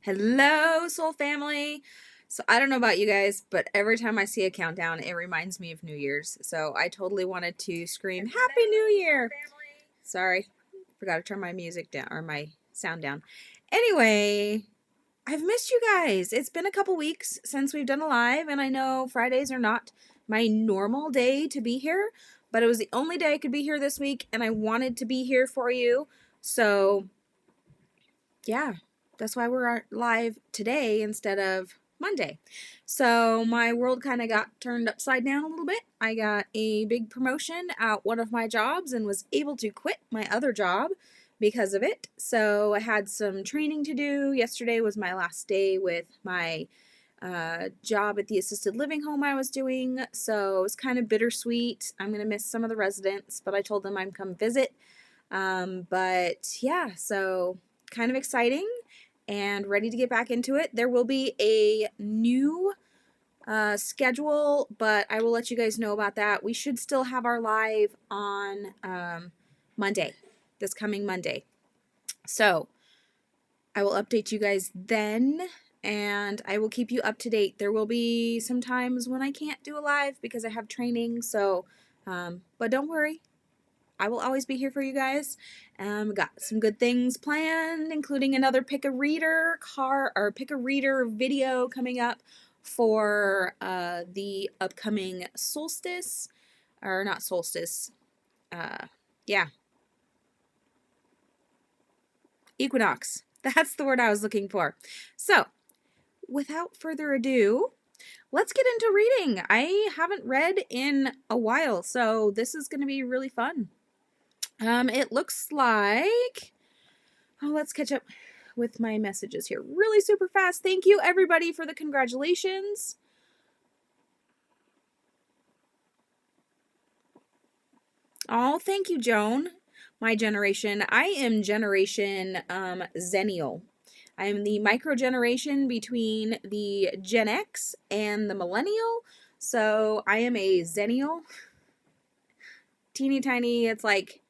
Hello, soul family. So I don't know about you guys, but every time I see a countdown, it reminds me of New Year's. So I totally wanted to scream Happy New Year. Sorry, forgot to turn my music down or my sound down. Anyway, I've missed you guys. It's been a couple weeks since we've done a live, and I know Fridays are not my normal day to be here, but it was the only day I could be here this week, and I wanted to be here for you. So yeah, that's why we're live today instead of Monday. So my world kind of got turned upside down a little bit. I got a big promotion at one of my jobs and was able to quit my other job because of it. So I had some training to do. Yesterday was my last day with my job at the assisted living home I was doing. So it was kind of bittersweet. I'm going to miss some of the residents, but I told them I'd come visit. But yeah, so kind of exciting and ready to get back into it. There will be a new schedule, but I will let you guys know about that. We should still have our live on Monday, this coming Monday. So I will update you guys then, and I will keep you up to date. There will be some times when I can't do a live because I have training, so but don't worry. I will always be here for you guys. Got some good things planned, including another pick a reader video coming up for the upcoming solstice, or not solstice. Yeah, equinox. That's the word I was looking for. So, without further ado, let's get into reading. I haven't read in a while, so this is going to be really fun. It looks like, let's catch up with my messages here really super fast. Thank you everybody for the congratulations. Oh, thank you, Joan. My generation. I am generation Zennial. I am the micro generation between the Gen X and the Millennial. So I am a Zennial. Teeny tiny. It's like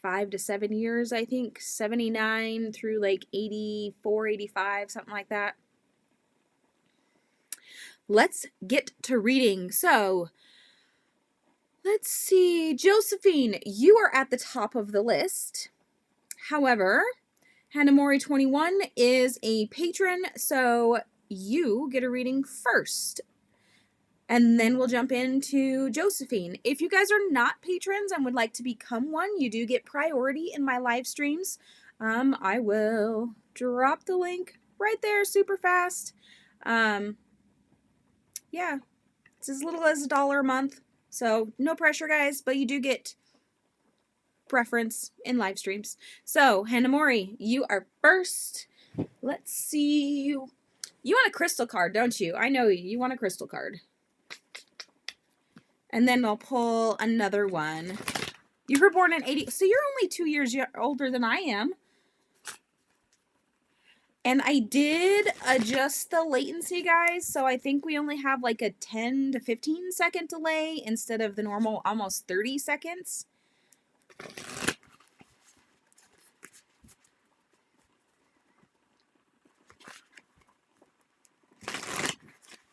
5 to 7 years, I think. 79 through like 84, 85, something like that. Let's get to reading. So, let's see. Josephine, you are at the top of the list. However, Hanae Mori 21 is a patron, so you get a reading first. And then we'll jump into Josephine. If you guys are not patrons and would like to become one, you do get priority in my live streams. I will drop the link right there super fast. Yeah, it's as little as $1 a month. So no pressure, guys, but you do get preference in live streams. So, Hanae Mori, you are first. Let's see. You want a crystal card, don't you? I know you want a crystal card. And then I'll pull another one. You were born in 80, so you're only 2 years older than I am. And I did adjust the latency, guys, so I think we only have like a 10 to 15 second delay instead of the normal almost 30 seconds.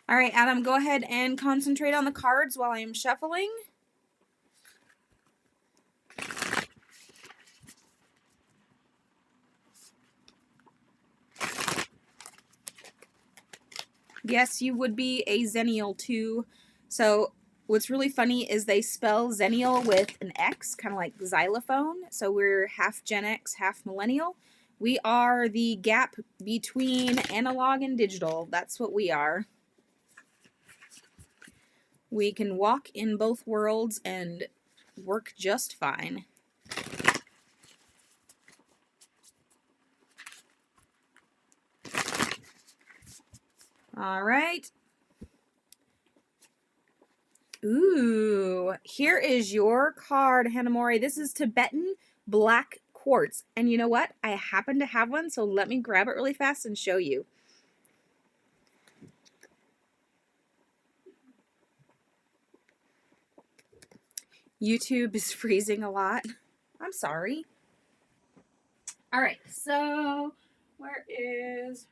All right, Adam, go ahead and concentrate on the cards while I am shuffling. Yes, you would be a Zennial too. So what's really funny is they spell Zennial with an X, kind of like xylophone. So we're half Gen X, half Millennial. We are the gap between analog and digital. That's what we are. We can walk in both worlds and work just fine. All right. Ooh, here is your card, Hanae Mori. This is Tibetan Black Quartz. And you know what? I happen to have one, so let me grab it really fast and show you. YouTube is freezing a lot. I'm sorry. All right, so where is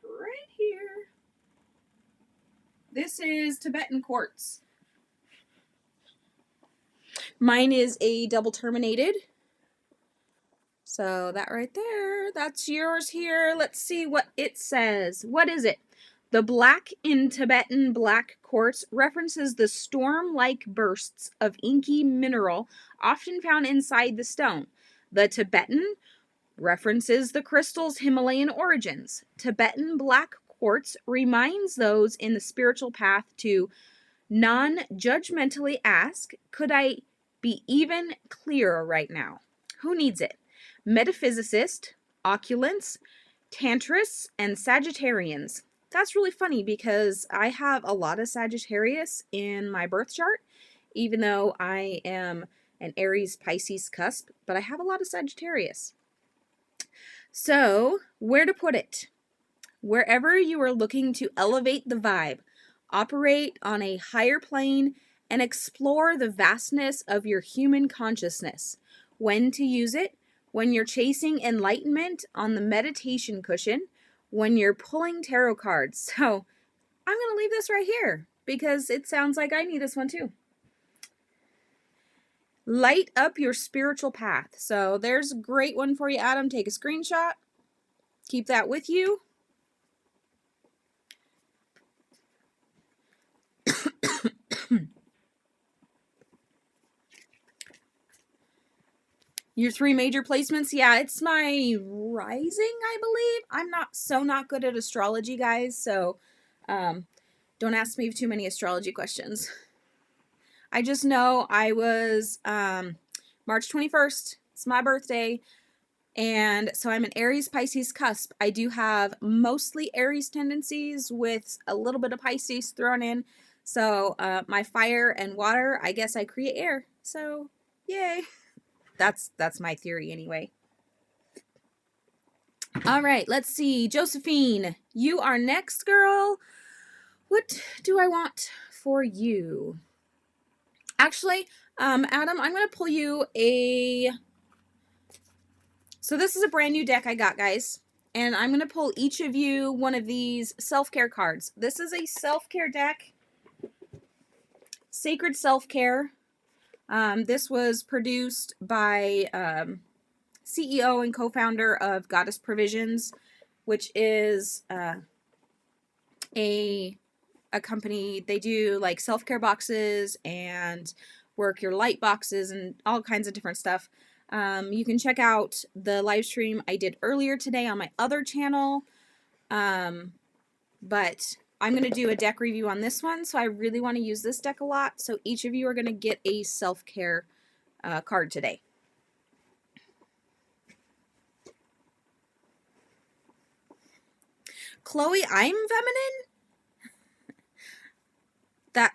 This is Tibetan quartz. Mine is a double terminated. So that right there, that's yours here. Let's see what it says. What is it? The black in Tibetan black quartz references the storm-like bursts of inky mineral often found inside the stone. The Tibetan references the crystal's Himalayan origins. Tibetan black quartz reminds those in the spiritual path to non-judgmentally ask, could I be even clearer right now? Who needs it? Metaphysicist, oculents, tantrists, and Sagittarians. That's really funny because I have a lot of Sagittarius in my birth chart, even though I am an Aries Pisces cusp, but I have a lot of Sagittarius. So, where to put it? Wherever you are looking to elevate the vibe, operate on a higher plane, and explore the vastness of your human consciousness. When to use it? When you're chasing enlightenment on the meditation cushion, when you're pulling tarot cards. So I'm going to leave this right here because it sounds like I need this one too. Light up your spiritual path. So there's a great one for you, Adam. Take a screenshot. Keep that with you. Your 3 major placements, yeah, it's my rising, I believe. I'm not good at astrology, guys, so don't ask me too many astrology questions. I just know I was March 21st. It's my birthday, and so I'm an Aries Pisces cusp. I do have mostly Aries tendencies with a little bit of Pisces thrown in. So my fire and water, I guess I create air. So yay. That's my theory anyway. All right, let's see. Josephine, you are next, girl. What do I want for you? Actually, Adam, I'm going to pull you a... So this is a brand new deck I got, guys. And I'm going to pull each of you one of these self-care cards. This is a self-care deck. Sacred Self-Care. This was produced by CEO and co-founder of Goddess Provisions, which is a company. They do like self-care boxes and work your light boxes and all kinds of different stuff. You can check out the live stream I did earlier today on my other channel. But I'm going to do a deck review on this one, so I really want to use this deck a lot. So each of you are going to get a self-care card today. Chloe, I'm feminine? That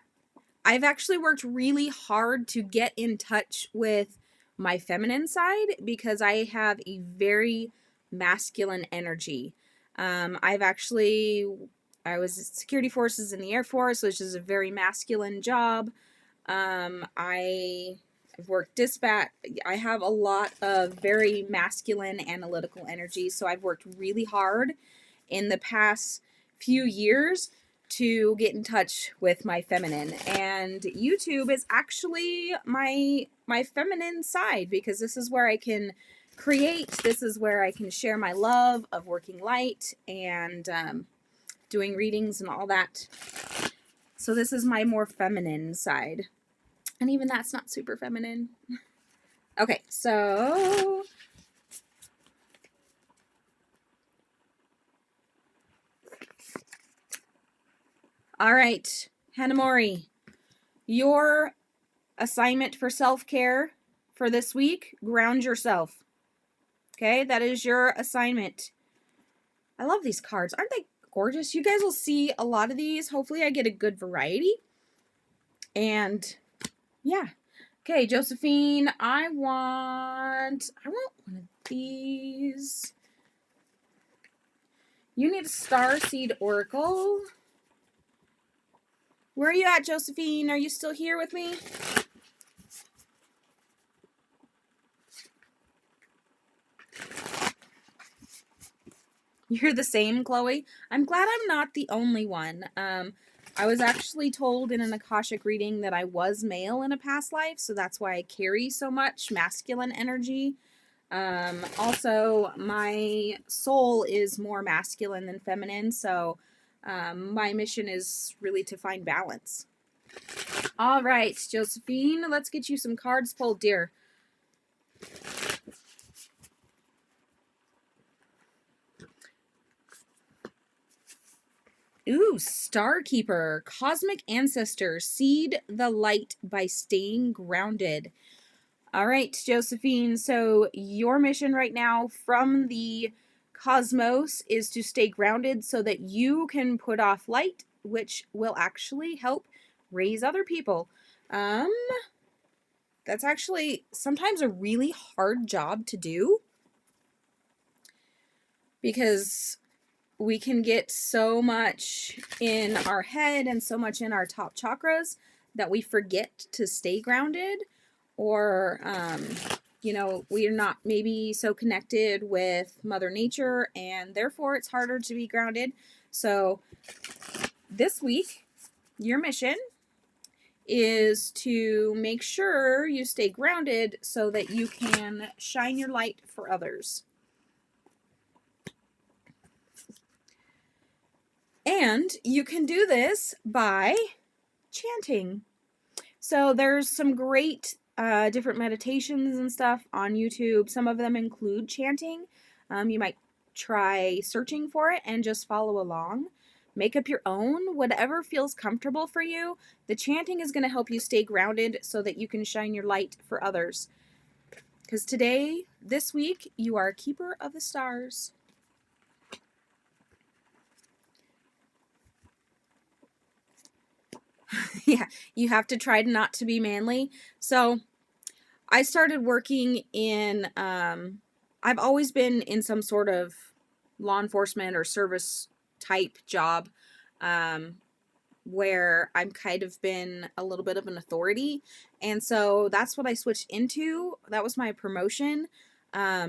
I've actually worked really hard to get in touch with my feminine side because I have a very masculine energy. I was security forces in the Air Force, which is a very masculine job. I've worked dispatch. I have a lot of very masculine analytical energy, so I've worked really hard in the past few years to get in touch with my feminine, and YouTube is actually my feminine side because this is where I can create. This is where I can share my love of working light and doing readings and all that. So this is my more feminine side, and even that's not super feminine. Okay, so all right, Hanae Mori, your assignment for self-care for this week, ground yourself. Okay, that is your assignment. I love these cards. Aren't they gorgeous? You guys will see a lot of these. Hopefully I get a good variety. And yeah. Okay, Josephine, I want one of these. You need a Starseed Oracle. Where are you at, Josephine? Are you still here with me? You're the same, Chloe. I'm glad I'm not the only one. I was actually told in an Akashic reading that I was male in a past life, so that's why I carry so much masculine energy. Also, my soul is more masculine than feminine, so my mission is really to find balance. All right, Josephine, let's get you some cards pulled, dear. Ooh, Starkeeper, Cosmic Ancestor, seed the light by staying grounded. All right, Josephine, so your mission right now from the cosmos is to stay grounded so that you can put off light, which will actually help raise other people. That's actually sometimes a really hard job to do because we can get so much in our head and so much in our top chakras that we forget to stay grounded, or we are not maybe so connected with Mother Nature, and therefore it's harder to be grounded. So this week, your mission is to make sure you stay grounded so that you can shine your light for others. And you can do this by chanting. So there's some great different meditations and stuff on YouTube. Some of them include chanting. You might try searching for it and just follow along. Make up your own, whatever feels comfortable for you. The chanting is going to help you stay grounded so that you can shine your light for others. Because today, this week, you are a keeper of the stars. Yeah, you have to try not to be manly. So I started working in, I've always been in some sort of law enforcement or service type job, where I've kind of been a little bit of an authority. And so that's what I switched into. That was my promotion, at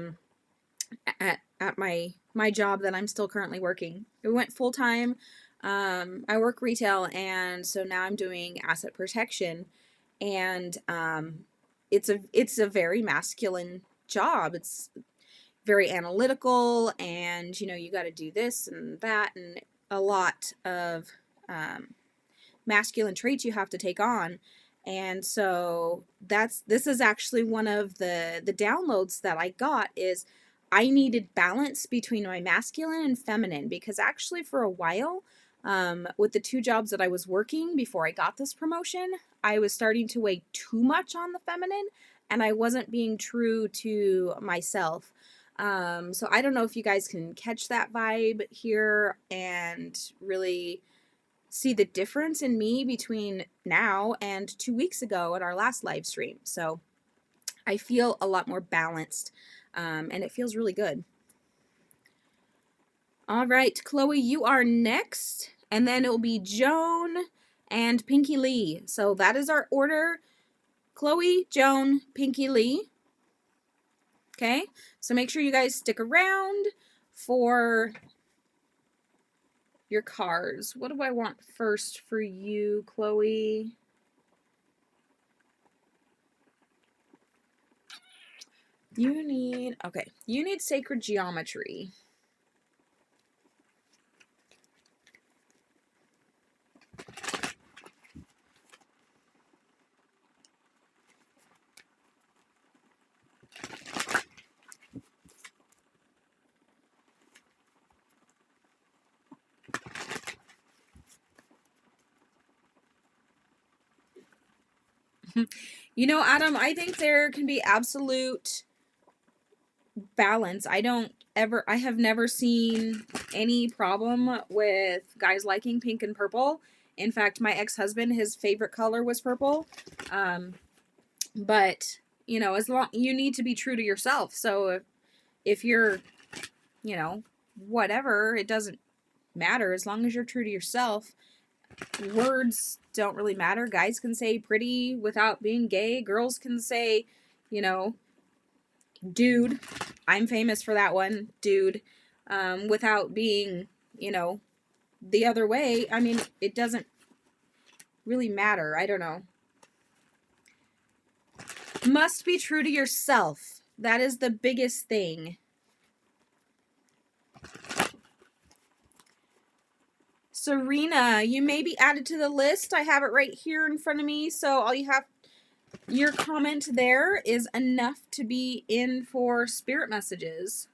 my job that I'm still currently working. It went full time. I work retail, and so now I'm doing asset protection, and it's a very masculine job. It's very analytical, and you got to do this and that, and a lot of masculine traits you have to take on. And so this is actually one of the downloads that I got is I needed balance between my masculine and feminine, because actually for a while, with the two jobs that I was working before I got this promotion, I was starting to weigh too much on the feminine, and I wasn't being true to myself. So I don't know if you guys can catch that vibe here and really see the difference in me between now and 2 weeks ago at our last live stream. So I feel a lot more balanced, and it feels really good. All right, Chloe, you are next, and then it'll be Joan and Pinky Lee. So that is our order. Chloe, Joan, Pinky Lee. Okay, so make sure you guys stick around for your cards. What do I want first for you, Chloe? You need sacred geometry. Adam, I think there can be absolute balance. I have never seen any problem with guys liking pink and purple. In fact, my ex-husband, his favorite color was purple. But, as long, you need to be true to yourself. So if you're, whatever, it doesn't matter as long as you're true to yourself. Words don't really matter. Guys can say pretty without being gay. Girls can say, dude. I'm famous for that one, dude. Without being, the other way. I mean, it doesn't really matter. I don't know. Must be true to yourself. That is the biggest thing. Serena, you may be added to the list. I have it right here in front of me. So all you have, your comment there is enough to be in for spirit messages.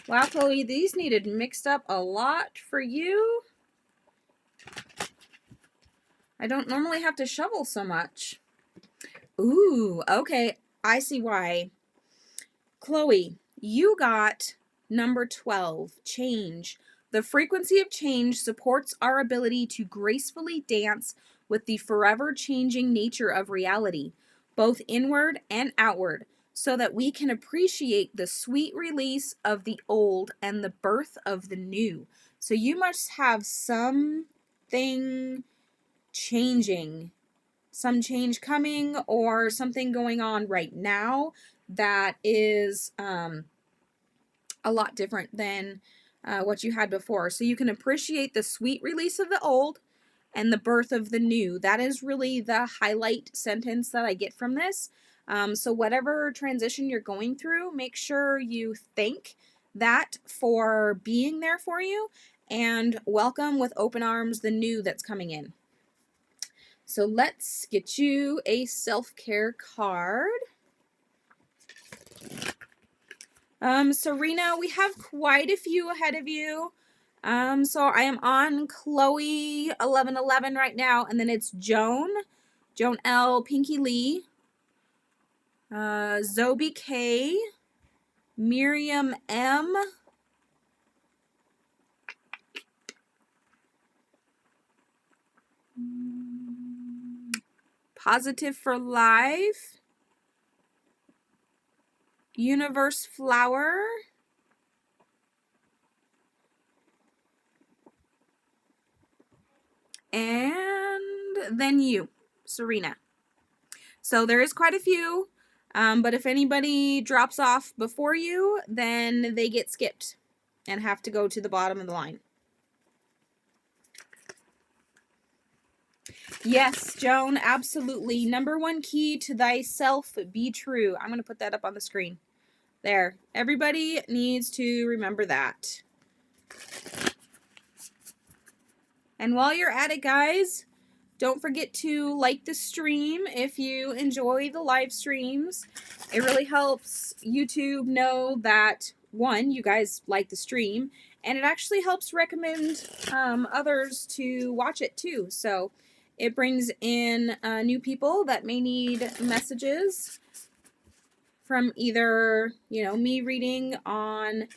Wow, Chloe, these needed mixed up a lot for you. I don't normally have to shovel so much. Ooh, okay. I see why. Chloe, you got number 12, change. The frequency of change supports our ability to gracefully dance with the forever changing nature of reality, both inward and outward, so that we can appreciate the sweet release of the old and the birth of the new. So you must have something changing, some change coming, or something going on right now that is a lot different than what you had before. So you can appreciate the sweet release of the old and the birth of the new. That is really the highlight sentence that I get from this. So whatever transition you're going through, make sure you thank that for being there for you and welcome with open arms the new that's coming in. So let's get you a self-care card. Serena, we have quite a few ahead of you. So I am on Chloe 1111 right now, and then it's Joan L, Pinky Lee, Zou BK, Miriam M, Positive for Life, Universe Flower, and then you, Serena. So there is quite a few, but if anybody drops off before you, then they get skipped and have to go to the bottom of the line. Yes, Joan, absolutely. Number one key to thyself, be true. I'm going to put that up on the screen. There. Everybody needs to remember that. And while you're at it, guys, don't forget to like the stream if you enjoy the live streams. It really helps YouTube know that, one, you guys like the stream, and it actually helps recommend others to watch it too. So it brings in new people that may need messages from either, me reading on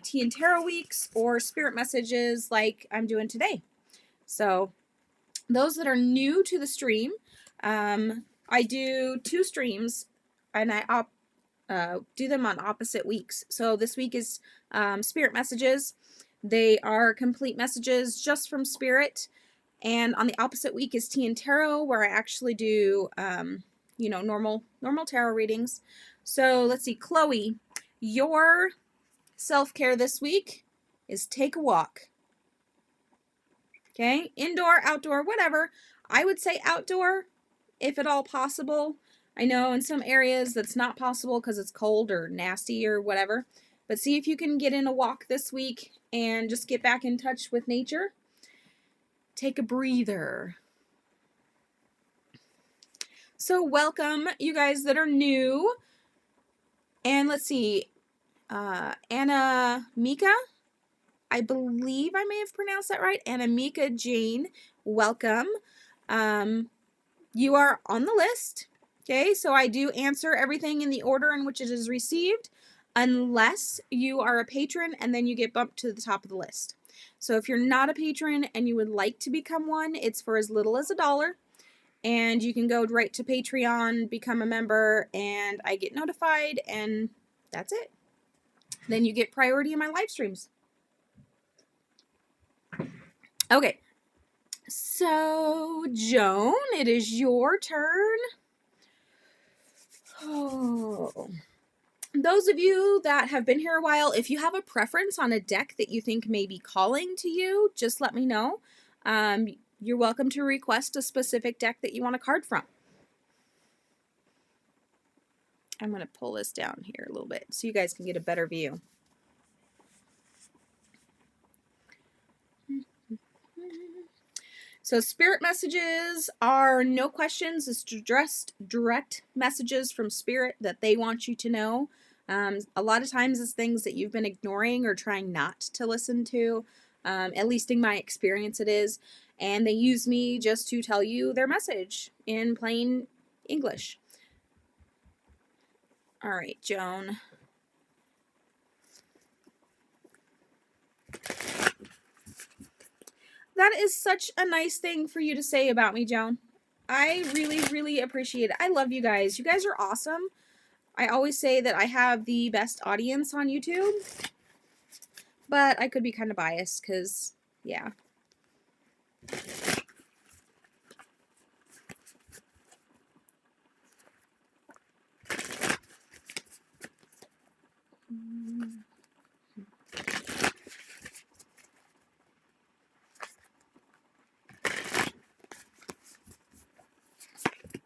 Tea and Tarot weeks or spirit messages like I'm doing today. So those that are new to the stream, I do 2 streams and I do them on opposite weeks. So this week is spirit messages. They are complete messages just from spirit. And on the opposite week is Tea and Tarot, where I actually do, normal tarot readings. So let's see, Chloe, your self-care this week is take a walk. Okay, indoor, outdoor, whatever. I would say outdoor, if at all possible. I know in some areas that's not possible because it's cold or nasty or whatever. But see if you can get in a walk this week and just get back in touch with nature. Take a breather. So welcome, you guys that are new. And let's see, Anamika, I believe I may have pronounced that right. Anamika Jane, welcome. You are on the list. Okay, so I do answer everything in the order in which it is received, unless you are a patron and then you get bumped to the top of the list. So if you're not a patron and you would like to become one, it's for as little as $1. And you can go right to Patreon, become a member, and I get notified, and that's it. Then you get priority in my live streams. Okay. So, Joan, it is your turn. Oh. Those of you that have been here a while, if you have a preference on a deck that you think may be calling to you, just let me know. you're welcome to request a specific deck that you want a card from. I'm going to pull this down here a little bit so you guys can get a better view. So Spirit messages are no questions. It's just direct messages from Spirit that they want you to know. A lot of times it's things that you've been ignoring or trying not to listen to. At least in my experience it is. And they use me just to tell you their message in plain English. All right, Joan. That is such a nice thing for you to say about me, Joan. I really, really appreciate it. I love you guys. You guys are awesome. I always say that I have the best audience on YouTube, but I could be kind of biased because, yeah.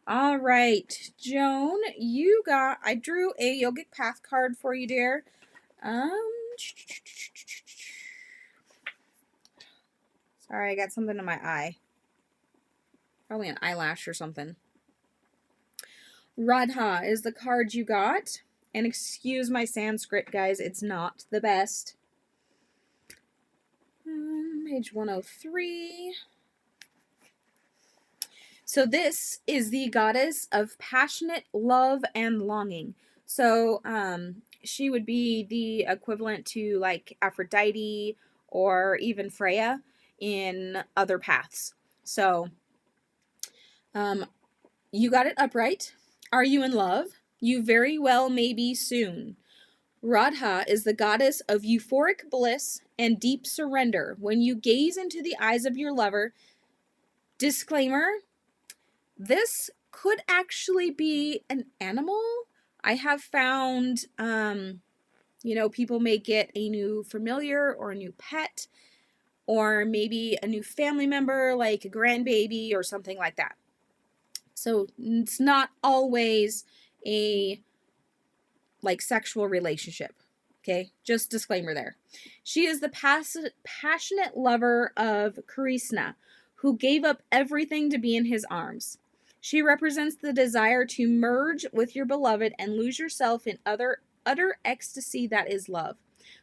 All right, Joan, I drew a yogic path card for you, dear. Sorry, I got something in my eye. Probably an eyelash or something. Radha is the card you got. And excuse my Sanskrit, guys, it's not the best. Page 103. So this is the goddess of passionate love and longing. So she would be the equivalent to like Aphrodite or even Freya in other paths. So you got it upright. Are you in love? You very well may be soon. Radha is the goddess of euphoric bliss and deep surrender. When you gaze into the eyes of your lover, disclaimer, this could actually be an animal. I have found, people may get a new familiar or a new pet or maybe a new family member like a grandbaby or something like that. So it's not always a sexual relationship. Okay, just disclaimer there. She is the passionate lover of Karissa, who gave up everything to be in his arms. She represents the desire to merge with your beloved and lose yourself in utter ecstasy that is love.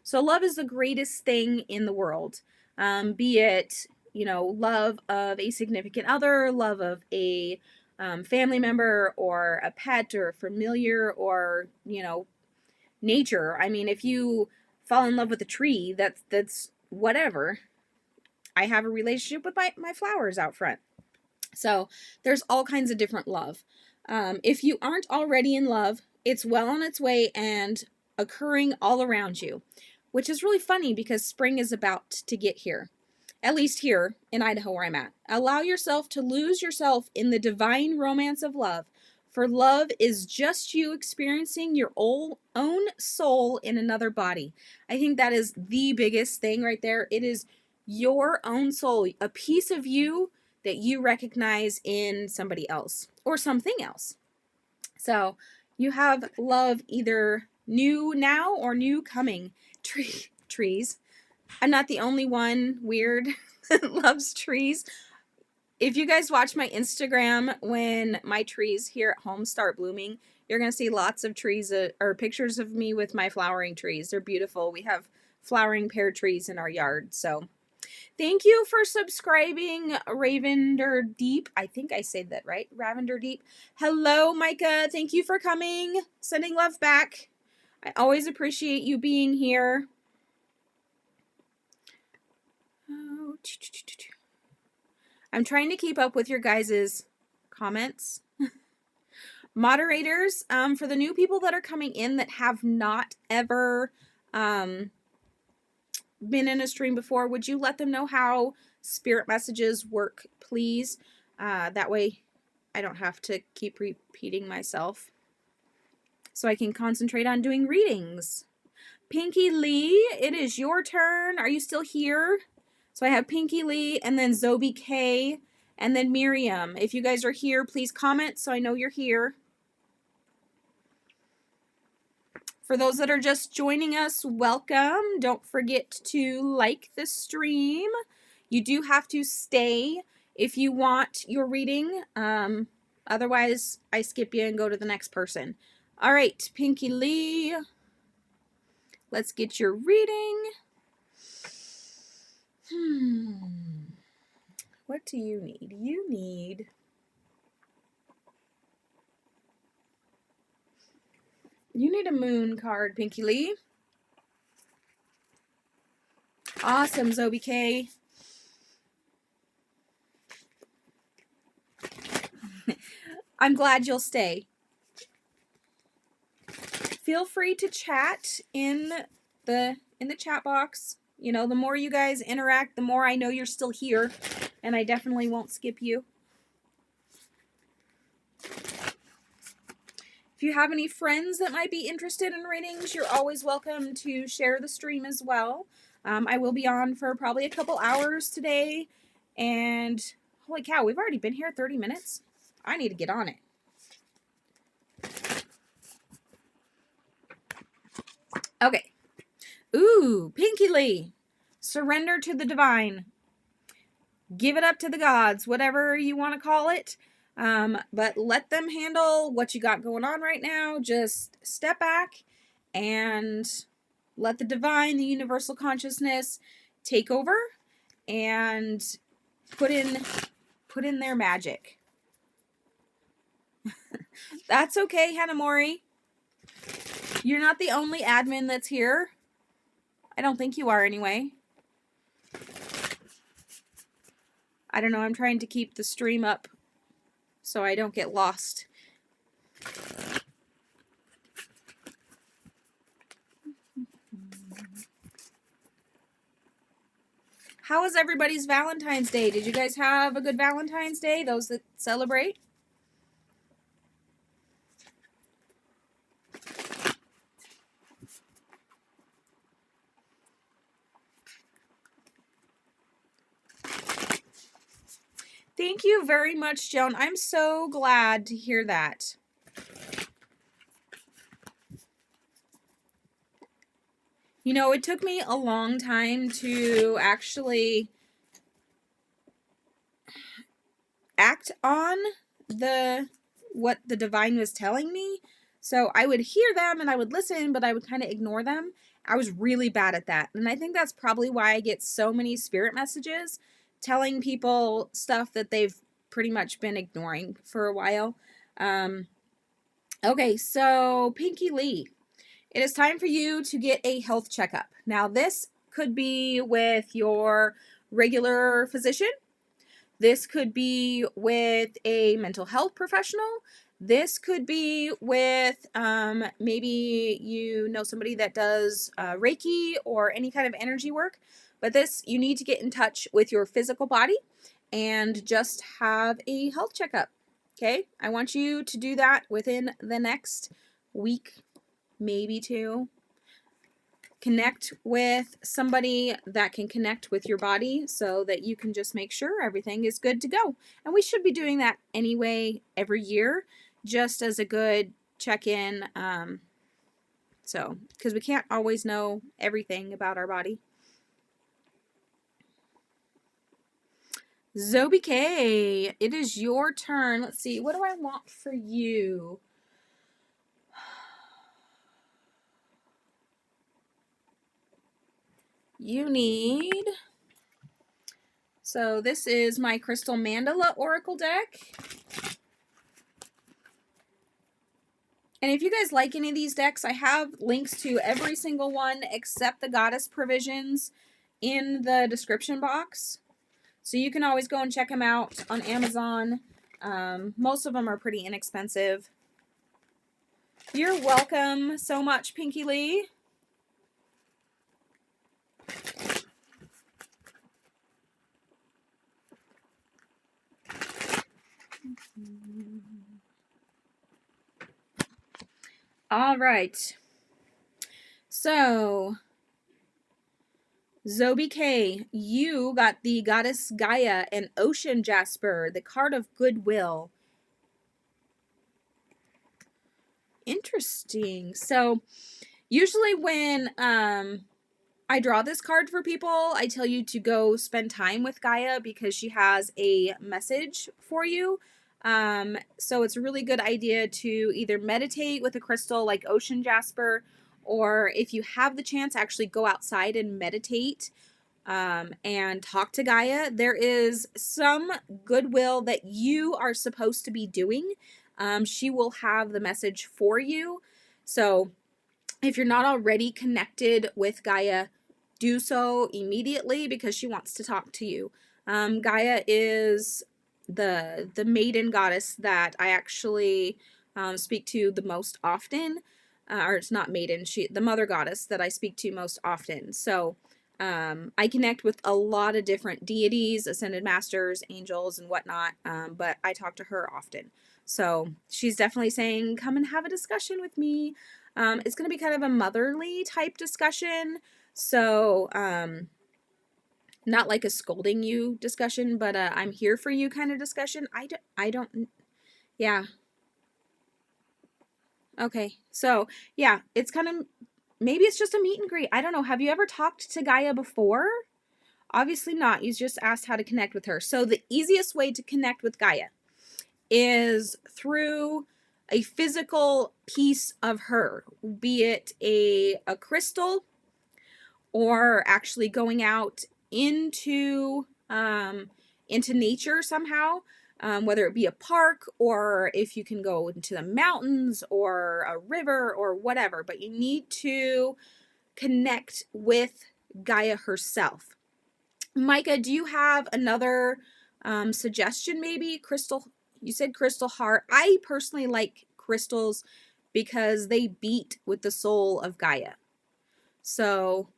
So love is the greatest thing in the world. Be it, love of a significant other, love of a family member or a pet or familiar or, nature. I mean, if you fall in love with a tree, that's whatever. I have a relationship with my flowers out front. So there's all kinds of different love. If you aren't already in love, it's well on its way and occurring all around you, which is really funny because spring is about to get here. At least here in Idaho where I'm at. Allow yourself to lose yourself in the divine romance of love. For love is just you experiencing your own soul in another body. I think that is the biggest thing right there. It is your own soul, a piece of you that you recognize in somebody else or something else. So you have love either new now or new coming. Trees. I'm not the only one weird that loves trees. If you guys watch my Instagram when my trees here at home start blooming, you're going to see lots of trees or pictures of me with my flowering trees. They're beautiful. We have flowering pear trees in our yard. So thank you for subscribing, Ravinder Deep. I think I said that right. Ravinder Deep. Hello, Micah. Thank you for coming. Sending love back. I always appreciate you being here. I'm trying to keep up with your guys' comments. Moderators, for the new people that are coming in that have not ever been in a stream before, would you let them know how spirit messages work, please? That way I don't have to keep repeating myself. So I can concentrate on doing readings. Pinky Lee, it is your turn. Are you still here? So I have Pinky Lee and then Zou BK and then Miriam. If you guys are here, please comment so I know you're here. For those that are just joining us, welcome. Don't forget to like the stream. You do have to stay if you want your reading. Otherwise, I skip you and go to the next person. All right, Pinky Lee. Let's get your reading. What do you need? You need a moon card, Pinky Lee. Awesome, Zou BK. I'm glad you'll stay. Feel free to chat in the chat box. You know, the more you guys interact, the more I know you're still here, and I definitely won't skip you. If you have any friends that might be interested in readings, you're always welcome to share the stream as well. I will be on for probably a couple hours today, and holy cow, we've already been here 30 minutes. I need to get on it. Okay. Ooh, Pinky Lee. Surrender to the divine. Give it up to the gods, whatever you want to call it. But let them handle what you got going on right now. Just step back and let the divine, the universal consciousness take over and put in their magic. That's okay, Hanae Mori. You're not the only admin that's here. I don't think you are anyway. I don't know, I'm trying to keep the stream up so I don't get lost. How was everybody's Valentine's Day? Did you guys have a good Valentine's Day, those that celebrate? Thank you very much, Joan. I'm so glad to hear that. You know, it took me a long time to actually act on what the divine was telling me. So I would hear them and I would listen, but I would kind of ignore them. I was really bad at that. And I think that's probably why I get so many spirit messages telling people stuff that they've pretty much been ignoring for a while. Okay, so Pinky Lee, it is time for you to get a health checkup. Now, this could be with your regular physician. This could be with a mental health professional. This could be with maybe you know somebody that does Reiki or any kind of energy work. But this, you need to get in touch with your physical body and just have a health checkup. Okay? I want you to do that within the next week, maybe two. Connect with somebody that can connect with your body so that you can just make sure everything is good to go. And we should be doing that anyway every year, just as a good check-in. Because we can't always know everything about our body. Zou BK, it is your turn. Let's see, what do I want for you? You need... So this is my Crystal Mandala Oracle deck. And if you guys like any of these decks, I have links to every single one except the Goddess Provisions in the description box. So you can always go and check them out on Amazon. Most of them are pretty inexpensive. You're welcome so much, Pinky Lee. All right. So, Zou BK, you got the Goddess Gaia and Ocean Jasper, the card of goodwill. Interesting. So usually when I draw this card for people, I tell you to go spend time with Gaia because she has a message for you. So it's a really good idea to either meditate with a crystal like Ocean Jasper, or if you have the chance, actually go outside and meditate and talk to Gaia. There is some goodwill that you are supposed to be doing. She will have the message for you. So if you're not already connected with Gaia, do so immediately because she wants to talk to you. Gaia is the maiden goddess that I actually speak to the most often. Or it's not maiden, the mother goddess that I speak to most often. So I connect with a lot of different deities, ascended masters, angels, and whatnot, but I talk to her often. So she's definitely saying, come and have a discussion with me. It's going to be kind of a motherly type discussion. So, not like a scolding you discussion, but I'm here for you kind of discussion. I don't, yeah. Okay. So, yeah, it's kind of, maybe it's just a meet and greet. I don't know. Have you ever talked to Gaia before? Obviously not. You just asked how to connect with her. So the easiest way to connect with Gaia is through a physical piece of her, be it a crystal, or actually going out into nature somehow, whether it be a park or if you can go into the mountains or a river or whatever. But you need to connect with Gaia herself. Micah, do you have another suggestion maybe? Crystal, you said crystal heart. I personally like crystals because they beat with the soul of Gaia. So,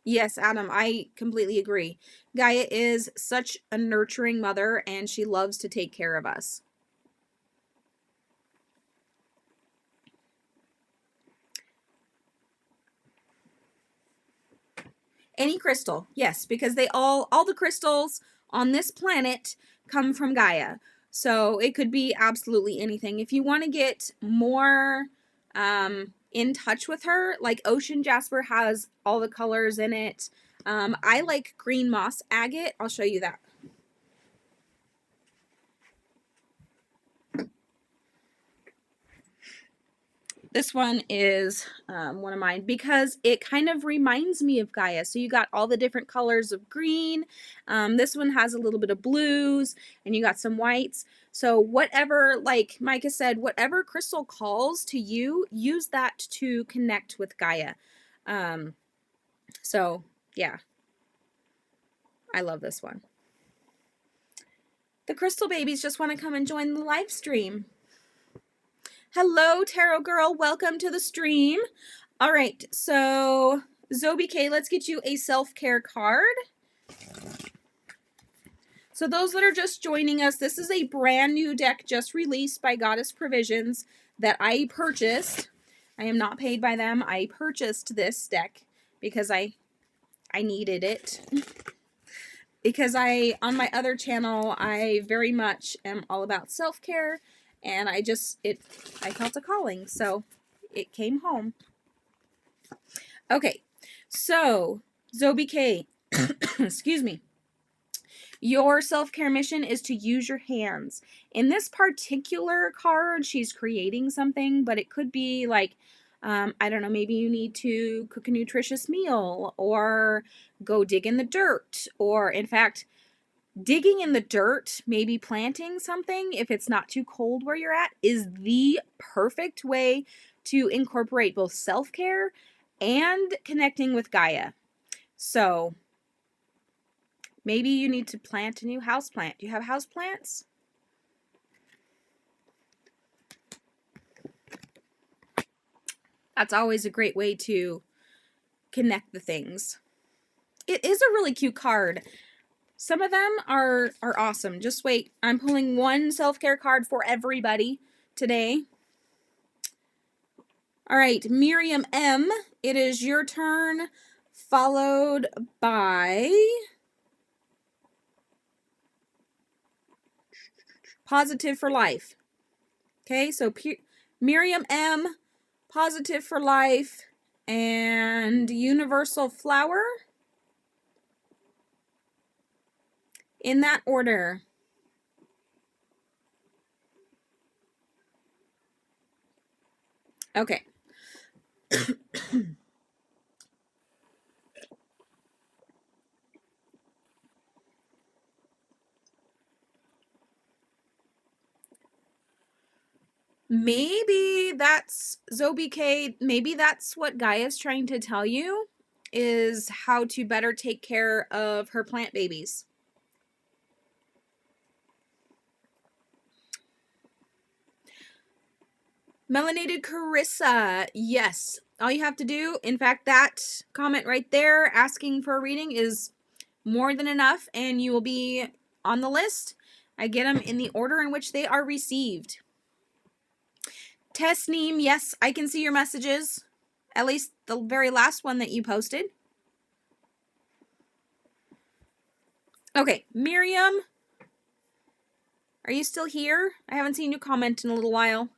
yes, Adam, I completely agree. Gaia is such a nurturing mother and she loves to take care of us. Any crystal, yes, because they all the crystals on this planet come from Gaia. So it could be absolutely anything. If you want to get more in touch with her, like Ocean Jasper has all the colors in it. I like green moss agate. I'll show you that. This one is one of mine because it kind of reminds me of Gaia. So you got all the different colors of green. This one has a little bit of blues and you got some whites. So whatever, like Micah said, whatever crystal calls to you, use that to connect with Gaia. So yeah, I love this one. The crystal babies just want to come and join the live stream. Hello, Tarot Girl. Welcome to the stream. All right, so Zou BK, let's get you a self-care card. So those that are just joining us, this is a brand new deck just released by Goddess Provisions that I purchased. I am not paid by them. I purchased this deck because I needed it. Because on my other channel, I very much am all about self-care. And I felt a calling, so it came home. Okay, so Zou BK, excuse me. Your self-care mission is to use your hands. In this particular card, she's creating something, but it could be like, I don't know, maybe you need to cook a nutritious meal or go dig in the dirt, or in fact, digging in the dirt, maybe planting something, if it's not too cold where you're at, is the perfect way to incorporate both self-care and connecting with Gaia. So maybe you need to plant a new houseplant. Do you have houseplants? That's always a great way to connect the things. It is a really cute card. Some of them are awesome. Just wait. I'm pulling one self-care card for everybody today. All right, Miriam M, it is your turn, followed by Positive for Life. Okay, so Miriam M, Positive for Life, and Universal Flower. In that order. Okay. Maybe that's Zou BK. Maybe that's what Gaia's trying to tell you, is how to better take care of her plant babies. Melanated Karissa. Yes. All you have to do, in fact, that comment right there asking for a reading is more than enough, and you will be on the list. I get them in the order in which they are received. Tess Neem, yes, I can see your messages. At least the very last one that you posted. Okay, Miriam, are you still here? I haven't seen you comment in a little while.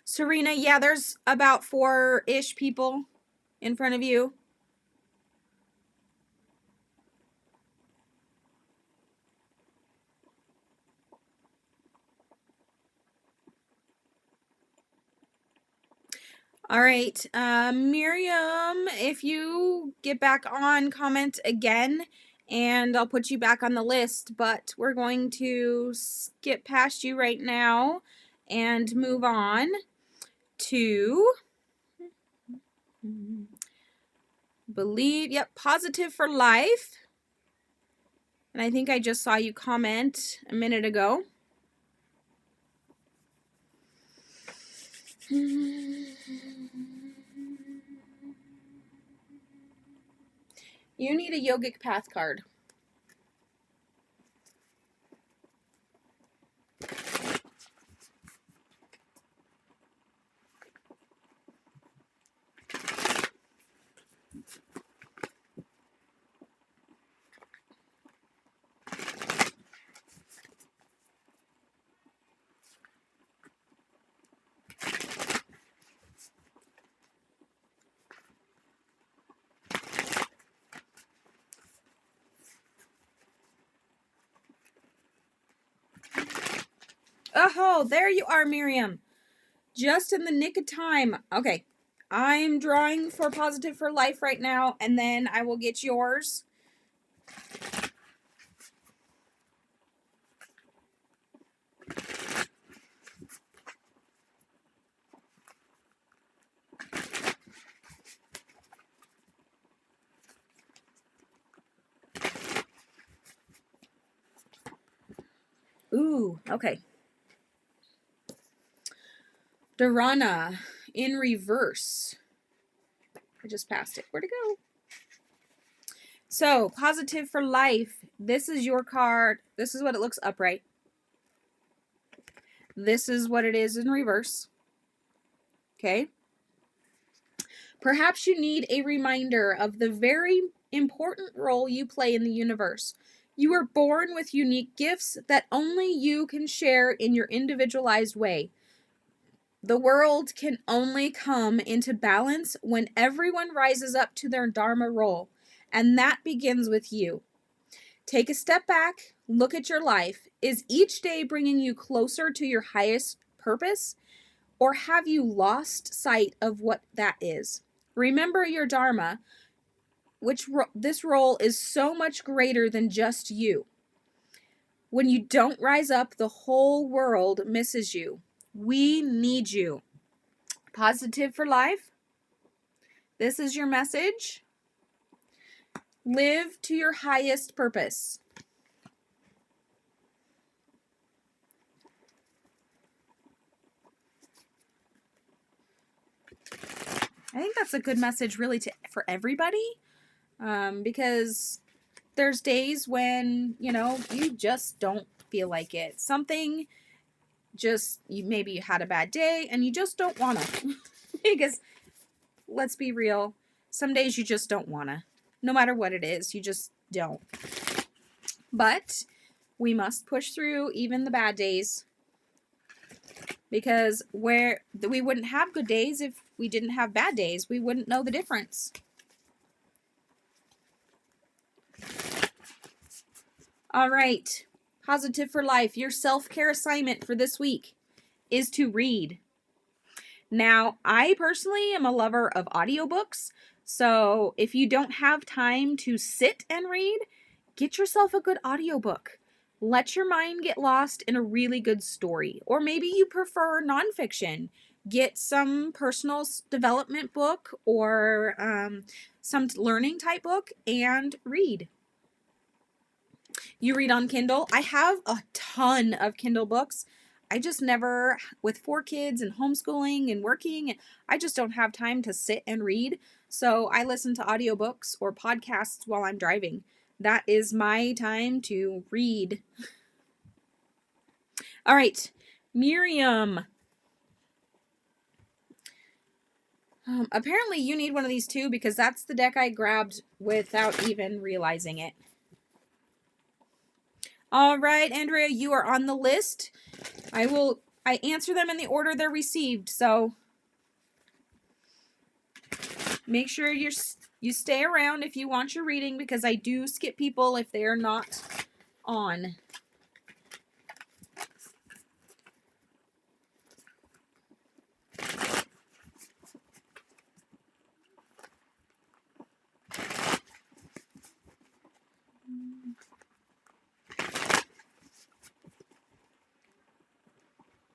Serena, yeah, there's about 4-ish people in front of you. All right, Miriam, if you get back on, comment again, and I'll put you back on the list, but we're going to skip past you right now and move on to, Positive for Life. And I think I just saw you comment a minute ago. You need a yogic path card. Oh, there you are, Miriam. Just in the nick of time. Okay, I'm drawing for Positive for Life right now, and then I will get yours. Ooh, okay. Dharana in reverse. I just passed it. Where'd it go? So, Positive for Life. This is your card. This is what it looks upright. This is what it is in reverse. Okay. Perhaps you need a reminder of the very important role you play in the universe. You were born with unique gifts that only you can share in your individualized way. The world can only come into balance when everyone rises up to their Dharma role, and that begins with you. Take a step back, look at your life. Is each day bringing you closer to your highest purpose, or have you lost sight of what that is? Remember your Dharma, this role is so much greater than just you. When you don't rise up, the whole world misses you. We need you. Positive for Life. This is your message. Live to your highest purpose. I think that's a good message really for everybody, because there's days when, you know, you just don't feel like it. Something just, maybe you had a bad day and you just don't want to. Because let's be real, some days you just don't want to. No matter what it is, you just don't. But we must push through even the bad days, because we wouldn't have good days if we didn't have bad days. We wouldn't know the difference. All right. Positive for life. Your self-care assignment for this week is to read. Now, I personally am a lover of audiobooks. So if you don't have time to sit and read, get yourself a good audiobook. Let your mind get lost in a really good story. Or maybe you prefer nonfiction. Get some personal development book or some learning type book and read. You read on Kindle. I have a ton of Kindle books. I just never, with 4 kids and homeschooling and working, I just don't have time to sit and read. So I listen to audiobooks or podcasts while I'm driving. That is my time to read. All right, Miriam. Apparently you need one of these too, because that's the deck I grabbed without even realizing it. All right, Andrea, you are on the list. I answer them in the order they're received, so make sure you stay around if you want your reading, because I do skip people if they're not on.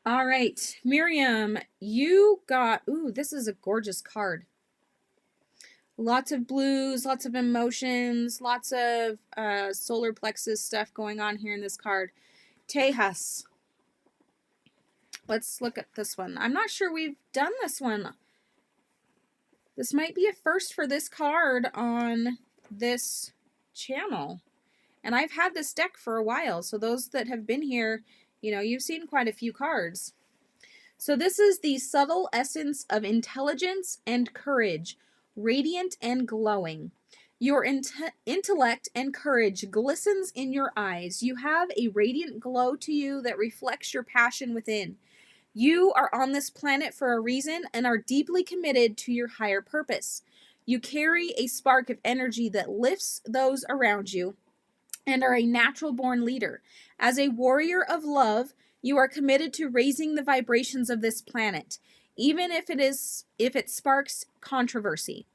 All right, Miriam, you got, ooh, this is a gorgeous card. Lots of blues, lots of emotions, lots of solar plexus stuff going on here in this card. Tejas. Let's look at this one. I'm not sure we've done this one. This might be a first for this card on this channel. And I've had this deck for a while, so those that have been here, you know, you've seen quite a few cards. So this is the subtle essence of intelligence and courage, radiant and glowing. Your intellect and courage glistens in your eyes. You have a radiant glow to you that reflects your passion within. You are on this planet for a reason and are deeply committed to your higher purpose. You carry a spark of energy that lifts those around you and are a natural born leader. As a warrior of love, you are committed to raising the vibrations of this planet, even if it sparks controversy.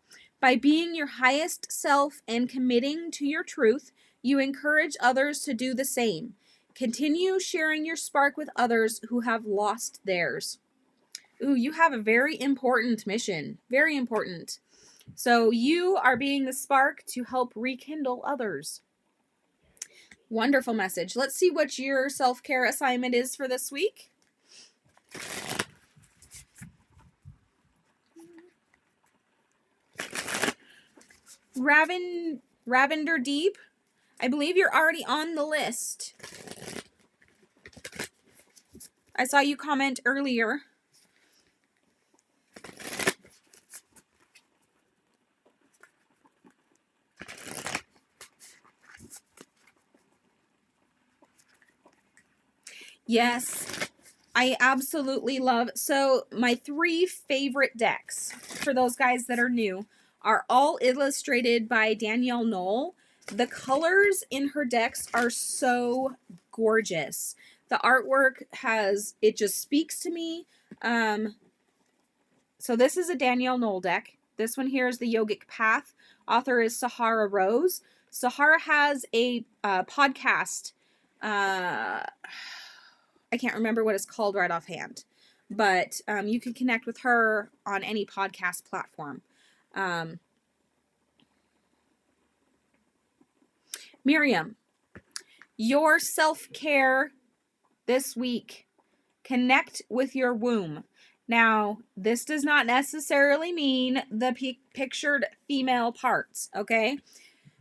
By being your highest self and committing to your truth, you encourage others to do the same. Continue sharing your spark with others who have lost theirs. Ooh, you have a very important mission. Very important. So you are being the spark to help rekindle others. Wonderful message. Let's see what your self-care assignment is for this week. Ravinder Deep, I believe you're already on the list. I saw you comment earlier. Yes, I absolutely love. So my 3 favorite decks, for those guys that are new, are all illustrated by Danielle Knoll. The colors in her decks are so gorgeous. The artwork it just speaks to me. So this is a Danielle Knoll deck. This one here is the Yogic Path. Author is Sahara Rose. Sahara has a podcast. I can't remember what it's called right offhand, but you can connect with her on any podcast platform. Miriam, your self-care this week. Connect with your womb. Now, this does not necessarily mean the pictured female parts, okay?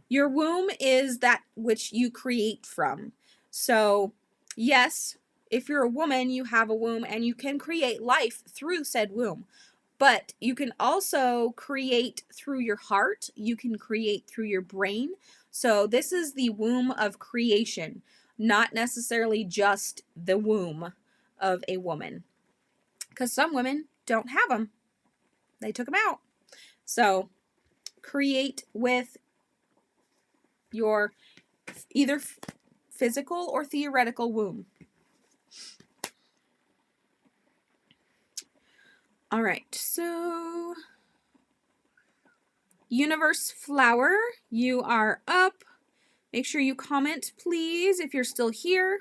Your womb is that which you create from. So, yes, if you're a woman, you have a womb and you can create life through said womb. But you can also create through your heart. You can create through your brain. So this is the womb of creation, not necessarily just the womb of a woman. Because some women don't have them. They took them out. So create with your either physical or theoretical womb. All right, so Universe Flower, you are up. Make sure you comment, please, if you're still here.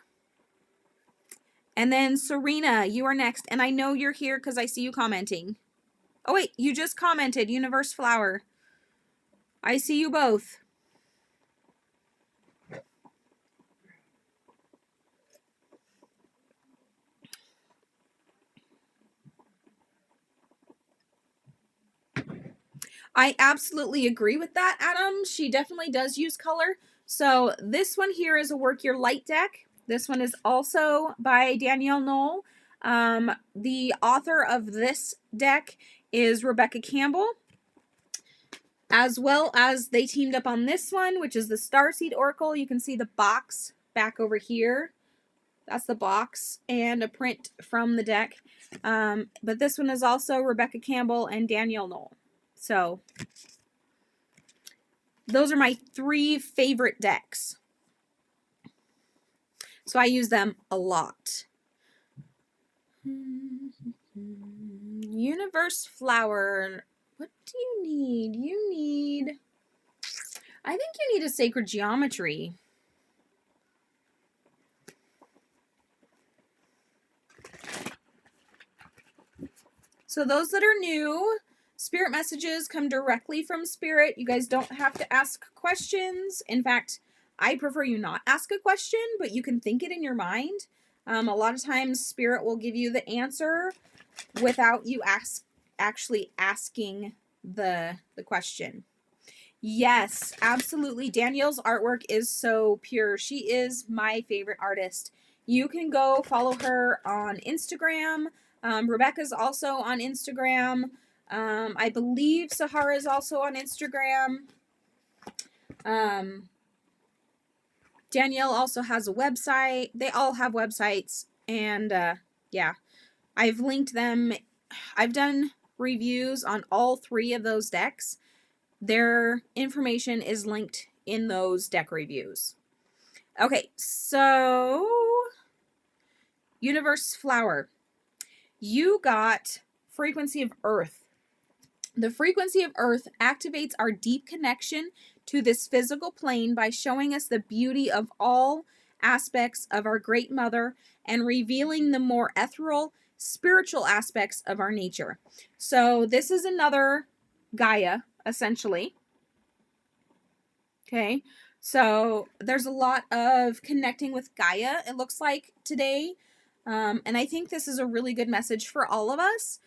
And then Serena, you are next. And I know you're here because I see you commenting. Oh, wait, you just commented, Universe Flower. I see you both. I absolutely agree with that, Adam. She definitely does use color. So this one here is a Work Your Light deck. This one is also by Danielle Knoll. The author of this deck is Rebecca Campbell. As well as they teamed up on this one, which is the Starseed Oracle. You can see the box back over here. That's the box and a print from the deck. But this one is also Rebecca Campbell and Danielle Knoll. So those are my 3 favorite decks. So I use them a lot. Universe Flower. What do you need? I think you need a Sacred Geometry. So those that are new, Spirit messages come directly from Spirit. You guys don't have to ask questions. In fact, I prefer you not ask a question, but you can think it in your mind. A lot of times Spirit will give you the answer without you actually asking the question. Yes, absolutely. Danielle's artwork is so pure. She is my favorite artist. You can go follow her on Instagram. Rebecca's also on Instagram. I believe Sahara is also on Instagram. Danielle also has a website. They all have websites. And yeah, I've linked them. I've done reviews on all 3 of those decks. Their information is linked in those deck reviews. Okay, so Universe Flower. You got Frequency of Earth. The frequency of Earth activates our deep connection to this physical plane by showing us the beauty of all aspects of our Great Mother and revealing the more ethereal, spiritual aspects of our nature. So this is another Gaia, essentially. Okay, so there's a lot of connecting with Gaia, it looks like, today. And I think this is a really good message for all of us.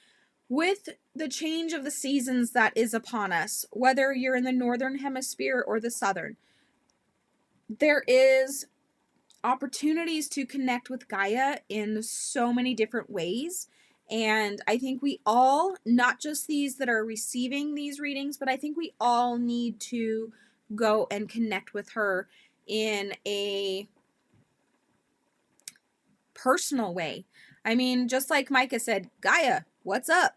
With the change of the seasons that is upon us, whether you're in the northern hemisphere or the southern, there is opportunities to connect with Gaia in so many different ways. And I think we all, not just these that are receiving these readings, but I think we all need to go and connect with her in a personal way. I mean, just like Micah said, Gaia, what's up?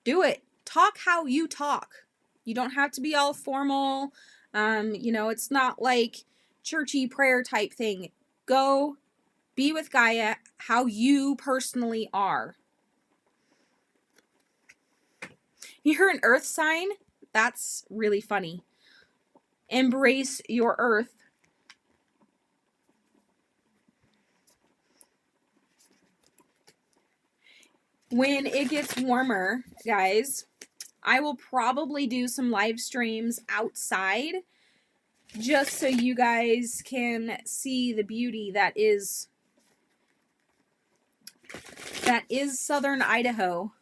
Do it. Talk how you talk. You don't have to be all formal. It's not like churchy prayer type thing. Go be with Gaia how you personally are. You're an earth sign? That's really funny. Embrace your earth. When it gets warmer, guys, I will probably do some live streams outside just so you guys can see the beauty that is That is Southern Idaho.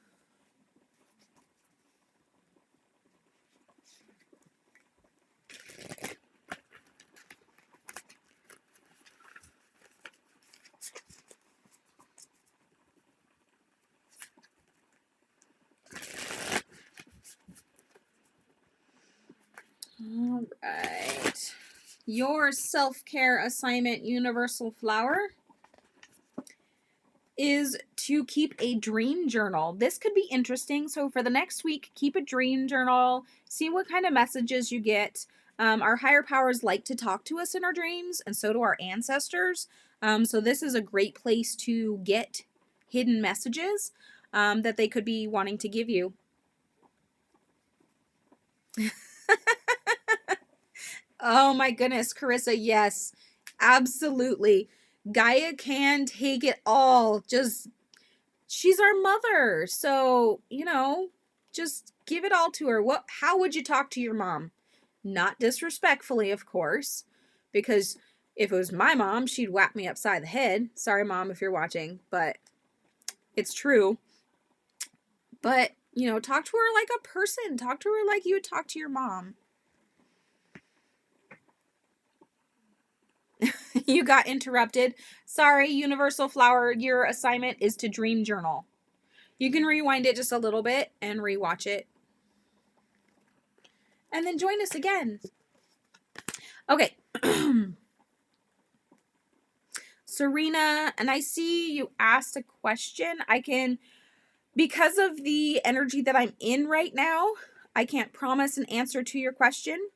All right. Your self-care assignment, Universal Flower, is to keep a dream journal. This could be interesting. So for the next week, keep a dream journal. See what kind of messages you get. Our higher powers like to talk to us in our dreams, and so do our ancestors. So this is a great place to get hidden messages that they could be wanting to give you. Oh my goodness, Karissa, yes, absolutely. Gaia can take it all. Just, she's our mother. So, just give it all to her. How would you talk to your mom? Not disrespectfully, of course, because if it was my mom, she'd whack me upside the head. Sorry, Mom, if you're watching, but it's true. But, talk to her like a person. Talk to her like you would talk to your mom. You got interrupted. Sorry, Universal Flower, your assignment is to dream journal. You can rewind it just a little bit and rewatch it. And then join us again. Okay. Serena, and I see you asked a question. Because of the energy that I'm in right now, I can't promise an answer to your question.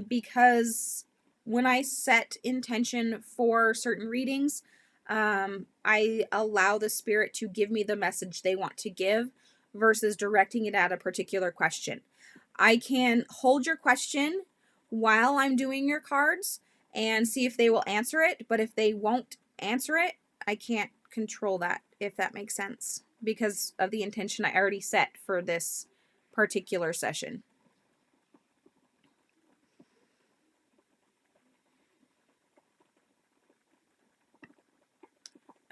Because when I set intention for certain readings, I allow the spirit to give me the message they want to give versus directing it at a particular question. I can hold your question while I'm doing your cards and see if they will answer it, but if they won't answer it, I can't control that, if that makes sense, because of the intention I already set for this particular session.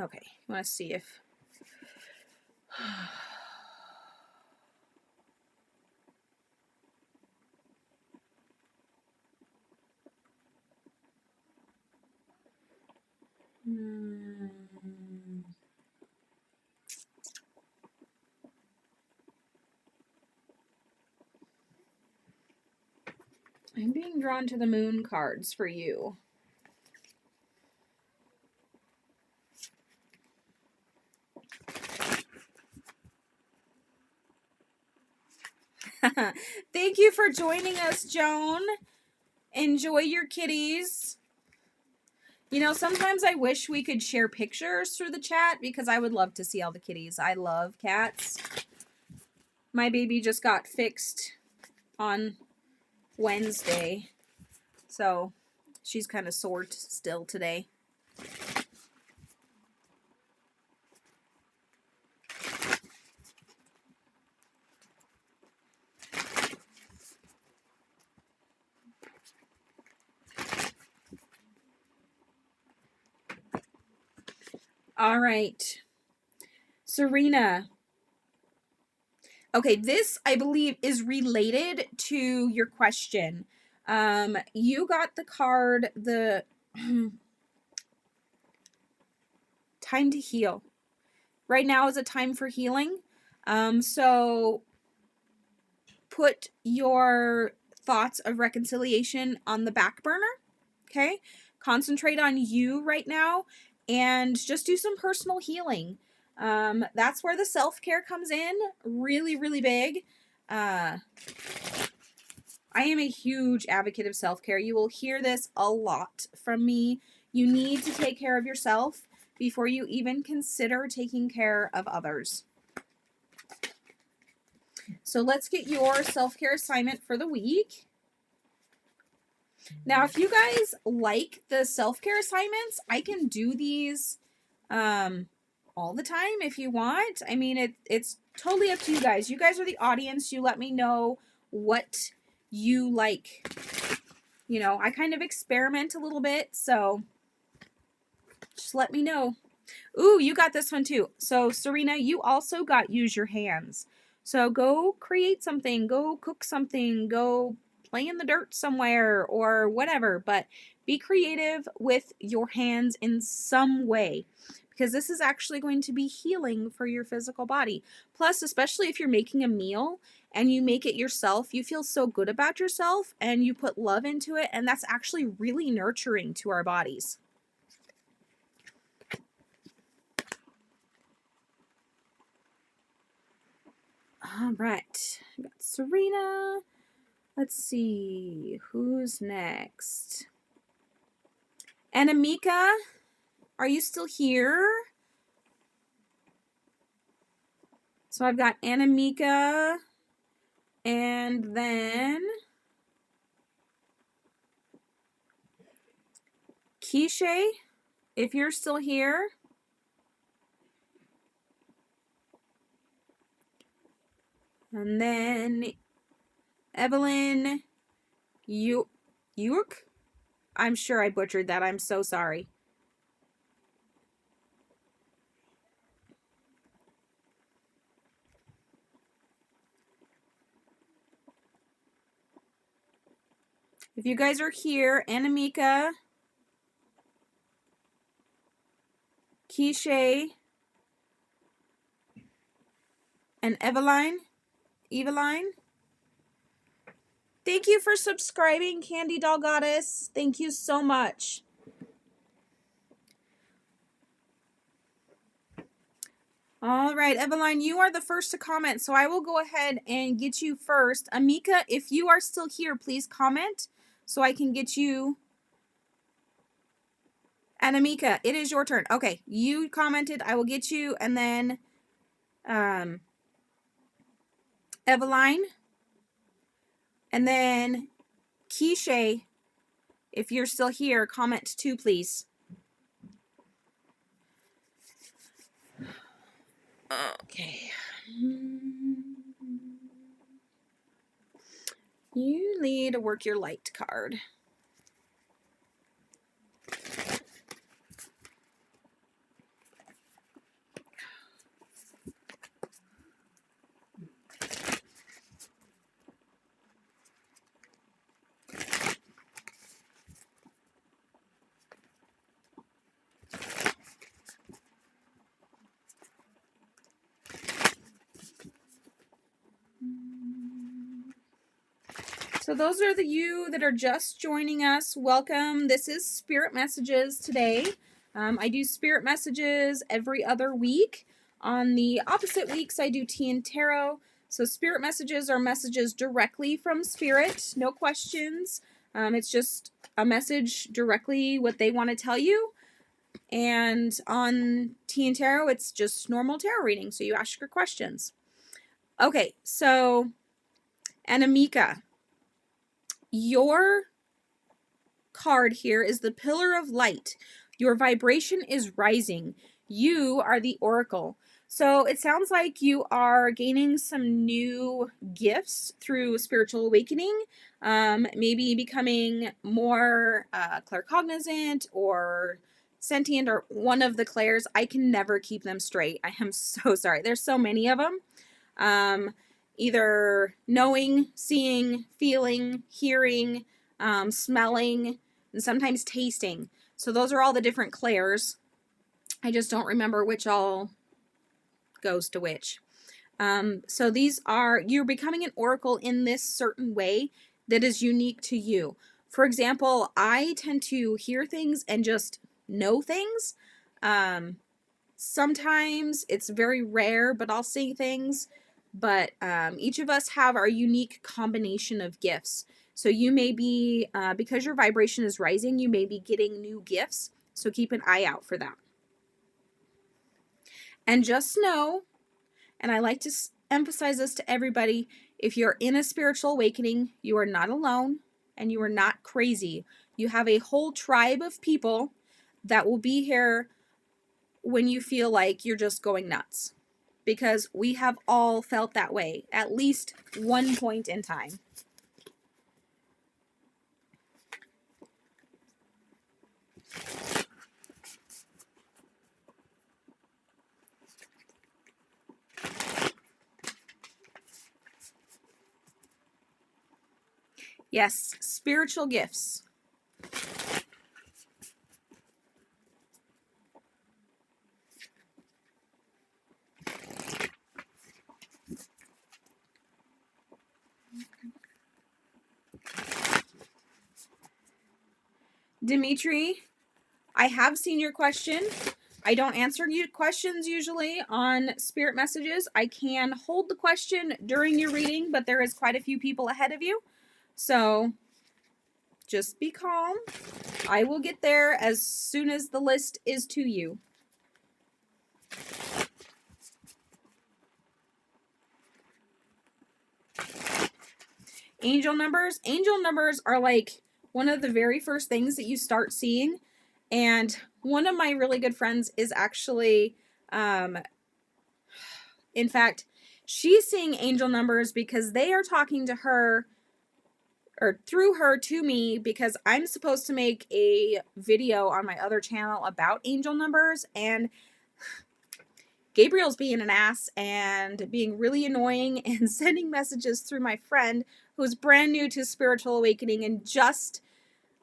Okay, I want to see if... I'm being drawn to the moon cards for you. Thank you for joining us, Joan. Enjoy your kitties. Sometimes I wish we could share pictures through the chat because I would love to see all the kitties. I love cats. My baby just got fixed on Wednesday, so she's kind of sore still today. All right. Serena. Okay, this, I believe, is related to your question. You got the card, the time to heal. Right now is a time for healing. So put your thoughts of reconciliation on the back burner. Okay? Concentrate on you right now and just do some personal healing. That's where the self-care comes in. Really, really big. I am a huge advocate of self-care. You will hear this a lot from me. You need to take care of yourself before you even consider taking care of others. So let's get your self-care assignment for the week. Now, if you guys like the self-care assignments, I can do these all the time if you want. I mean, it's totally up to you guys. You guys are the audience. You let me know what you like. I kind of experiment a little bit, so just let me know. Ooh, you got this one too. So Serena, you also got use your hands. So go create something, go cook something, go play in the dirt somewhere or whatever, but be creative with your hands in some way because this is actually going to be healing for your physical body. Plus, especially if you're making a meal and you make it yourself, you feel so good about yourself and you put love into it, and that's actually really nurturing to our bodies. All right, I got Serena. Let's see, who's next? Anamika, are you still here? So I've got Anamika, and then Kishay, if you're still here. And then Evelyn, Yuk? I'm sure I butchered that. I'm so sorry. If you guys are here, Anamika, Kishay, and Evelyn. Thank you for subscribing, Candy Doll Goddess. Thank you so much. All right, Evelyn, you are the first to comment, so I will go ahead and get you first. Amika, if you are still here, please comment so I can get you. And Amika, it is your turn. Okay, you commented. I will get you, and then Evelyn, and then Kishay, if you're still here, comment too, please. Okay. You need to work your light card. So those are you that are just joining us. Welcome. This is Spirit Messages today. I do Spirit Messages every other week. On the opposite weeks, I do Tea and Tarot. So Spirit Messages are messages directly from Spirit, no questions. It's just a message directly what they want to tell you. And on Tea and Tarot, it's just normal tarot reading. So you ask your questions. Okay, so Anamika. Your card here is the Pillar of Light. Your vibration is rising. You are the Oracle. So it sounds like you are gaining some new gifts through spiritual awakening, maybe becoming more claircognizant or sentient or one of the clairs. I can never keep them straight. I am so sorry. There's so many of them. Either knowing, seeing, feeling, hearing, smelling, and sometimes tasting. So those are all the different clairs. I just don't remember which all goes to which. So these are, you're becoming an oracle in this certain way that is unique to you. For example, I tend to hear things and just know things. Sometimes it's very rare, but I'll see things. But each of us have our unique combination of gifts. So you may be, because your vibration is rising, you may be getting new gifts. So keep an eye out for that. And just know, and I like to emphasize this to everybody, if you're in a spiritual awakening, you are not alone and you are not crazy. You have a whole tribe of people that will be here when you feel like you're just going nuts. Because we have all felt that way at least one point in time. Yes, spiritual gifts. Dimitri, I have seen your question. I don't answer you questions usually on spirit messages. I can hold the question during your reading, but there is quite a few people ahead of you. So just be calm. I will get there as soon as the list is to you. Angel numbers. Angel numbers are like one of the very first things that you start seeing. And one of my really good friends is actually, in fact, she's seeing angel numbers because they are talking to her or through her to me because I'm supposed to make a video on my other channel about angel numbers, and Gabriel's being an ass and being really annoying and sending messages through my friend who's brand new to spiritual awakening and just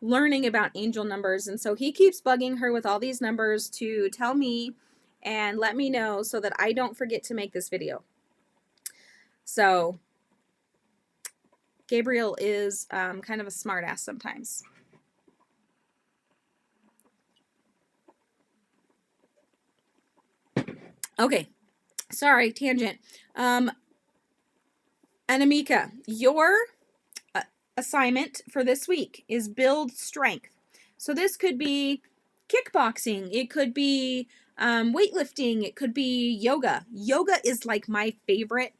learning about angel numbers. And so he keeps bugging her with all these numbers to tell me and let me know so that I don't forget to make this video. So Gabriel is kind of a smart ass sometimes. Okay, sorry, tangent. Anamika, your assignment for this week is build strength. So this could be kickboxing, it could be weightlifting, it could be yoga. Yoga is like my favorite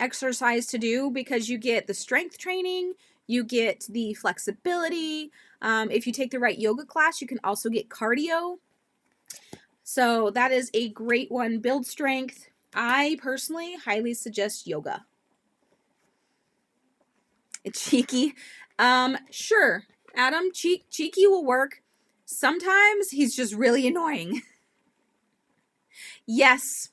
exercise to do because you get the strength training, you get the flexibility. If you take the right yoga class, you can also get cardio. So that is a great one. Build strength. I personally highly suggest yoga. Cheeky. Sure. Adam, cheeky will work. Sometimes he's just really annoying. Yes.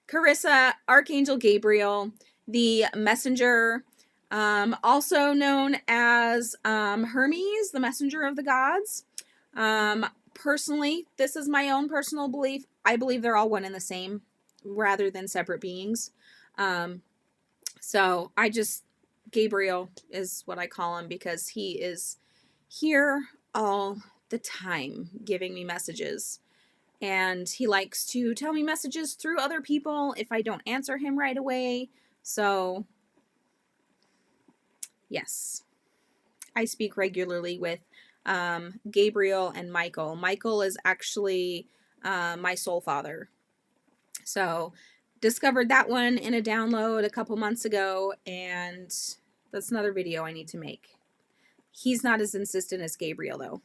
Karissa, Archangel Gabriel, the messenger, also known as Hermes, the messenger of the gods. Personally, this is my own personal belief. I believe they're all one and the same rather than separate beings. So I just, Gabriel is what I call him because he is here all the time giving me messages. And he likes to tell me messages through other people if I don't answer him right away. So, yes, I speak regularly with Gabriel and Michael. Michael is actually my soul father. So, discovered that one in a download a couple months ago, and that's another video I need to make. He's not as insistent as Gabriel, though.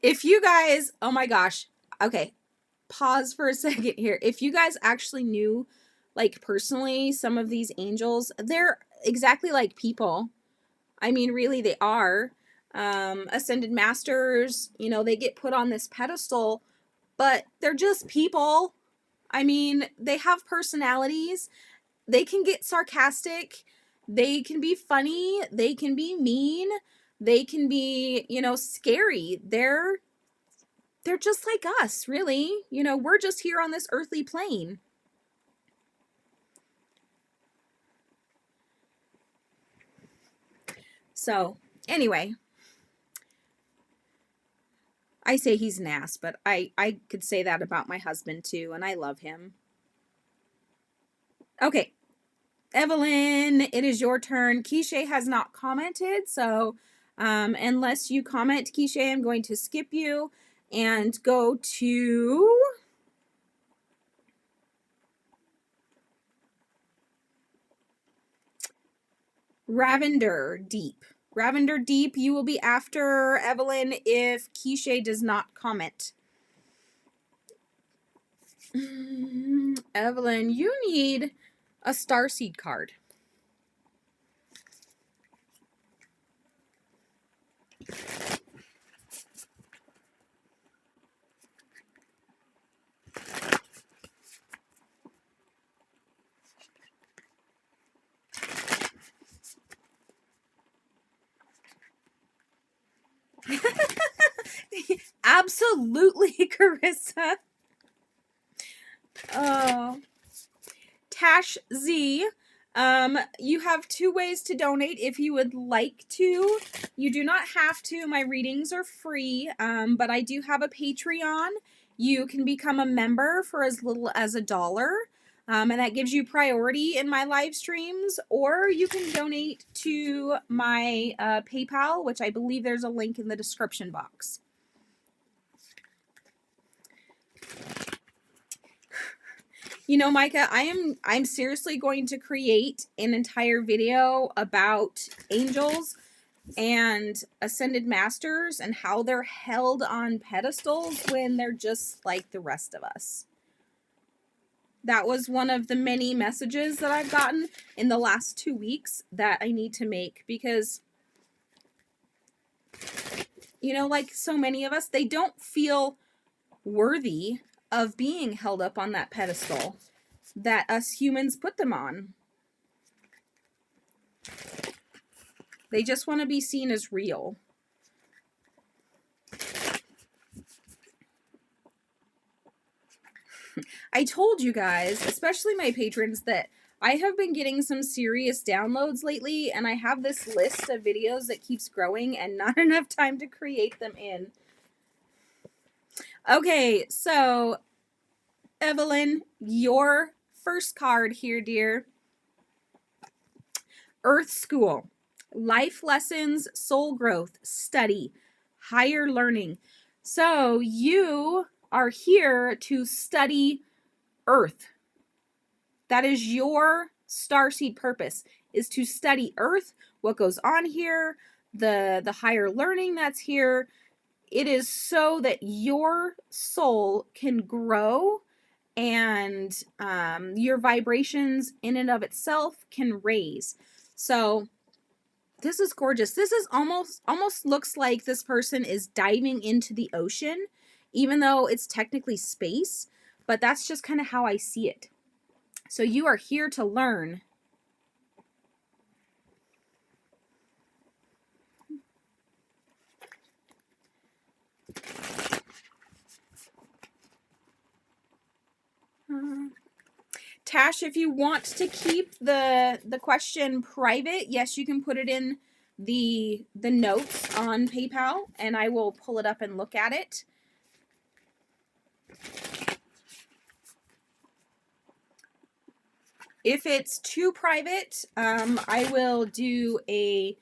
If you guys, oh my gosh, okay, pause for a second here. If you guys actually knew, like, personally, some of these angels, they're exactly like people. I mean, really, they are. Ascended masters, you know, they get put on this pedestal, but they're just people. I mean, they have personalities. They can get sarcastic. They can be funny. They can be mean. They can be, you know, scary. They're just like us, really. You know, we're just here on this earthly plane. So, anyway, I say he's an ass, but I could say that about my husband too, and I love him. Okay, Evelyn, it is your turn. Quiche has not commented, so unless you comment, Quiche, I'm going to skip you and go to Ravinder Deep. Ravinder Deep, you will be after Evelyn if Quiche does not comment. Evelyn, you need a starseed card. Absolutely, Karissa. Oh. Tash Z. You have 2 ways to donate if you would like to. You do not have to. My readings are free, but I do have a Patreon. You can become a member for as little as $1, and that gives you priority in my live streams, or you can donate to my PayPal, which I believe there's a link in the description box. You know, Micah, I'm seriously going to create an entire video about angels and ascended masters and how they're held on pedestals when they're just like the rest of us. That was one of the many messages that I've gotten in the last 2 weeks that I need to make, because, you know, like so many of us, they don't feel worthy of being held up on that pedestal that us humans put them on. They just want to be seen as real. I told you guys, especially my patrons, that I have been getting some serious downloads lately, and I have this list of videos that keeps growing and not enough time to create them in. Okay, so Evelyn, your first card here, dear. Earth School. Life lessons, soul growth, study, higher learning. So you are here to study Earth. That is your starseed purpose, is to study Earth, what goes on here, the higher learning that's here. It is so that your soul can grow and your vibrations in and of itself can raise. So this is gorgeous. This is almost looks like this person is diving into the ocean, even though it's technically space, but that's just kind of how I see it. So you are here to learn. Tash, if you want to keep the question private, yes, you can put it in the notes on PayPal, and I will pull it up and look at it. If it's too private, I will do a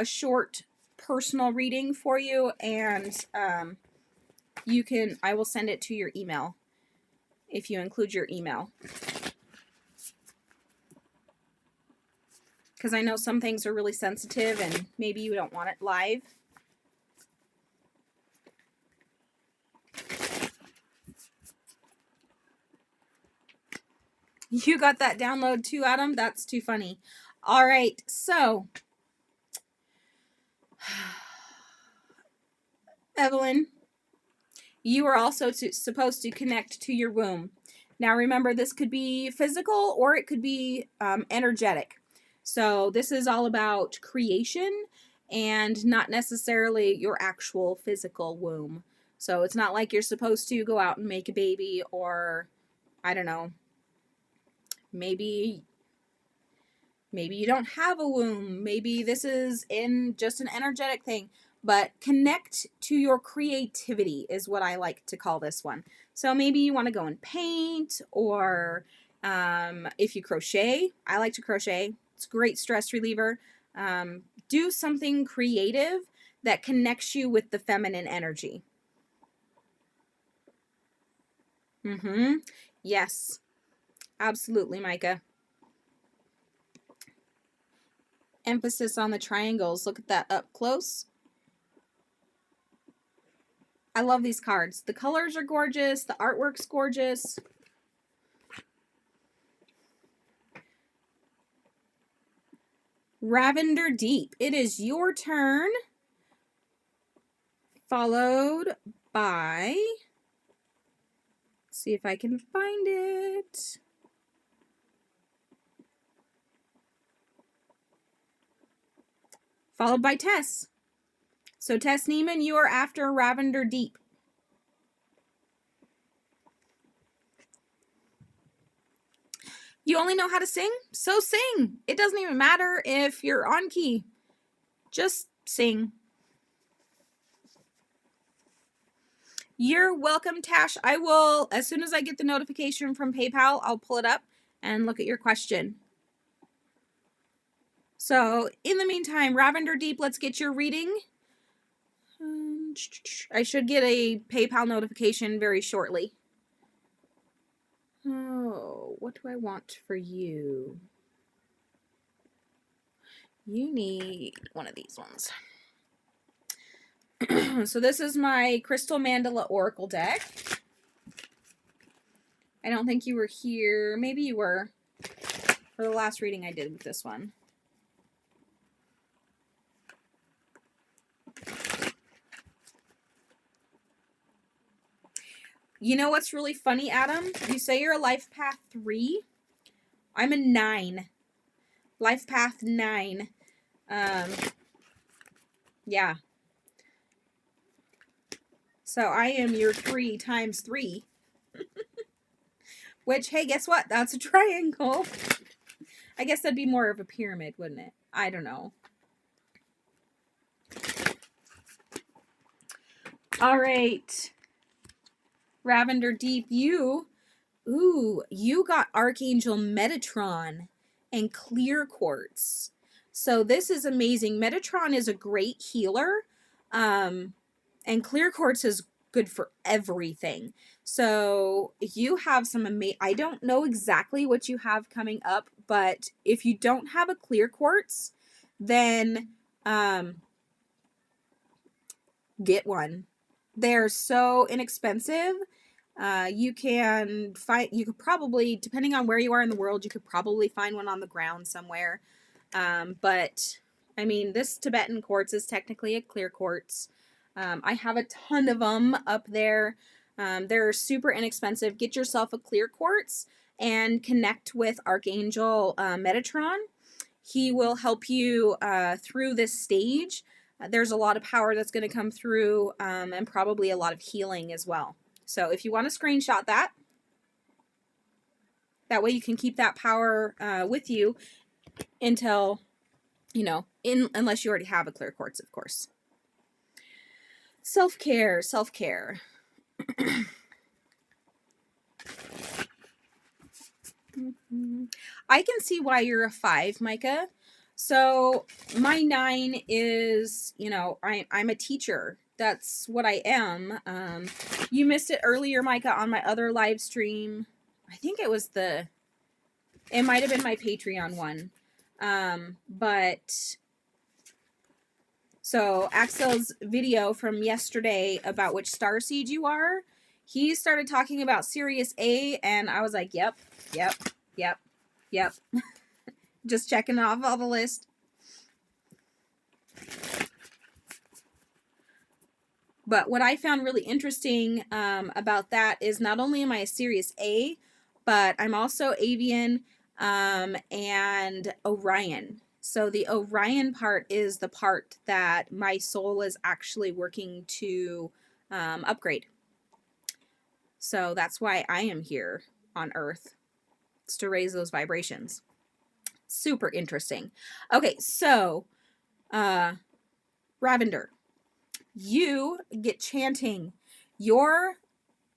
short personal reading for you, and I will send it to your email if you include your email. Because I know some things are really sensitive and maybe you don't want it live. You got that download too, Adam? That's too funny. All right, so Evelyn, you are also supposed to connect to your womb. Now remember, this could be physical or it could be energetic. So this is all about creation and not necessarily your actual physical womb. So it's not like you're supposed to go out and make a baby, or I don't know, maybe you don't have a womb. Maybe this is in just an energetic thing. But connect to your creativity is what I like to call this one. So maybe you want to go and paint, or if you crochet. I like to crochet. It's a great stress reliever. Do something creative that connects you with the feminine energy. Yes, absolutely, Micah. Emphasis on the triangles. Look at that up close. I love these cards. The colors are gorgeous. The artwork's gorgeous. Ravinder Deep. It is your turn. Followed by... Let's see if I can find it. Followed by Tess. So Tess Neiman, you are after Ravinder Deep. You only know how to sing? So sing. It doesn't even matter if you're on key. Just sing. You're welcome, Tash. I will, as soon as I get the notification from PayPal, I'll pull it up and look at your question. So, in the meantime, Ravinder Deep, let's get your reading. I should get a PayPal notification very shortly. Oh, what do I want for you? You need one of these ones. So this is my Crystal Mandala Oracle deck. I don't think you were here. Maybe you were for the last reading I did with this one. You know what's really funny, Adam? You say you're a life path 3. I'm a 9. Life path 9. Yeah. So I am your 3 times 3. Which, hey, guess what? That's a triangle. I guess that'd be more of a pyramid, wouldn't it? I don't know. All right. Ravinder Deep, you got Archangel Metatron and Clear Quartz. So this is amazing. Metatron is a great healer, and Clear Quartz is good for everything. So you have some amazing, I don't know exactly what you have coming up, but if you don't have a Clear Quartz, then get one. They're so inexpensive. You could probably, depending on where you are in the world, you could probably find one on the ground somewhere. But I mean, this Tibetan quartz is technically a clear quartz. I have a ton of them up there. They're super inexpensive. Get yourself a clear quartz and connect with Archangel Metatron. He will help you through this stage. There's a lot of power that's going to come through, and probably a lot of healing as well. So if you want to screenshot that, that way you can keep that power with you until, you know, unless you already have a clear quartz, of course. Self-care, self-care. I can see why you're a 5, Micah. So my 9 is, you know, I'm a teacher. That's what I am. You missed it earlier, Micah, on my other live stream. I think it was it might have been my Patreon one. But so Axel's video from yesterday about which starseed you are, he started talking about Sirius A, and I was like, yep. Just checking off all the list. But what I found really interesting about that is not only am I a Sirius A, but I'm also Avian and Orion. So the Orion part is the part that my soul is actually working to upgrade. So that's why I am here on Earth. It's to raise those vibrations. Super interesting. Okay, so Ravinder, you get chanting. Your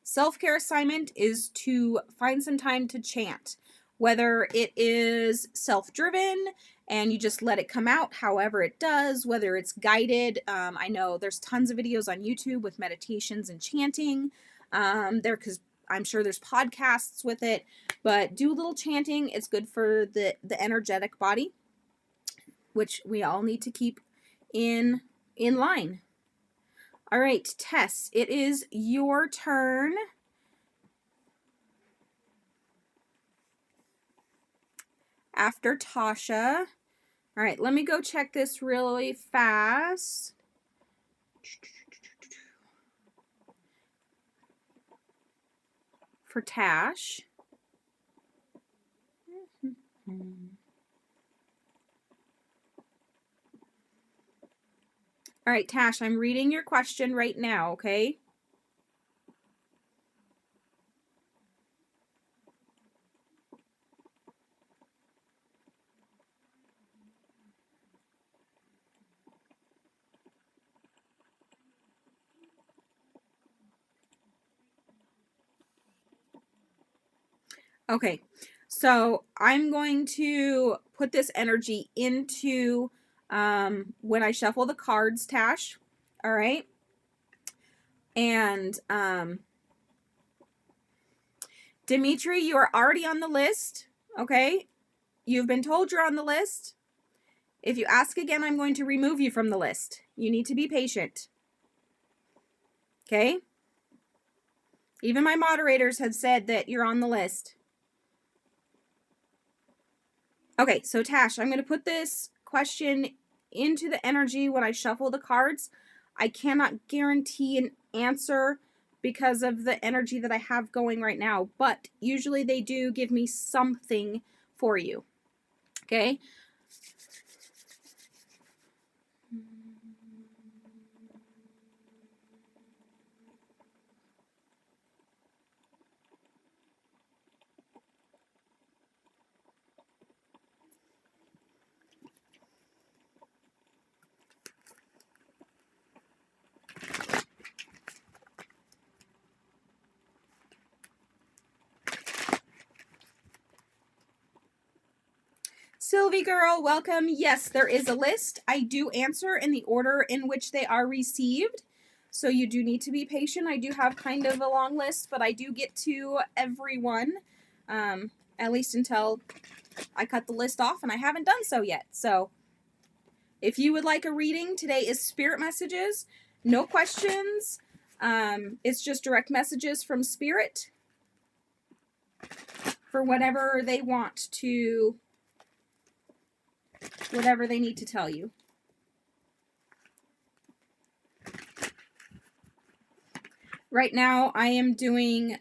self-care assignment is to find some time to chant, whether it is self-driven and you just let it come out however it does, whether it's guided. I know there's tons of videos on YouTube with meditations and chanting because I'm sure there's podcasts with it, but do a little chanting. It's good for the energetic body, which we all need to keep in line. All right, Tess, it is your turn. After Tasha. All right, let me go check this really fast. For Tash. All right, Tash, I'm reading your question right now, okay? Okay, so I'm going to put this energy into when I shuffle the cards, Tash. All right. And Dimitri, you are already on the list. Okay. You've been told you're on the list. If you ask again, I'm going to remove you from the list. You need to be patient. Okay. Even my moderators have said that you're on the list. Okay, so Tash, I'm going to put this question into the energy when I shuffle the cards. I cannot guarantee an answer because of the energy that I have going right now, but usually they do give me something for you. Okay? Silvie girl, welcome. Yes, there is a list. I do answer in the order in which they are received. So you do need to be patient. I do have kind of a long list, but I do get to everyone, at least until I cut the list off, and I haven't done so yet. So if you would like a reading, today is spirit messages. No questions. It's just direct messages from spirit for whatever they want to, whatever they need to tell you. Right now, I am doing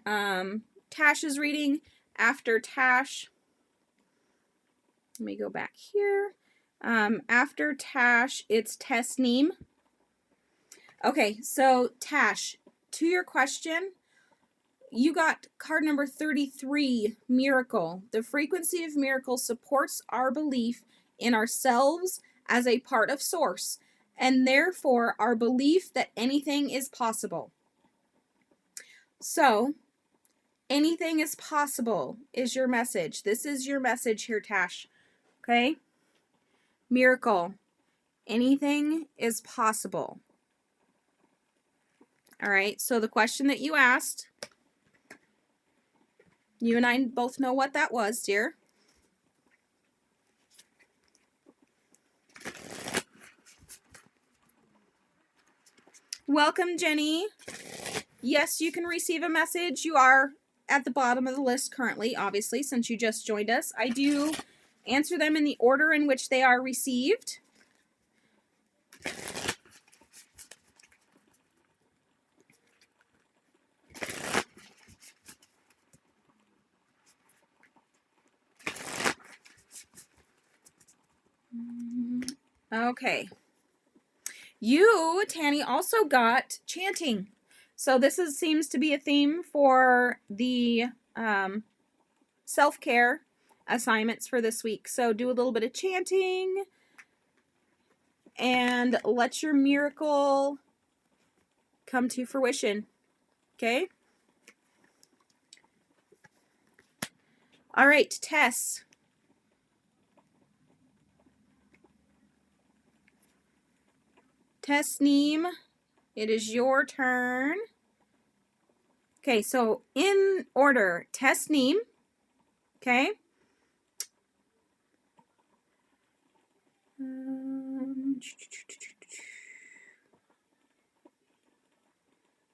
Tash's reading. After Tash, let me go back here. After Tash, it's Tess Neem. Okay, so Tash, to your question, you got card number 33, Miracle. The frequency of miracle supports our belief in ourselves as a part of Source, and therefore our belief that anything is possible. So, anything is possible is your message. This is your message here, Tash. Okay? Miracle. Anything is possible. All right, so the question that you asked, you and I both know what that was, dear. Welcome, Jenny. Yes, you can receive a message. You are at the bottom of the list currently, obviously, since you just joined us. I do answer them in the order in which they are received. Okay. You, Tanny, also got chanting. So this seems to be a theme for the self-care assignments for this week. So do a little bit of chanting and let your miracle come to fruition. Okay? All right, Tess. Tess Neem, it is your turn. Okay, so in order, Tess Neem. Okay? I'm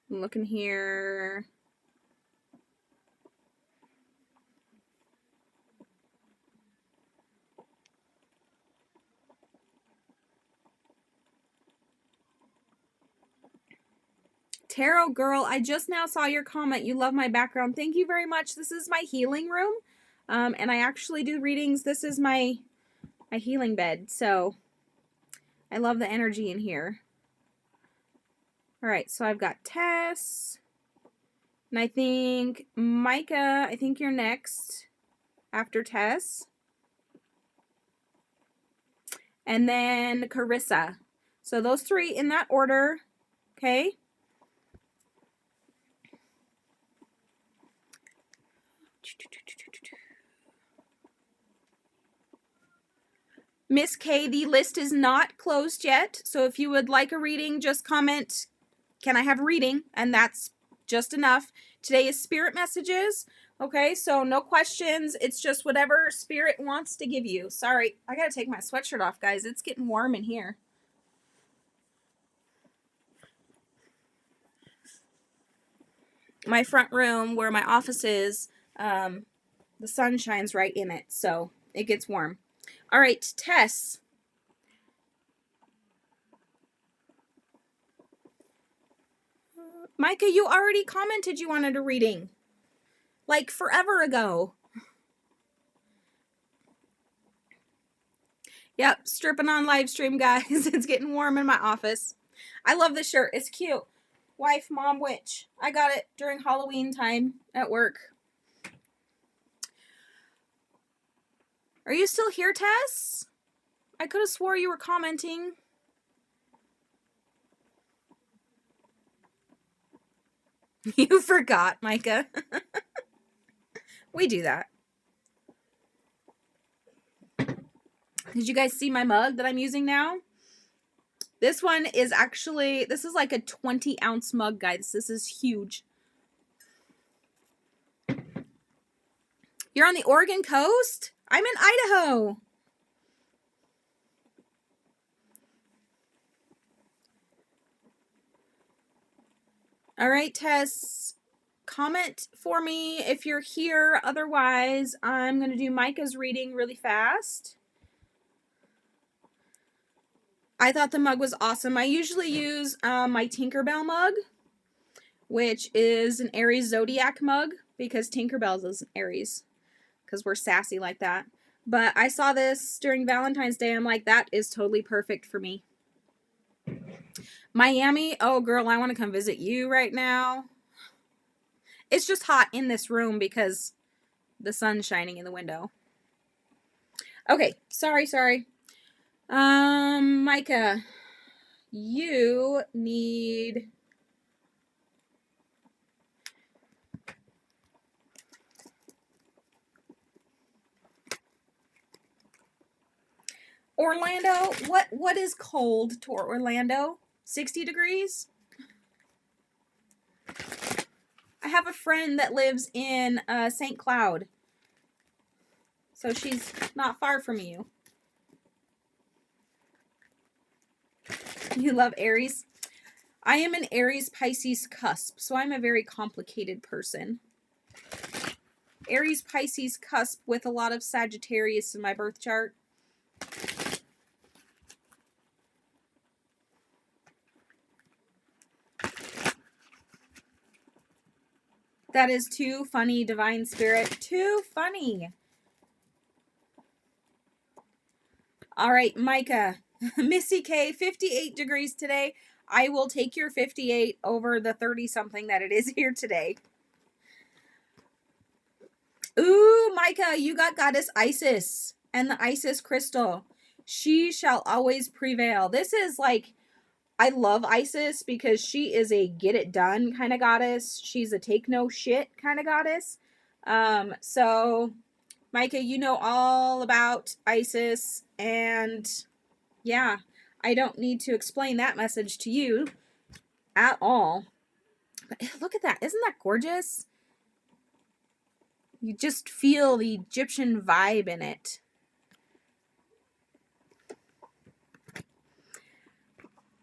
looking here. Tarot girl, I just now saw your comment. You love my background. Thank you very much. This is my healing room. And I actually do readings. This is my healing bed. So I love the energy in here. All right, so I've got Tess. And I think Micah, I think you're next after Tess. And then Karissa. So those three in that order. Okay. Miss Kay, the list is not closed yet. So if you would like a reading, just comment, can I have a reading? And that's just enough. Today is spirit messages. Okay, so no questions. It's just whatever spirit wants to give you. Sorry, I gotta take my sweatshirt off, guys. It's getting warm in here. My front room where my office is, the sun shines right in it, so it gets warm. All right, Tess. Micah, you already commented you wanted a reading. Like forever ago. Yep, stripping on live stream, guys. It's getting warm in my office. I love this shirt. It's cute. Wife, mom, witch. I got it during Halloween time at work. Are you still here, Tess? I could have swore you were commenting. You forgot, Micah. We do that. Did you guys see my mug that I'm using now? This one is actually, this is like a 20-ounce mug, guys. This is huge. You're on the Oregon coast? I'm in Idaho. All right, Tess, comment for me if you're here. Otherwise, I'm going to do Micah's reading really fast. I thought the mug was awesome. I usually use my Tinkerbell mug, which is an Aries Zodiac mug, because Tinkerbell's is an Aries, because we're sassy like that. But I saw this during Valentine's Day. I'm like, that is totally perfect for me. Miami, oh girl, I want to come visit you right now. It's just hot in this room because the sun's shining in the window. Okay, sorry. Micah, you need Orlando. What is cold to Orlando? 60 degrees? I have a friend that lives in St. Cloud. So she's not far from you. You love Aries? I am an Aries Pisces cusp, so I'm a very complicated person. Aries Pisces cusp with a lot of Sagittarius in my birth chart. That is too funny, Divine Spirit. Too funny. All right, Micah. Missy Kay, 58 degrees today. I will take your 58 over the 30-something that it is here today. Ooh, Micah, you got Goddess Isis and the Isis crystal. She shall always prevail. This is like, I love Isis because she is a get it done kind of goddess. She's a take no shit kind of goddess. So Micah, you know all about Isis, and yeah, I don't need to explain that message to you at all. But look at that. Isn't that gorgeous? You just feel the Egyptian vibe in it.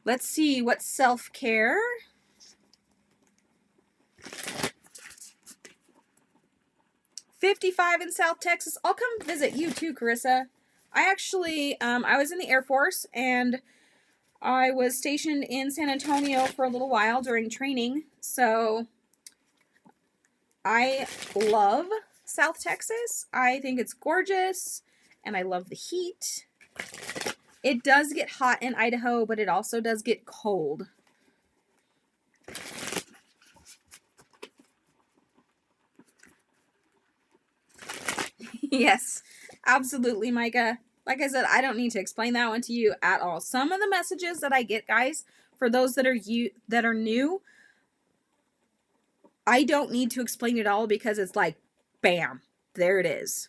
Let's see what self-care. $55 in South Texas. I'll come visit you too, Karissa. I actually, I was in the Air Force, and I was stationed in San Antonio for a little while during training. So I love South Texas. I think it's gorgeous, and I love the heat. It does get hot in Idaho, but it also does get cold. Yes, absolutely, Micah. Like I said, I don't need to explain that one to you at all. Some of the messages that I get, guys, for those that are new, I don't need to explain it all because it's like, bam, there it is.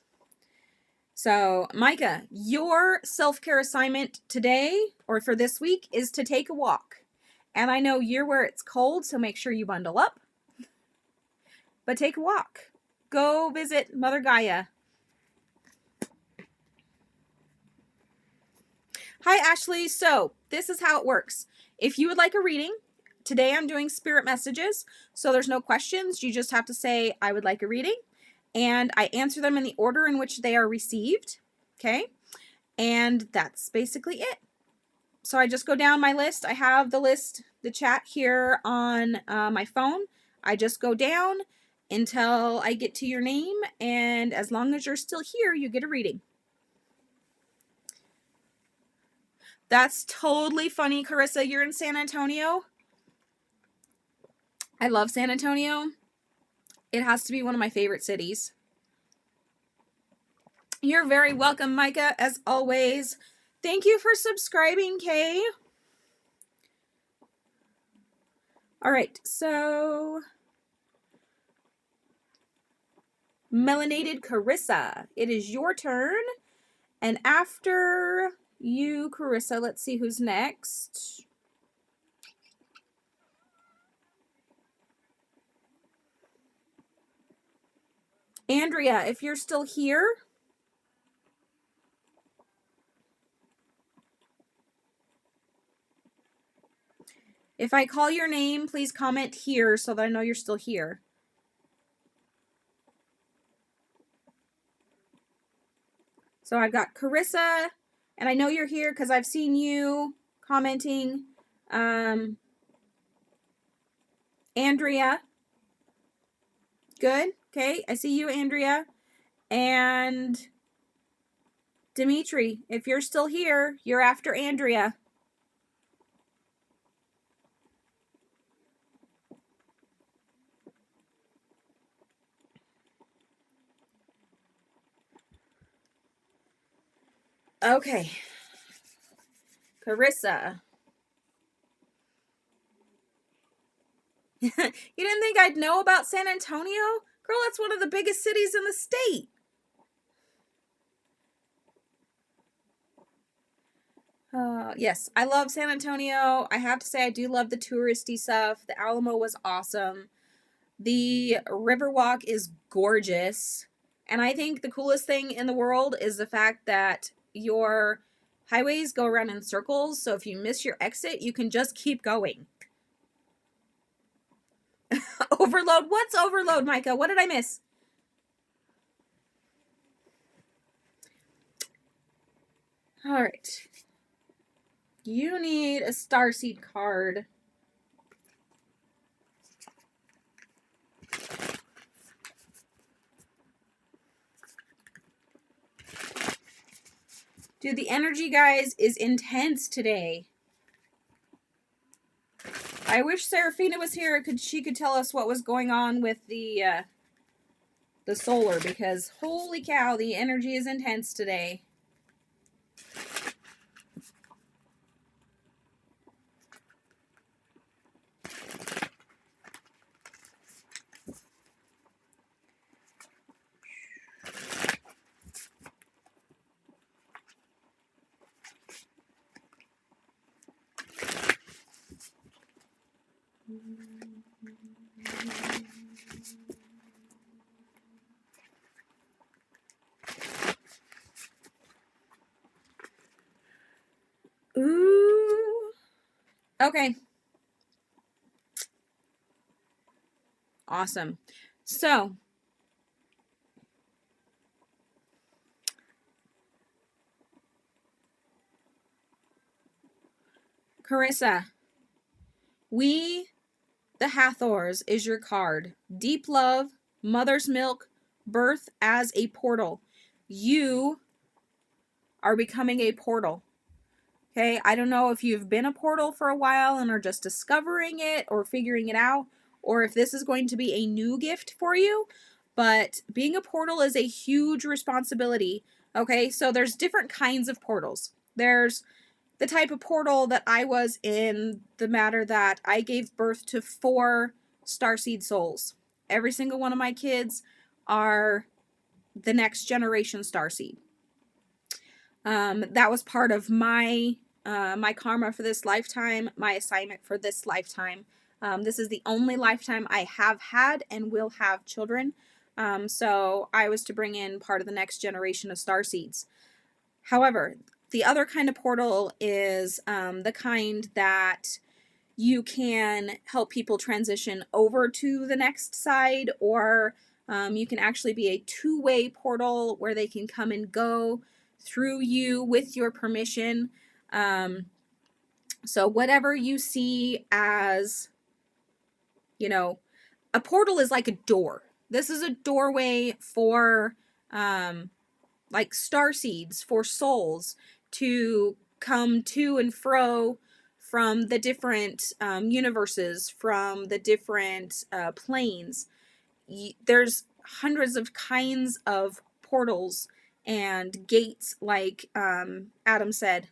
So, Micah, your self-care assignment today or for this week is to take a walk. And I know you're where it's cold, so make sure you bundle up. But take a walk. Go visit Mother Gaia. Hi, Ashley. So, this is how it works. If you would like a reading, today I'm doing spirit messages. So, there's no questions. You just have to say, I would like a reading. And I answer them in the order in which they are received. Okay. And that's basically it. So I just go down my list. I have the list, the chat here on my phone. I just go down until I get to your name. And as long as you're still here, you get a reading. That's totally funny, Karissa. You're in San Antonio. I love San Antonio. It has to be one of my favorite cities. You're very welcome, Micah, as always. Thank you for subscribing, Kay. All right, so Melanated Karissa, it is your turn. And after you, Karissa, let's see who's next. Andrea, if you're still here. If I call your name, please comment here so that I know you're still here. So I've got Karissa, and I know you're here because I've seen you commenting. Andrea. Good. Okay, I see you, Andrea. And Dimitri, if you're still here, you're after Andrea. Okay. Karissa. You didn't think I'd know about San Antonio? Girl, that's one of the biggest cities in the state. Yes, I love San Antonio. I have to say I do love the touristy stuff. The Alamo was awesome. The Riverwalk is gorgeous. And I think the coolest thing in the world is the fact that your highways go around in circles. So if you miss your exit, you can just keep going. Overload? What's overload, Micah? What did I miss? All right. You need a starseed card. Dude, the energy, guys, is intense today. I wish Serafina was here. She could tell us what was going on with the solar, because holy cow, the energy is intense today. Ooh. Okay. Awesome. So, Karissa, We the Hathors is your card. Deep love, mother's milk, birth as a portal. You are becoming a portal. Okay, I don't know if you've been a portal for a while and are just discovering it or figuring it out, or if this is going to be a new gift for you, but being a portal is a huge responsibility. Okay, so there's different kinds of portals. There's the type of portal that I was in, the matter that I gave birth to 4 starseed souls. Every single one of my kids are the next generation starseed. That was part of my my karma for this lifetime, my assignment for this lifetime. This is the only lifetime I have had and will have children. So I was to bring in part of the next generation of starseeds. However, the other kind of portal is the kind that you can help people transition over to the next side, or you can actually be a two-way portal where they can come and go through you with your permission. So whatever you see as, you know, a portal is like a door. This is a doorway for like star seeds, for souls to come to and fro from the different universes, from the different planes. There's hundreds of kinds of portals and gates, like Adam said.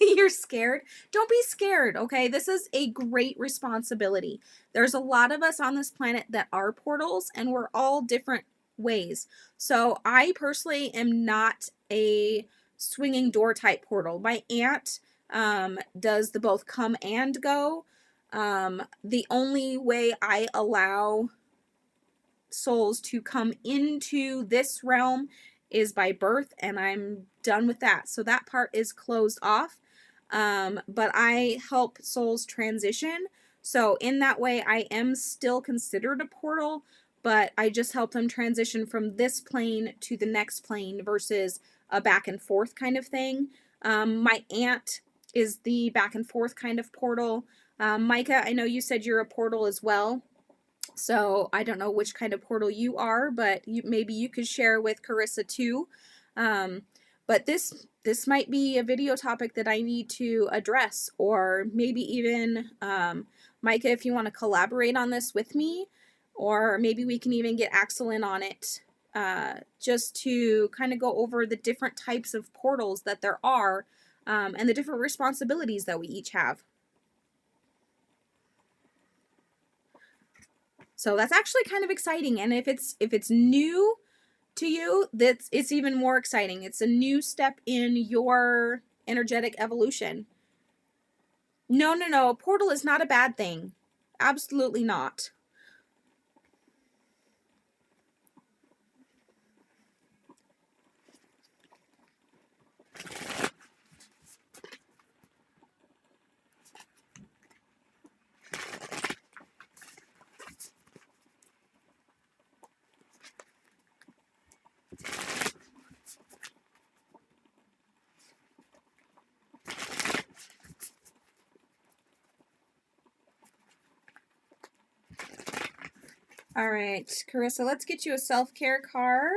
You're scared? Don't be scared, okay? This is a great responsibility. There's a lot of us on this planet that are portals, and we're all different ways. So I personally am not a swinging door type portal. My aunt does the both come and go. The only way I allow souls to come into this realm is by birth, and I'm done with that. So that part is closed off. But I help souls transition. So in that way, I am still considered a portal, but I just help them transition from this plane to the next plane versus a back and forth kind of thing. My aunt is the back and forth kind of portal. Micah, I know you said you're a portal as well. So I don't know which kind of portal you are, but maybe you could share with Karissa too. But this might be a video topic that I need to address, or maybe even Micah, if you want to collaborate on this with me, or maybe we can even get Axel in on it, just to kind of go over the different types of portals that there are, and the different responsibilities that we each have. So that's actually kind of exciting, and if it's new to you, it's even more exciting. It's a new step in your energetic evolution. No, a portal is not a bad thing. Absolutely not. All right, Karissa, let's get you a self-care card.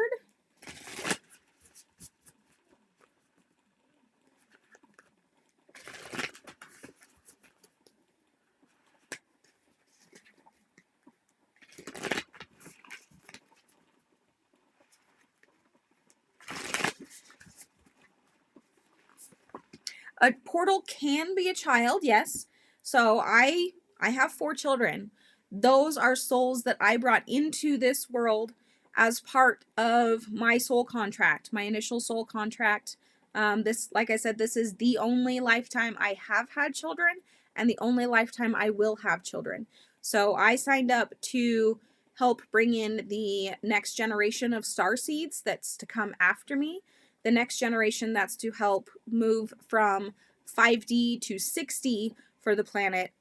A portal can be a child, yes. So I have 4 children. Those are souls that I brought into this world as part of my soul contract, my initial soul contract. This, like I said, this is the only lifetime I have had children and the only lifetime I will have children. So I signed up to help bring in the next generation of star seeds that's to come after me. The next generation that's to help move from 5D to 6D for the planet,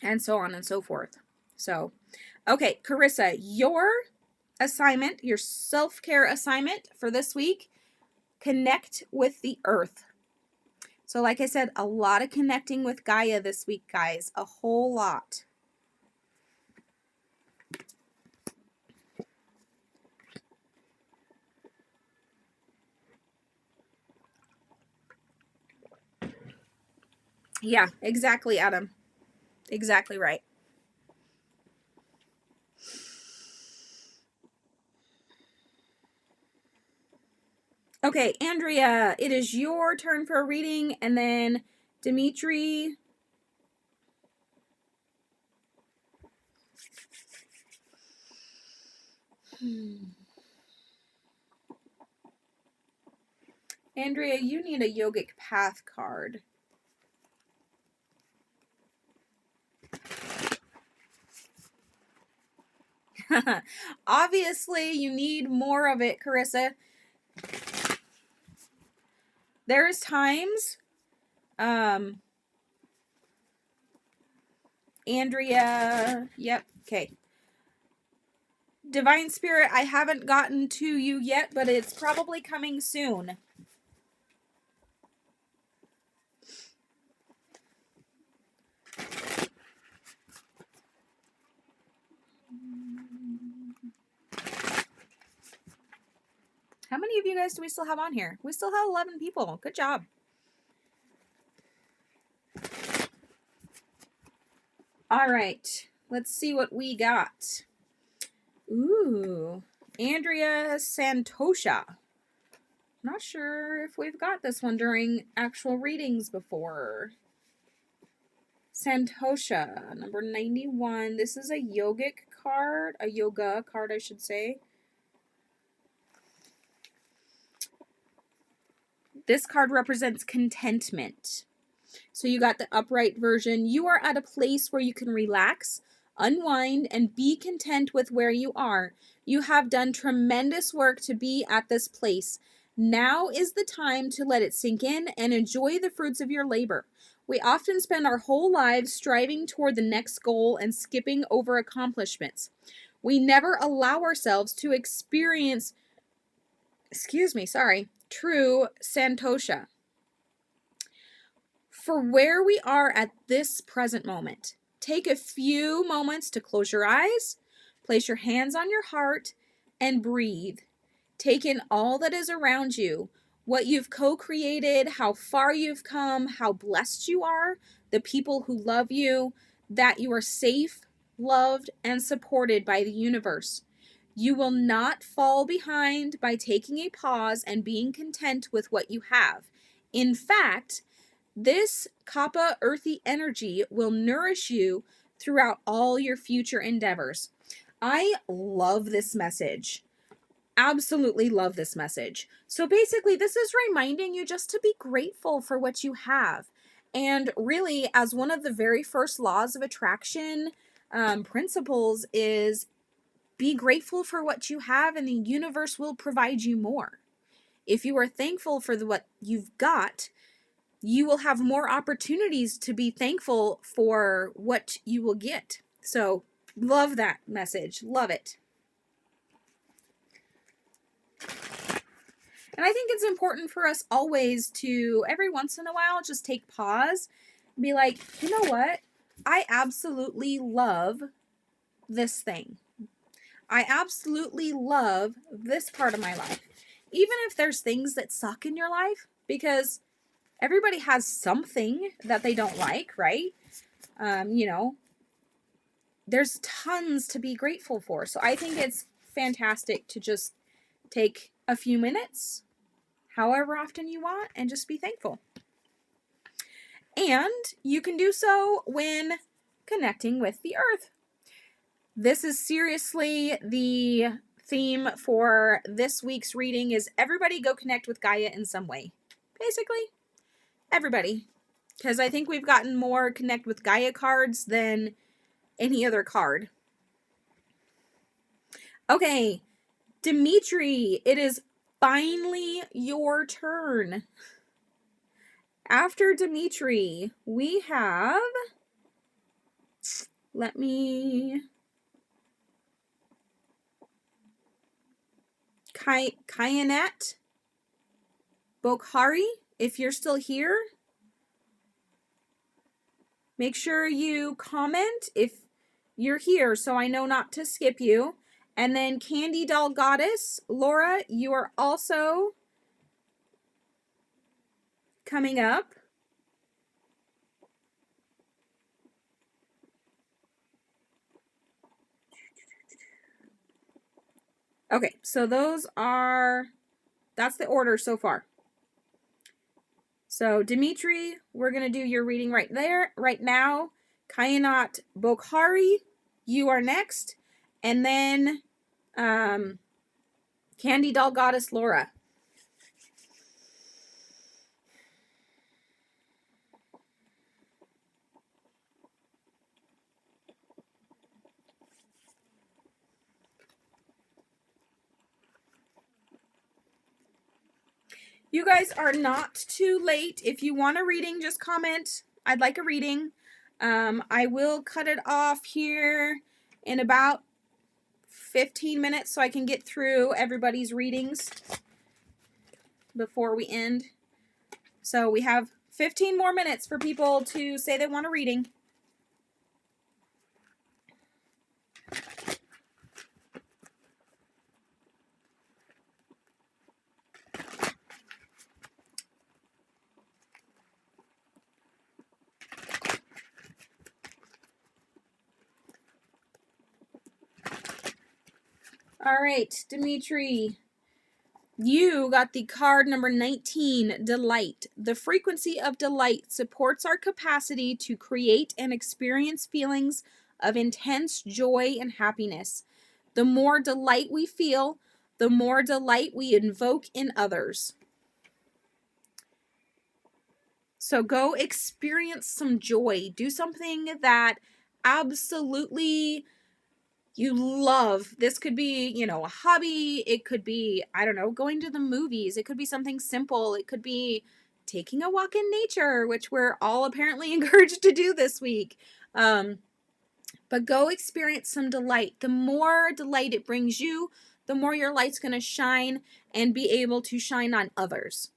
and so on and so forth. So, okay, Karissa, your assignment, your self-care assignment for this week, connect with the earth. So like I said, a lot of connecting with Gaia this week, guys, a whole lot. Yeah, exactly, Adam. Exactly right. Okay, Andrea, it is your turn for a reading, and then Dimitri. Andrea, you need a yogic path card. Obviously, you need more of it, Karissa. There's times, Andrea, yep, okay. Divine Spirit, I haven't gotten to you yet, but it's probably coming soon. How many of you guys do we still have on here? We still have 11 people. Good job. All right. Let's see what we got. Ooh. Andrea Santosha. Not sure if we've got this one during actual readings before. Santosha, number 91. This is a yogic card. A yoga card, I should say. This card represents contentment. So you got the upright version. You are at a place where you can relax, unwind, and be content with where you are. You have done tremendous work to be at this place. Now is the time to let it sink in and enjoy the fruits of your labor. We often spend our whole lives striving toward the next goal and skipping over accomplishments. We never allow ourselves to experience, true santosha. For where we are at this present moment, take a few moments to close your eyes, place your hands on your heart, and breathe. Take in all that is around you, what you've co-created, how far you've come, how blessed you are, the people who love you, that you are safe, loved, and supported by the universe. You will not fall behind by taking a pause and being content with what you have. In fact, this Kappa earthy energy will nourish you throughout all your future endeavors. I love this message. Absolutely love this message. So basically, this is reminding you just to be grateful for what you have. And really, as one of the very first laws of attraction principles is be grateful for what you have and the universe will provide you more. If you are thankful for what you've got, you will have more opportunities to be thankful for what you will get. So, love that message. Love it. And I think it's important for us always to, every once in a while, just take pause and be like, you know what? I absolutely love this thing. I absolutely love this part of my life. Even if there's things that suck in your life, because everybody has something that they don't like, right? There's tons to be grateful for. So I think it's fantastic to just take a few minutes, however often you want, and just be thankful. And you can do so when connecting with the earth. This is seriously the theme for this week's reading is everybody go connect with Gaia in some way. Basically, everybody. Because I think we've gotten more connect with Gaia cards than any other card. Okay, Dimitri, it is finally your turn. After Dimitri, we have, Kyanat Bokhari, if you're still here. Make sure you comment if you're here so I know not to skip you. And then Candy Doll Goddess, Laura, you are also coming up. Okay, so those are That's the order so far. So, Dimitri, we're going to do your reading right now. Kainat Bokhari, you are next. And then Candy Doll Goddess Laura. You guys are not too late. If you want a reading, just comment. I'd like a reading. I will cut it off here in about 15 minutes so I can get through everybody's readings before we end. So we have 15 more minutes for people to say they want a reading. All right, Dimitri, you got the card number 19, Delight. The frequency of delight supports our capacity to create and experience feelings of intense joy and happiness. The more delight we feel, the more delight we invoke in others. So go experience some joy. Do something that absolutely you love. This could be, you know, a hobby. It could be, I don't know, going to the movies. It could be something simple. It could be taking a walk in nature, which we're all apparently encouraged to do this week. But go experience some delight. The more delight it brings you, the more your light's going to shine and be able to shine on others.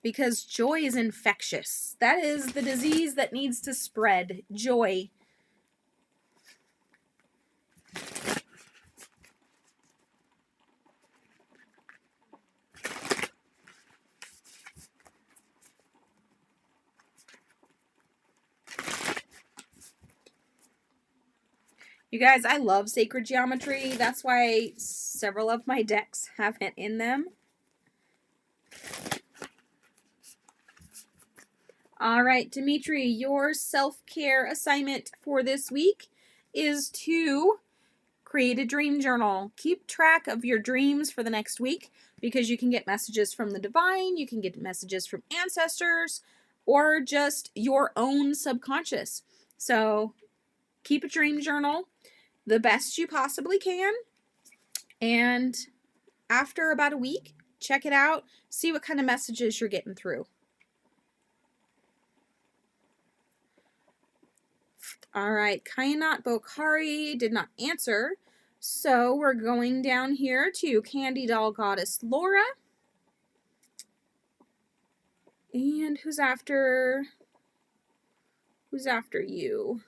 Because joy is infectious. That is the disease that needs to spread. Joy. You guys, I love sacred geometry. That's why several of my decks have it in them. All right, Dimitri, your self-care assignment for this week is to create a dream journal. Keep track of your dreams for the next week because you can get messages from the divine, you can get messages from ancestors, or just your own subconscious. So keep a dream journal the best you possibly can. And after about a week, check it out, see what kind of messages you're getting through. All right, Kainat Bokhari did not answer. So we're going down here to Candy Doll Goddess Laura. And who's after you?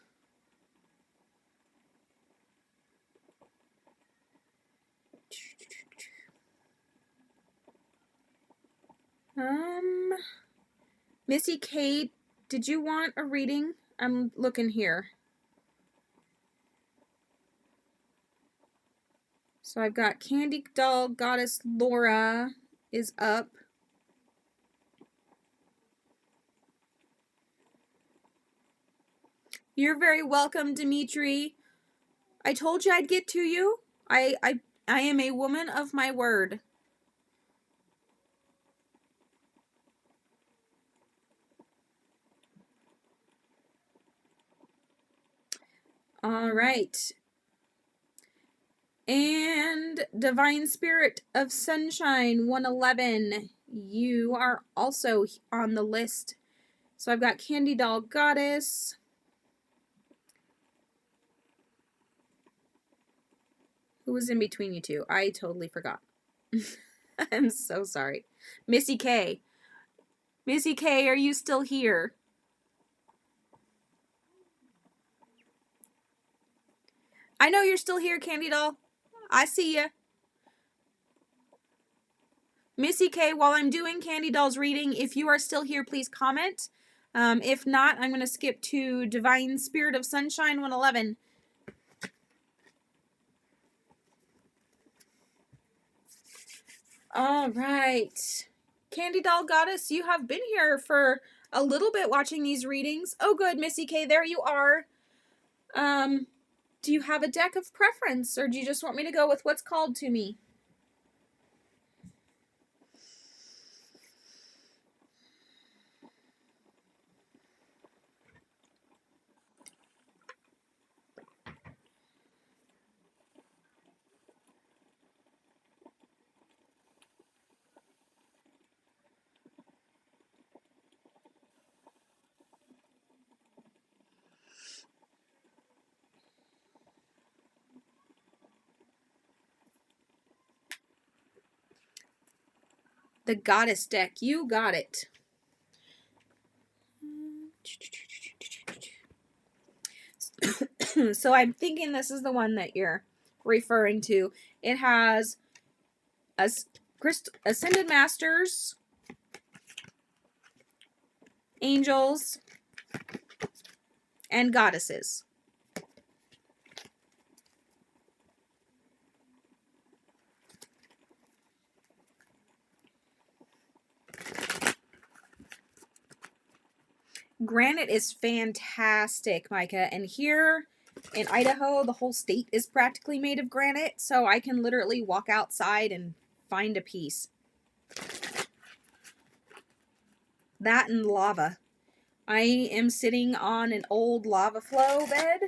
Missy Kay, did you want a reading? I'm looking here. So I've got Candy Doll Goddess Laura is up. You're very welcome, Dimitri. I told you I'd get to you. I am a woman of my word. All right. And Divine Spirit of Sunshine 111, you are also on the list. So I've got Candy Doll Goddess. Who was in between you two? I totally forgot. I'm so sorry. Missy Kay. Missy Kay, are you still here? I know you're still here, Candy Doll. I see ya. Missy Kay, while I'm doing Candy Doll's reading, if you are still here, please comment. If not, I'm going to skip to Divine Spirit of Sunshine 111. All right. Candy Doll Goddess, you have been here for a little bit watching these readings. Oh, good, Missy Kay, there you are. Do you have a deck of preference, or do you just want me to go with what's called to me? The Goddess deck, you got it. So I'm thinking this is the one that you're referring to. It has Ascended Masters, Angels, and Goddesses. Granite is fantastic, Micah, and here in Idaho, the whole state is practically made of granite, so I can literally walk outside and find a piece. That and lava. I am sitting on an old lava flow bed,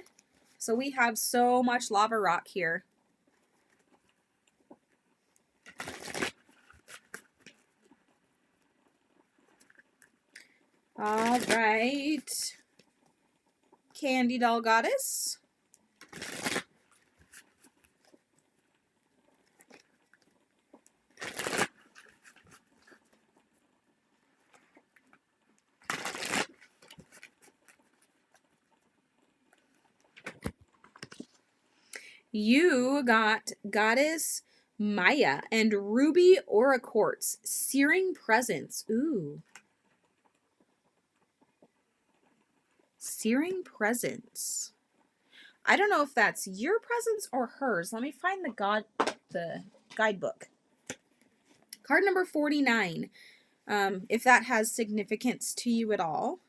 so we have so much lava rock here. All right. Candy Doll Goddess. You got Goddess Maya and Ruby Aura Quartz. Searing Presence. Ooh. Searing Presence. I don't know if that's your presence or hers. Let me find the guidebook. Card number 49. If that has significance to you at all.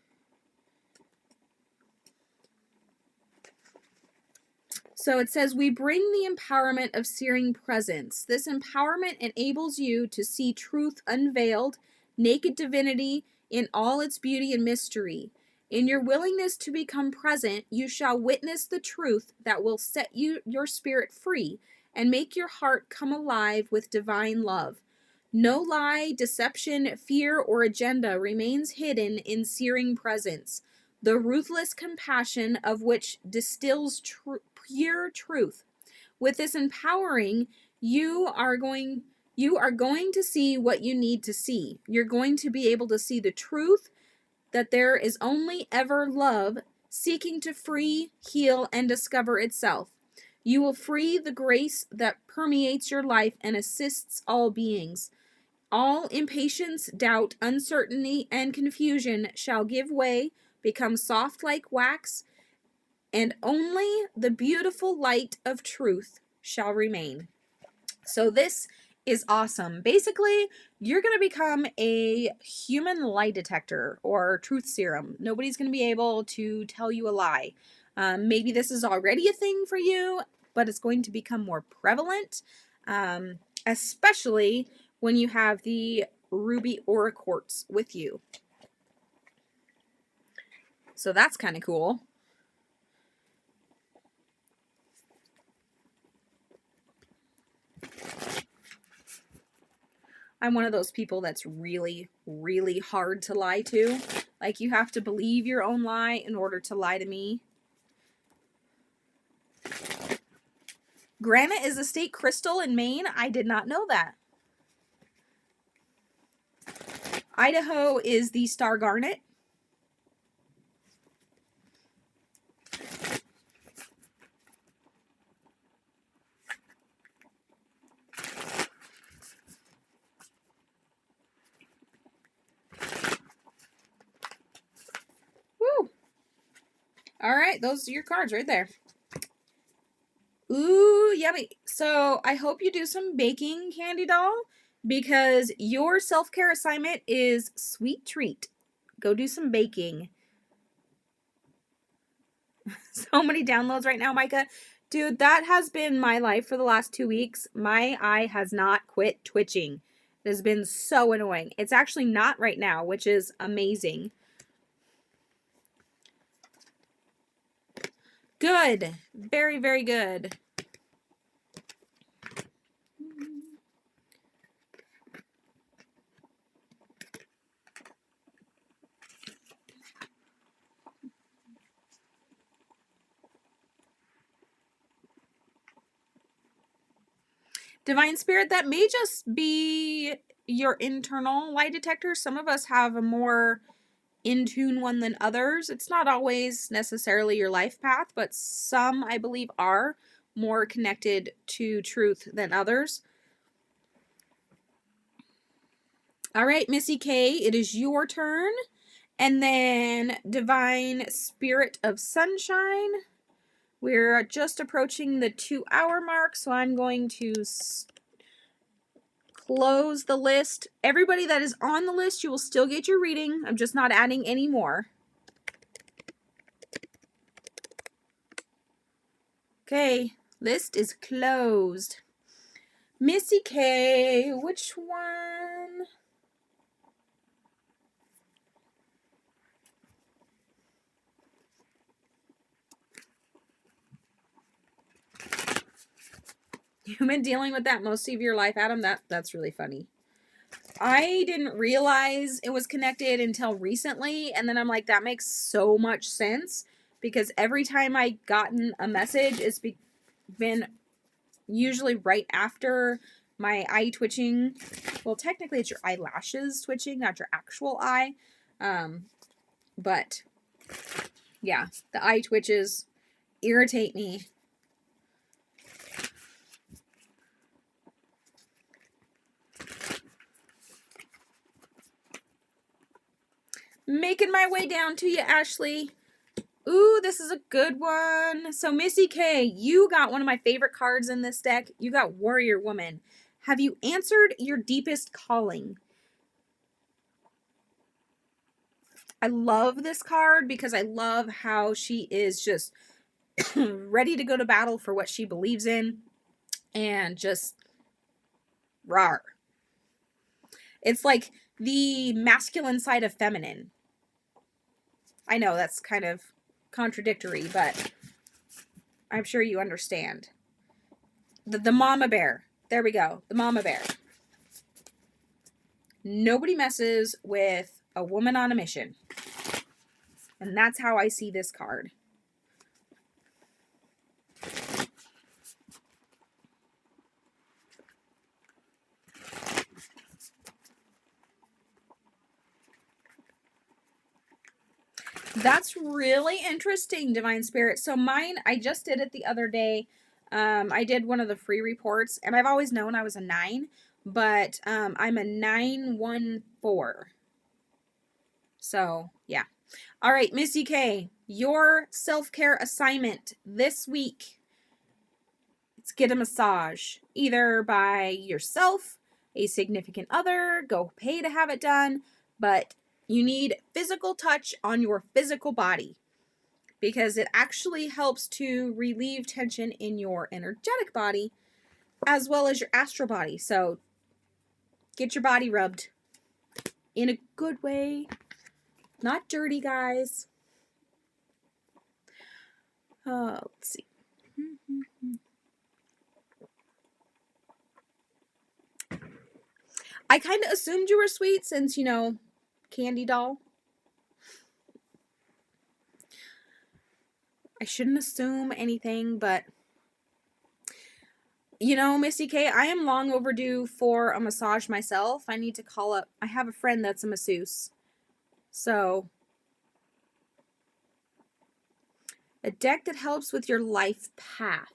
So it says, we bring the empowerment of Searing Presence. This empowerment enables you to see truth unveiled, naked divinity in all its beauty and mystery. In your willingness to become present, you shall witness the truth that will set your spirit free and make your heart come alive with divine love. No lie, deception, fear, or agenda remains hidden in Searing Presence, the ruthless compassion of which distills pure truth. With this empowering, you are going to see what you need to see. You're going to be able to see the truth that there is only ever love seeking to free, heal, and discover itself. You will free the grace that permeates your life and assists all beings. All impatience, doubt, uncertainty, and confusion shall give way, become soft like wax, and only the beautiful light of truth shall remain. So this is awesome. Basically, you're going to become a human lie detector or truth serum. Nobody's going to be able to tell you a lie. Maybe this is already a thing for you, but it's going to become more prevalent, especially when you have the Ruby Aura Quartz with you. So that's kind of cool. I'm one of those people that's really, really hard to lie to. Like, you have to believe your own lie in order to lie to me. Granite is a state crystal in Maine. I did not know that. Idaho is the star garnet. Woo! All right, those are your cards right there. Ooh, yummy. So I hope you do some baking, Candy Doll. because your self-care assignment is sweet treat. Go do some baking. So many downloads right now, Micah. Dude, that has been my life for the last 2 weeks. My eye has not quit twitching. It has been so annoying. It's actually not right now, which is amazing. Good. Very, very good. Divine Spirit, that may just be your internal lie detector. Some of us have a more in tune one than others. It's not always necessarily your life path, but some, I believe, are more connected to truth than others. All right, Missy Kay, it is your turn. And then Divine Spirit of Sunshine. We're just approaching the 2-hour mark, so I'm going to close the list. Everybody that is on the list, you will still get your reading. I'm just not adding any more. Okay, list is closed. Missy Kay, which one? You've been dealing with that most of your life, Adam? That's really funny. I didn't realize it was connected until recently, and then I'm like, that makes so much sense, because every time I gotten a message, it's been usually right after my eye twitching. Well, technically it's your eyelashes twitching, not your actual eye. But yeah, the eye twitches irritate me. Making my way down to you, Ashley. Ooh, this is a good one. So Missy Kay, you got one of my favorite cards in this deck. You got Warrior Woman. Have you answered your deepest calling? I love this card because I love how she is just ready to go to battle for what she believes in and just rawr. It's like the masculine side of feminine. I know that's kind of contradictory, but I'm sure you understand. The mama bear. There we go. The mama bear. Nobody messes with a woman on a mission. And that's how I see this card. That's really interesting, Divine Spirit. So mine, I just did it the other day. I did one of the free reports, and I've always known I was a 9, but I'm a 914. So, yeah. All right, Missy Kay, your self-care assignment this week. Let's get a massage, either by yourself, a significant other, go pay to have it done, but you need physical touch on your physical body because it actually helps to relieve tension in your energetic body as well as your astral body. So get your body rubbed in a good way, not dirty, guys. Let's see. I kind of assumed you were sweet since, candy doll. I shouldn't assume anything, but Missy Kay, I am long overdue for a massage myself. I need to call up. I have a friend that's a masseuse. So, a deck that helps with your life path.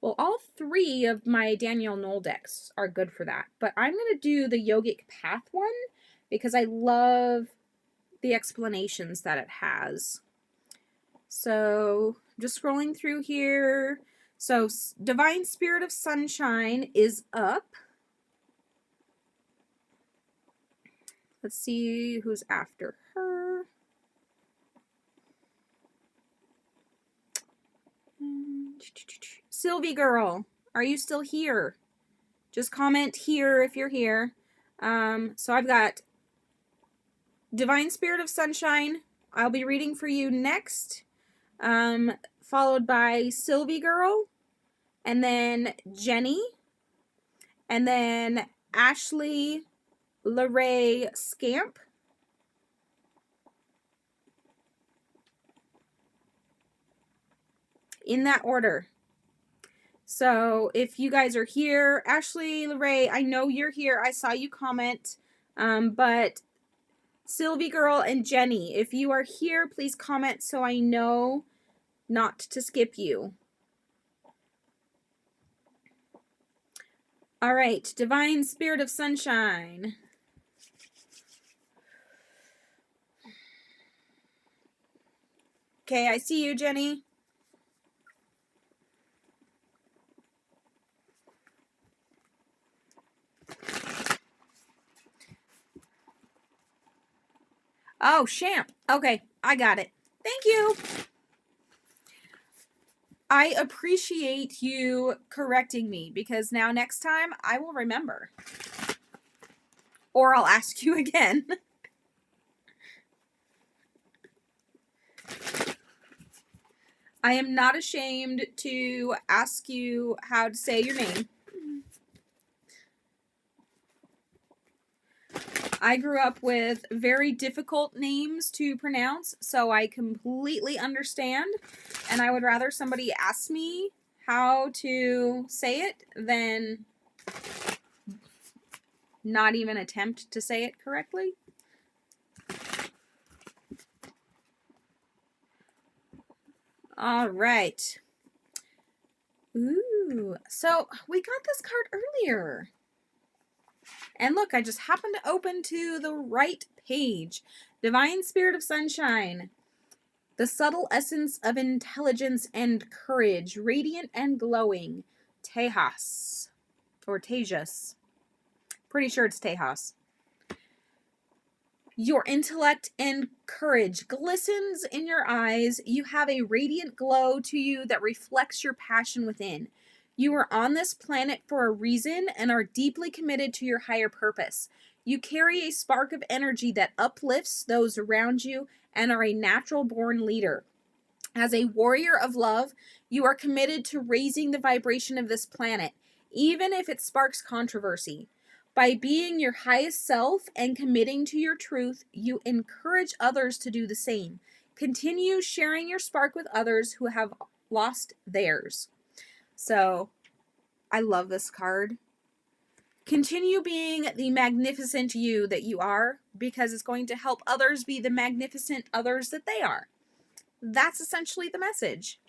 Well, all 3 of my Danielle Knoll decks are good for that. But I'm going to do the Yogic Path one because I love the explanations that it has. So, just scrolling through here. So, Divine Spirit of Sunshine is up. Let's see who's after her. Silvie girl, are you still here? Just comment here if you're here. So I've got Divine Spirit of Sunshine. I'll be reading for you next. Followed by Silvie girl. And then Jenny. And then Ashley LeRae Scamp. In that order. So if you guys are here, Ashley LeRae, I know you're here. I saw you comment. But Silvie girl and Jenny, if you are here, please comment so I know not to skip you. All right, Divine Spirit of Sunshine. Okay, I see you, Jenny. Oh, Champ. Okay, I got it. Thank you. I appreciate you correcting me because now next time I will remember. Or I'll ask you again. I am not ashamed to ask you how to say your name. I grew up with very difficult names to pronounce, so I completely understand, and I would rather somebody ask me how to say it than not even attempt to say it correctly. All right. Ooh, so we got this card earlier. And look, I just happened to open to the right page. Divine Spirit of Sunshine. The subtle essence of intelligence and courage. Radiant and glowing. Tejas. Or Tejas. Pretty sure it's Tejas. Your intellect and courage glistens in your eyes. You have a radiant glow to you that reflects your passion within. You are on this planet for a reason and are deeply committed to your higher purpose. You carry a spark of energy that uplifts those around you and are a natural-born leader. As a warrior of love, you are committed to raising the vibration of this planet, even if it sparks controversy. By being your highest self and committing to your truth, you encourage others to do the same. Continue sharing your spark with others who have lost theirs. So, I love this card. Continue being the magnificent you that you are, because it's going to help others be the magnificent others that they are. That's essentially the message.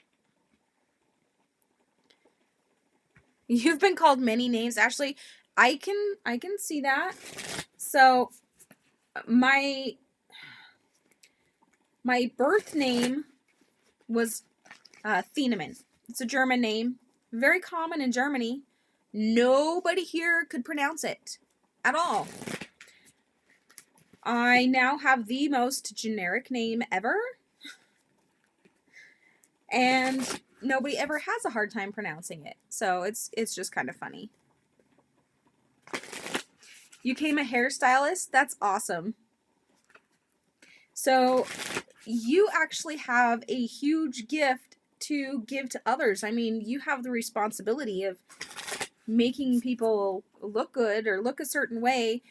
You've been called many names, Ashley. I can see that. So, my birth name was Thienemann. It's a German name. Very common in Germany. Nobody here could pronounce it at all. I now have the most generic name ever. And nobody ever has a hard time pronouncing it. So it's just kind of funny. You became a hairstylist? That's awesome. So you actually have a huge gift to give to others. I mean, you have the responsibility of making people look good or look a certain way.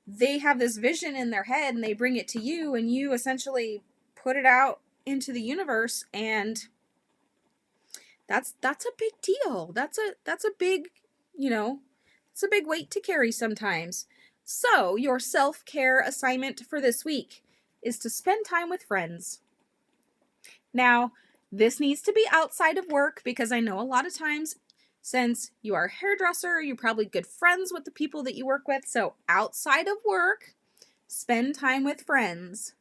They have this vision in their head and they bring it to you, and you essentially put it out into the universe, and that's a big deal. That's a big, it's a big weight to carry sometimes. So your self-care assignment for this week is to spend time with friends. Now, this needs to be outside of work, because I know a lot of times, since you are a hairdresser, you're probably good friends with the people that you work with. So outside of work, spend time with friends.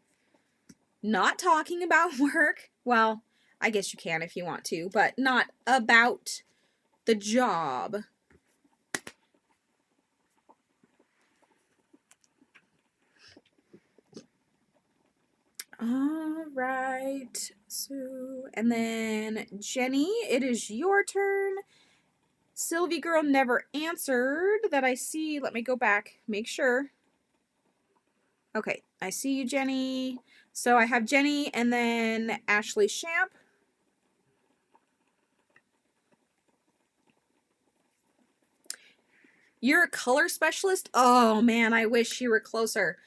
Not talking about work. Well, I guess you can if you want to, but not about the job. All right. So, and then Jenny, it is your turn. Silvie girl never answered that I see. Let me go back, make sure. Okay, I see you, Jenny. So I have Jenny and then Ashley Shamp. You're a color specialist? Oh man, I wish you were closer.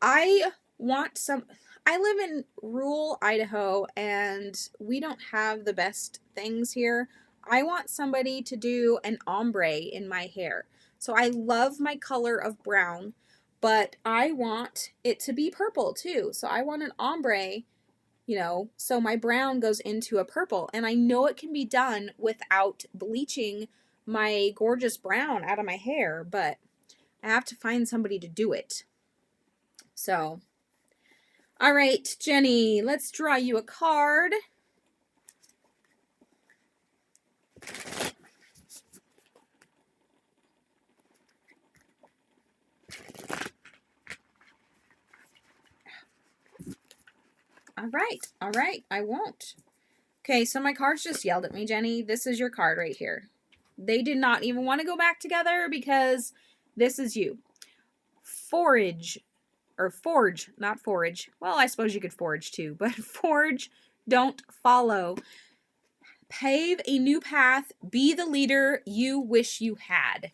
I live in rural Idaho and we don't have the best things here. I want somebody to do an ombre in my hair. So I love my color of brown, but I want it to be purple too. So I want an ombre, you know, so my brown goes into a purple. And I know it can be done without bleaching my gorgeous brown out of my hair, but I have to find somebody to do it. So, all right, Jenny, let's draw you a card. All right, I won't. Okay, so my cards just yelled at me, Jenny. This is your card right here. They did not even want to go back together because this is you. Forage, or forge, not forage. Well, I suppose you could forage too, but forge, don't follow. Pave a new path, be the leader you wish you had.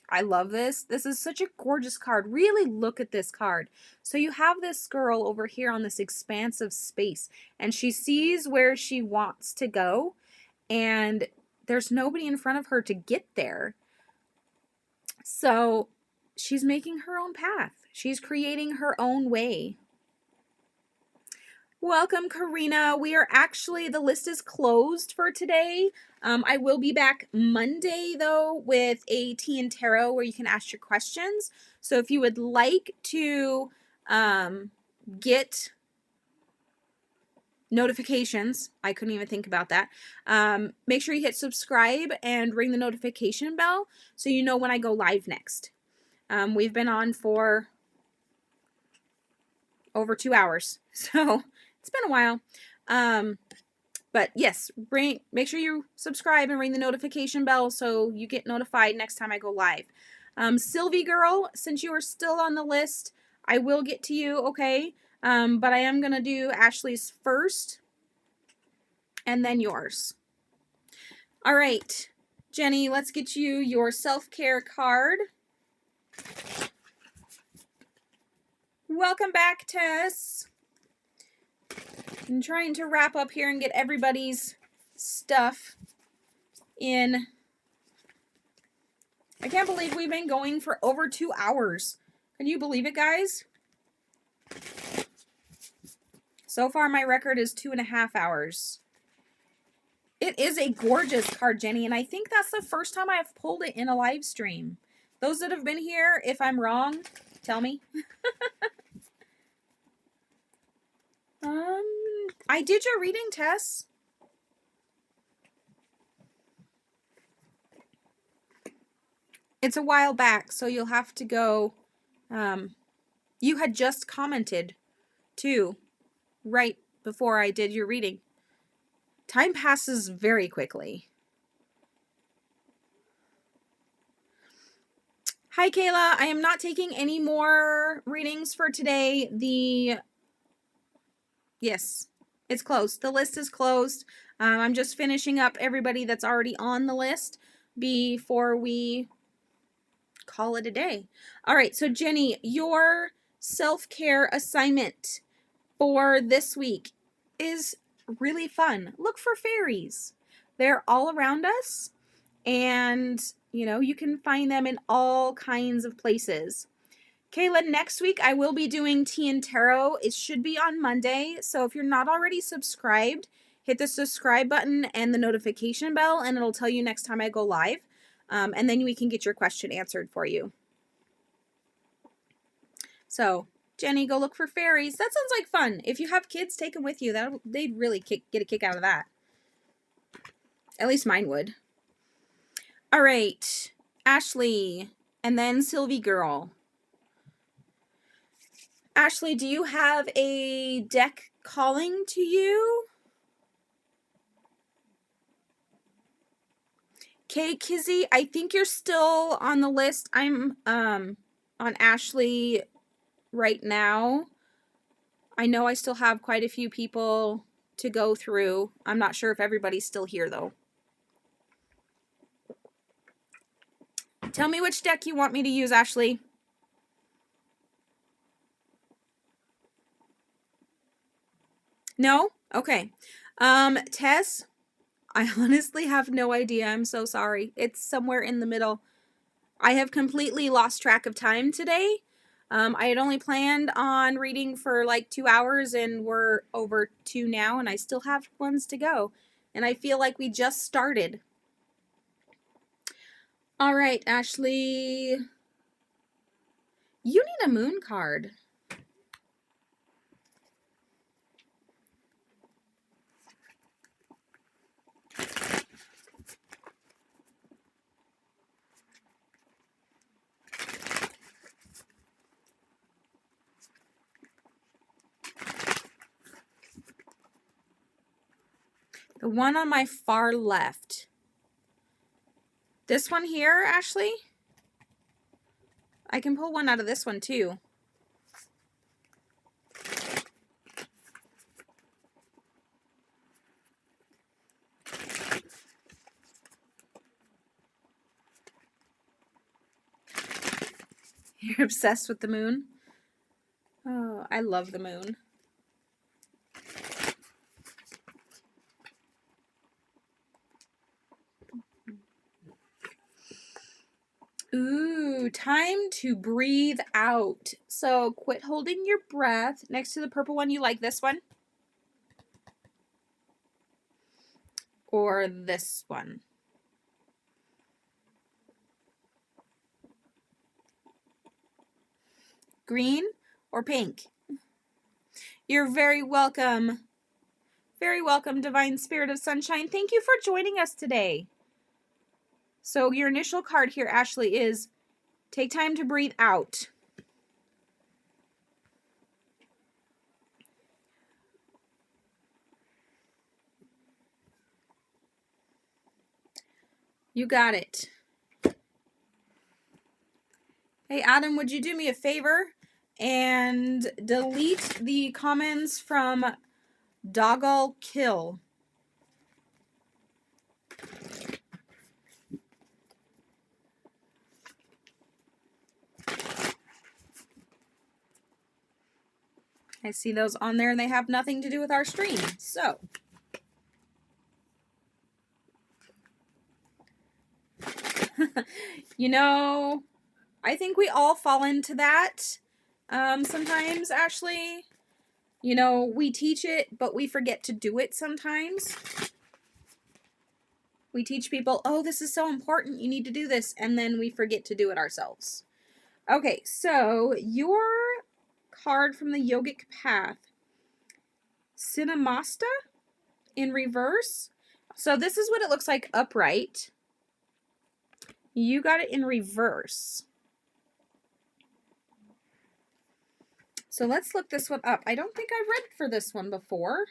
I love this. This is such a gorgeous card. Really look at this card. So you have this girl over here on this expansive space, and she sees where she wants to go, and there's nobody in front of her to get there. So she's making her own path. She's creating her own way. Welcome, Karina. The list is closed for today. I will be back Monday, though, with a tea and tarot where you can ask your questions. So if you would like to get notifications, I couldn't even think about that, make sure you hit subscribe and ring the notification bell so you know when I go live next. We've been on for over 2 hours, so it's been a while. But yes, make sure you subscribe and ring the notification bell so you get notified next time I go live. Silvie girl, since you are still on the list, I will get to you, okay? But I am going to do Ashley's first and then yours. All right, Jenny, let's get you your self-care card. Welcome back, Tess. I'm trying to wrap up here and get everybody's stuff in. I can't believe we've been going for over 2 hours. Can you believe it, guys? So far, my record is 2.5 hours. It is a gorgeous card, Jenny, and I think that's the first time I've pulled it in a live stream. Those that have been here, if I'm wrong, tell me. I did your reading, Tess. It's a while back, so you'll have to go. You had just commented, too, right before I did your reading. Time passes very quickly. Hi, Kayla. I am not taking any more readings for today. Yes, it's closed. The list is closed. I'm just finishing up everybody that's already on the list before we call it a day. All right, so Jenny, your self-care assignment for this week is really fun. Look for fairies. They're all around us, and you know, you can find them in all kinds of places. Kayla, next week I will be doing tea and tarot. It should be on Monday. So if you're not already subscribed, hit the subscribe button and the notification bell, and it'll tell you next time I go live. And then we can get your question answered for you. So, Jenny, go look for fairies. That sounds like fun. If you have kids, take them with you. They'd really get a kick out of that. At least mine would. All right, Ashley, and then Silvie girl. Ashley, do you have a deck calling to you? Okay, Kizzy, I think you're still on the list. I'm on Ashley right now. I know I still have quite a few people to go through. I'm not sure if everybody's still here though. Tell me which deck you want me to use, Ashley. No? Okay. Tess, I honestly have no idea. I'm so sorry. It's somewhere in the middle. I have completely lost track of time today. I had only planned on reading for like 2 hours and we're over 2 now and I still have ones to go. And I feel like we just started. All right, Ashley. You need a moon card. The one on my far left. This one here, Ashley? I can pull one out of this one too. You're obsessed with the moon? Oh, I love the moon. Ooh, time to breathe out. So quit holding your breath. Next to the purple one, you like this one? Or this one? Green or pink? You're very welcome. Very welcome, Divine Spirit of Sunshine. Thank you for joining us today. So your initial card here, Ashley, is take time to breathe out. You got it. Hey, Adam, would you do me a favor and delete the comments from Doggle Kill? I see those on there and they have nothing to do with our stream. So, you know, I think we all fall into that sometimes, Ashley. You know, we teach it, but we forget to do it sometimes. We teach people, oh, this is so important, you need to do this, and then we forget to do it ourselves. Okay, so your card from the yogic path, Cinemasta in reverse. So this is what it looks like upright. You got it in reverse. So let's look this one up. I don't think I've read for this one before.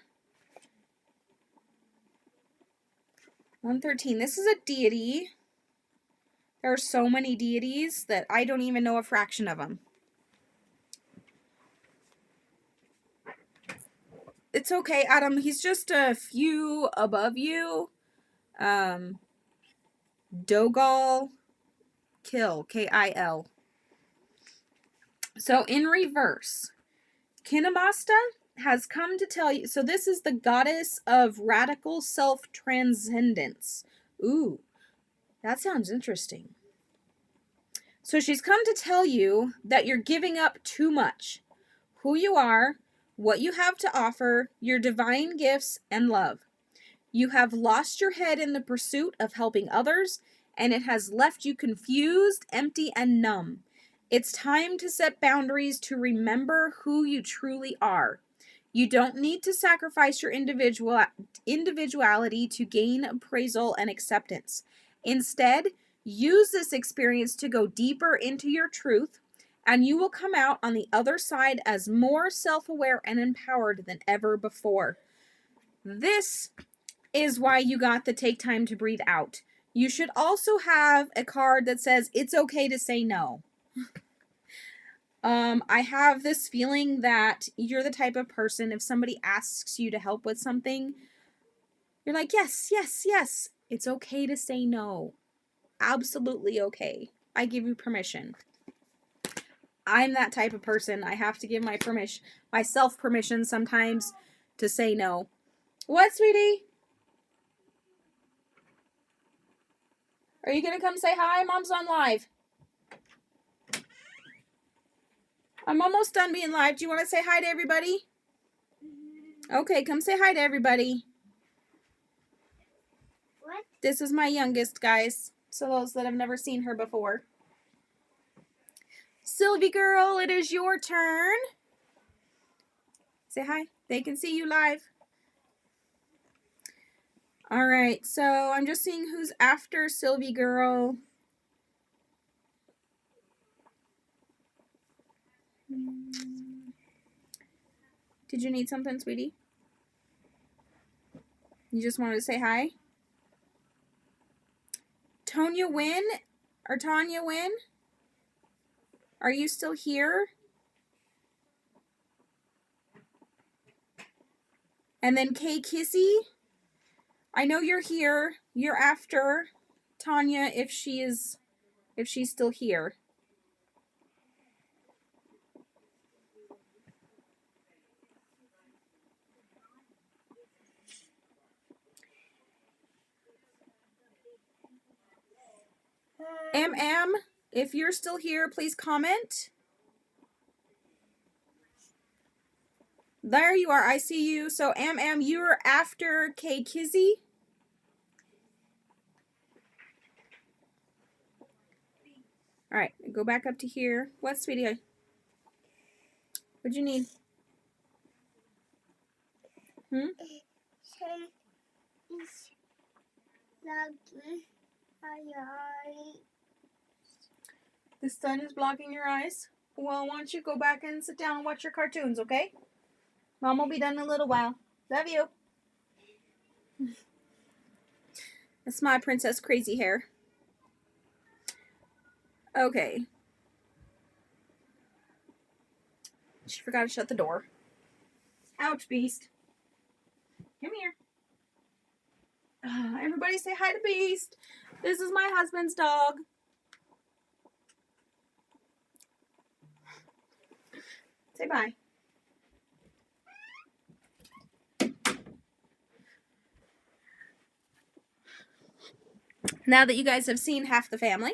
113. This is a deity. There are so many deities that I don't even know a fraction of them. It's okay, Adam. He's just a few above you. Dogal Kill. K-I-L. So in reverse, Kinamasta has come to tell you. So this is the goddess of radical self-transcendence. Ooh, that sounds interesting. So she's come to tell you that you're giving up too much. Who you are, what you have to offer, your divine gifts, and love. You have lost your head in the pursuit of helping others, and it has left you confused, empty, and numb. It's time to set boundaries to remember who you truly are. You don't need to sacrifice your individuality to gain appraisal and acceptance. Instead, use this experience to go deeper into your truth and you will come out on the other side as more self-aware and empowered than ever before. This is why you got the take time to breathe out. You should also have a card that says it's okay to say no. I have this feeling that you're the type of person, if somebody asks you to help with something, you're like, yes, yes, yes. It's okay to say no. Absolutely okay. I give you permission. I'm that type of person. I have to give myself permission sometimes to say no. What, sweetie? Are you going to come say hi? Mom's on live. I'm almost done being live. Do you want to say hi to everybody? Okay, come say hi to everybody. What? This is my youngest, guys. So those that have never seen her before. Silvie girl, it is your turn. Say hi. They can see you live. All right, so I'm just seeing who's after Silvie girl. Did you need something, sweetie? You just wanted to say hi? Tanya Wynn? Or Tanya Wynn? Are you still here? And then Kizzy? I know you're here. You're after Tanya if she's still here. MM, if you're still here, please comment. There you are. I see you. So MM, you're after Kizzy. All right, go back up to here. What, sweetie? What'd you need? The sun is blocking your eyes? Well, why don't you go back and sit down and watch your cartoons, okay? Mom will be done in a little while. Love you. That's my princess crazy hair. Okay. She forgot to shut the door. Ouch, Beast. Come here. Everybody say hi to Beast. This is my husband's dog. Say bye. Now that you guys have seen half the family.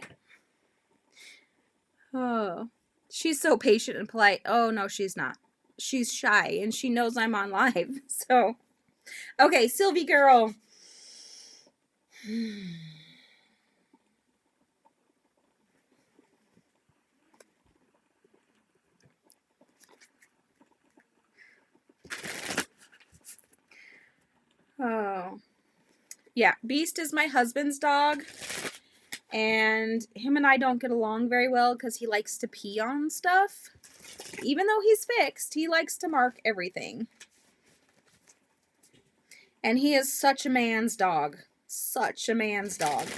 Oh, she's so patient and polite. Oh, no, she's not. She's shy, and she knows I'm on live. So, okay, Silvie girl. Oh. Yeah, Beast is my husband's dog. And him and I don't get along very well because he likes to pee on stuff. Even though he's fixed, he likes to mark everything. And he is such a man's dog. Such a man's dog.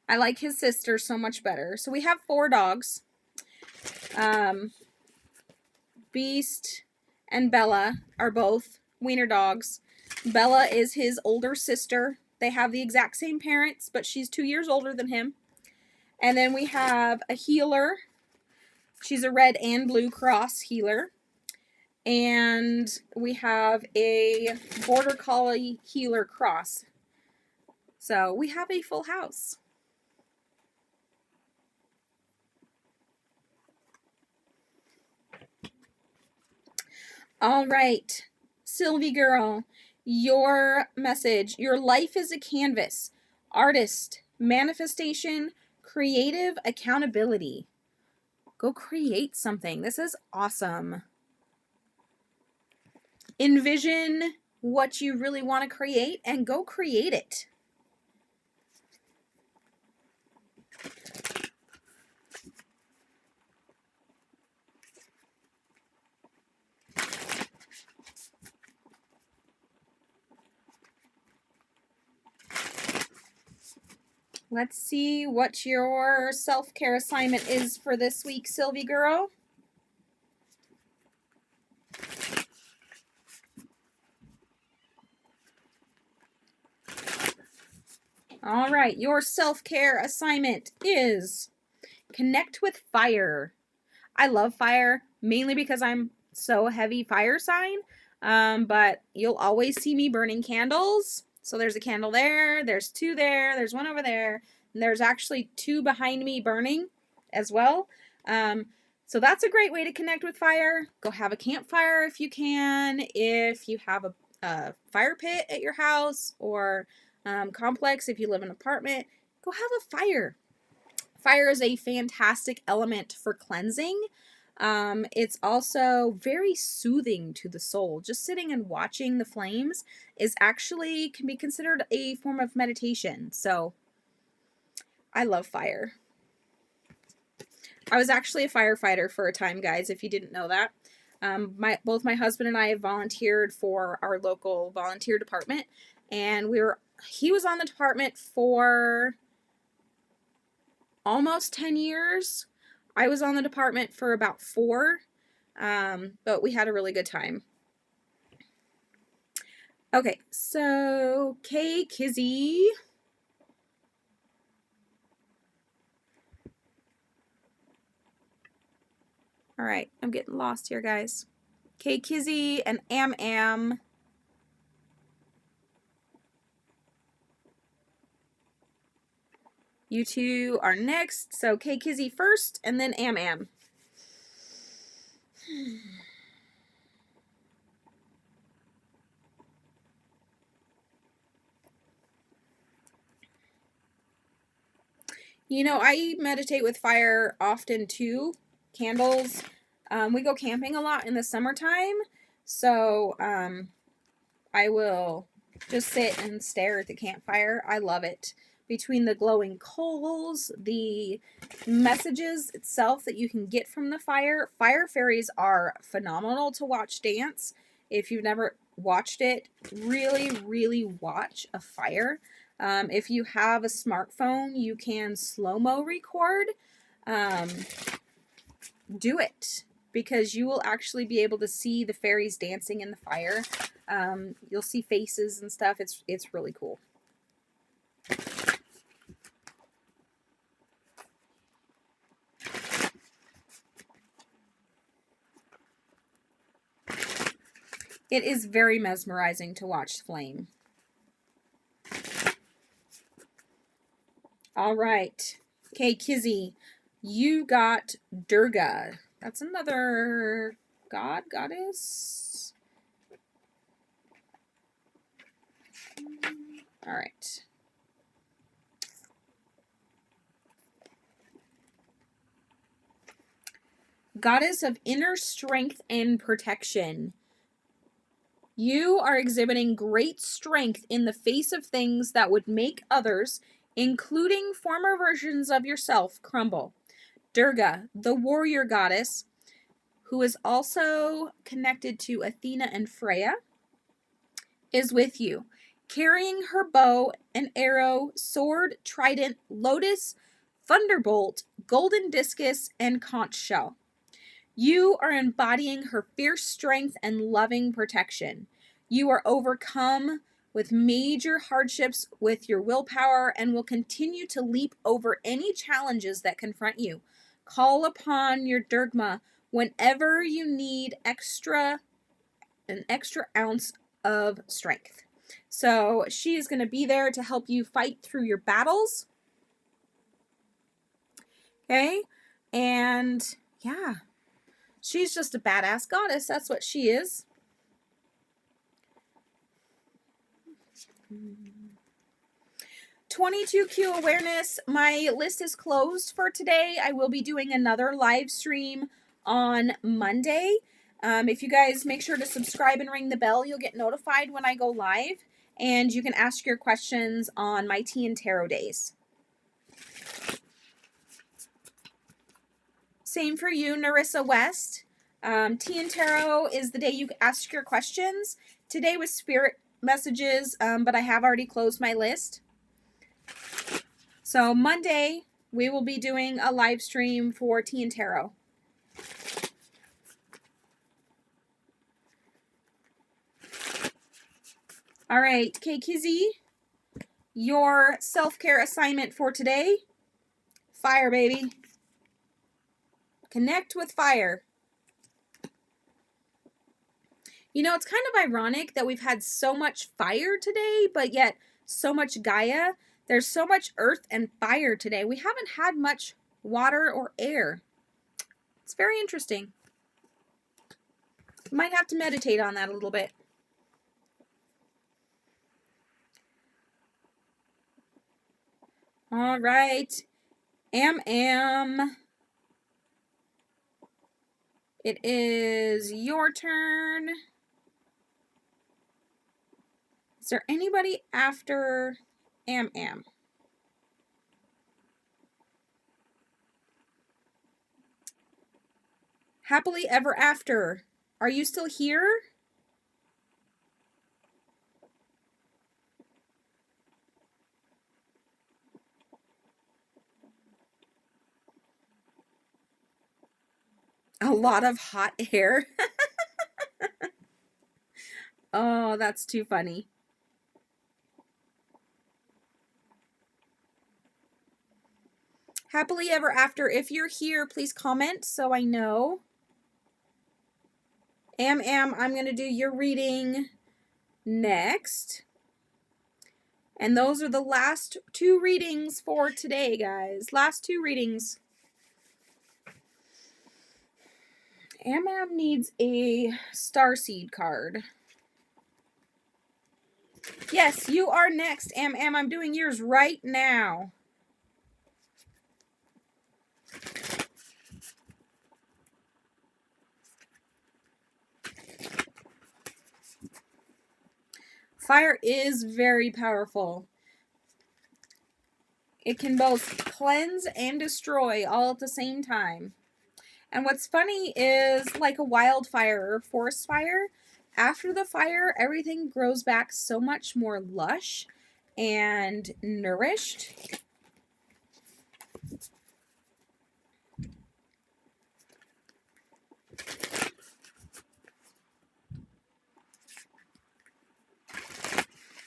I like his sister so much better. So we have 4 dogs. Beast and Bella are both wiener dogs. Bella is his older sister. They have the exact same parents, but she's 2 years older than him. And then we have a healer. She's a red and blue cross healer. And we have a border collie healer cross. So we have a full house. All right, Silvie girl, your message. Your life is a canvas. Artist, manifestation, creative accountability. Go create something. This is awesome. Envision what you really want to create and go create it. Let's see what your self-care assignment is for this week, Silvie girl. All right, your self-care assignment is connect with fire. I love fire, mainly because I'm so heavy fire sign, but you'll always see me burning candles. So there's a candle there, there's two there, there's one over there, and there's actually two behind me burning as well. So that's a great way to connect with fire. Go have a campfire if you can. If you have a fire pit at your house or complex, if you live in an apartment, go have a fire. Fire is a fantastic element for cleansing. It's also very soothing to the soul. Just sitting and watching the flames is actually can be considered a form of meditation. So I love fire. I was actually a firefighter for a time, guys, if you didn't know that. Both my husband and I have volunteered for our local volunteer department, and he was on the department for almost 10 years. I was on the department for about 4, but we had a really good time. Okay, so Kizzy. All right, I'm getting lost here, guys. Kizzy and Am. You two are next. So Kizzy first, and then Am. You know, I meditate with fire often too. Candles. We go camping a lot in the summertime, so I will just sit and stare at the campfire. I love it. Between the glowing coals, the messages itself that you can get from the fire. Fire fairies are phenomenal to watch dance. If you've never watched it, really, really watch a fire. If you have a smartphone, you can slow-mo record. Do it, because you will actually be able to see the fairies dancing in the fire. You'll see faces and stuff. It's really cool. It is very mesmerizing to watch flame. All right. Okay, Kizzy, you got Durga. That's another goddess. All right. Goddess of inner strength and protection. You are exhibiting great strength in the face of things that would make others, including former versions of yourself, crumble. Durga, the warrior goddess, who is also connected to Athena and Freya, is with you, carrying her bow and arrow, sword, trident, lotus, thunderbolt, golden discus, and conch shell. You are embodying her fierce strength and loving protection. You are overcome with major hardships with your willpower and will continue to leap over any challenges that confront you. Call upon your Durgma whenever you need an extra ounce of strength. So she is going to be there to help you fight through your battles. Okay? And yeah. She's just a badass goddess. That's what she is. Mm. 22Q awareness. My list is closed for today. I will be doing another live stream on Monday. If you guys make sure to subscribe and ring the bell, you'll get notified when I go live. And you can ask your questions on my tea and tarot days. Same for you, Narissa West. Tea and Tarot is the day you ask your questions. Today was spirit messages, but I have already closed my list. So Monday, we will be doing a live stream for Tea and Tarot. All right, okay, Kizzy, your self-care assignment for today, fire, baby. Connect with fire. You know, it's kind of ironic that we've had so much fire today, but yet so much Gaia. There's so much earth and fire today. We haven't had much water or air. It's very interesting. Might have to meditate on that a little bit. All right. Am. It is your turn. Is there anybody after Am? Happily ever after. Are you still here? A lot of hot air. Oh, that's too funny. Happily ever after. If you're here, please comment so I know. Am, I'm going to do your reading next. And those are the last 2 readings for today, guys. Last 2 readings. Am needs a starseed card. Yes, you are next, Am. I'm doing yours right now. Fire is very powerful. It can both cleanse and destroy all at the same time. And what's funny is, like a wildfire or forest fire, after the fire, everything grows back so much more lush and nourished.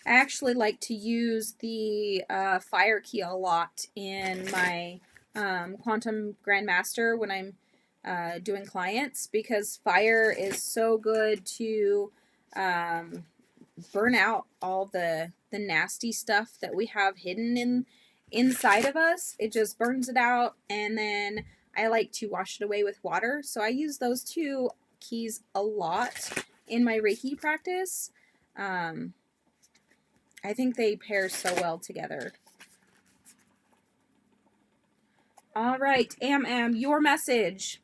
I actually like to use the fire key a lot in my Quantum Grandmaster when I'm doing clients, because fire is so good to burn out all the nasty stuff that we have hidden inside of us. It just burns it out, and then I like to wash it away with water. So I use those 2 keys a lot in my Reiki practice. I think they pair so well together. All right, Am, your message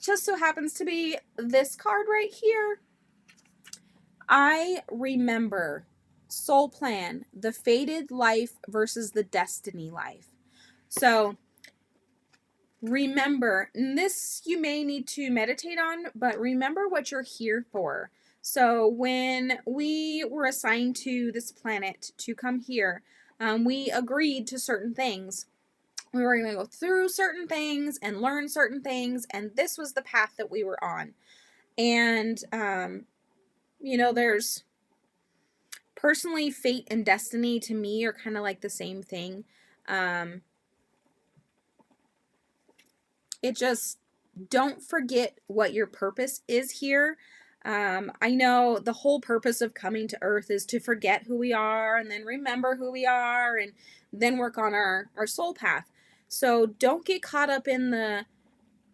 just so happens to be this card right here. I remember soul plan, the fated life versus the destiny life. So remember, and this you may need to meditate on, but remember what you're here for. So when we were assigned to this planet to come here, we agreed to certain things. We were going to go through certain things and learn certain things, and this was the path that we were on. And, you know, there's personally, fate and destiny to me are kind of like the same thing. It just, don't forget what your purpose is here. I know the whole purpose of coming to Earth is to forget who we are and then remember who we are and then work on our soul path. So don't get caught up in the,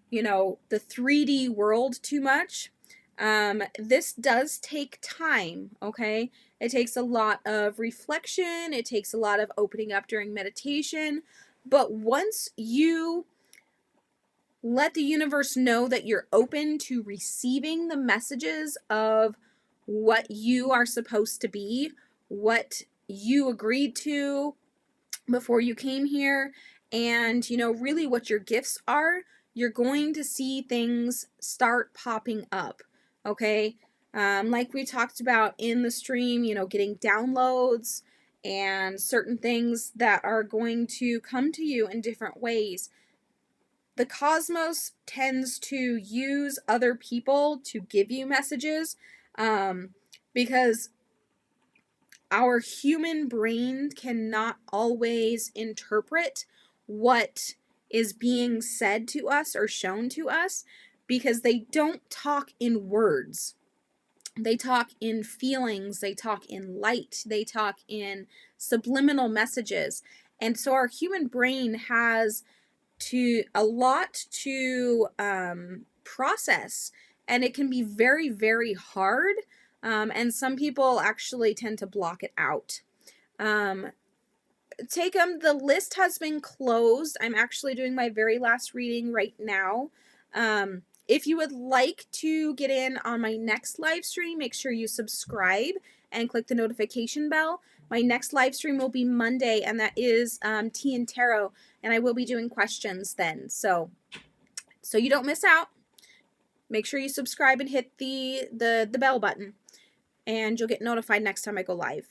you know, the 3D world too much. This does take time, okay? It takes a lot of reflection. It takes a lot of opening up during meditation. But once you let the universe know that you're open to receiving the messages of what you are supposed to be, what you agreed to before you came here, and, you know, really what your gifts are, you're going to see things start popping up, okay? Like we talked about in the stream, you know, getting downloads and certain things that are going to come to you in different ways. The cosmos tends to use other people to give you messages, because our human brain cannot always interpret what is being said to us or shown to us, because they don't talk in words. They talk in feelings, they talk in light, they talk in subliminal messages. And so our human brain has a lot to process, and it can be very, very hard. And some people actually tend to block it out. Take them. The list has been closed. I'm actually doing my very last reading right now. If you would like to get in on my next live stream, make sure you subscribe and click the notification bell. My next live stream will be Monday, and that is Tea and Tarot, and I will be doing questions then. So you don't miss out. Make sure you subscribe and hit the bell button, and you'll get notified next time I go live.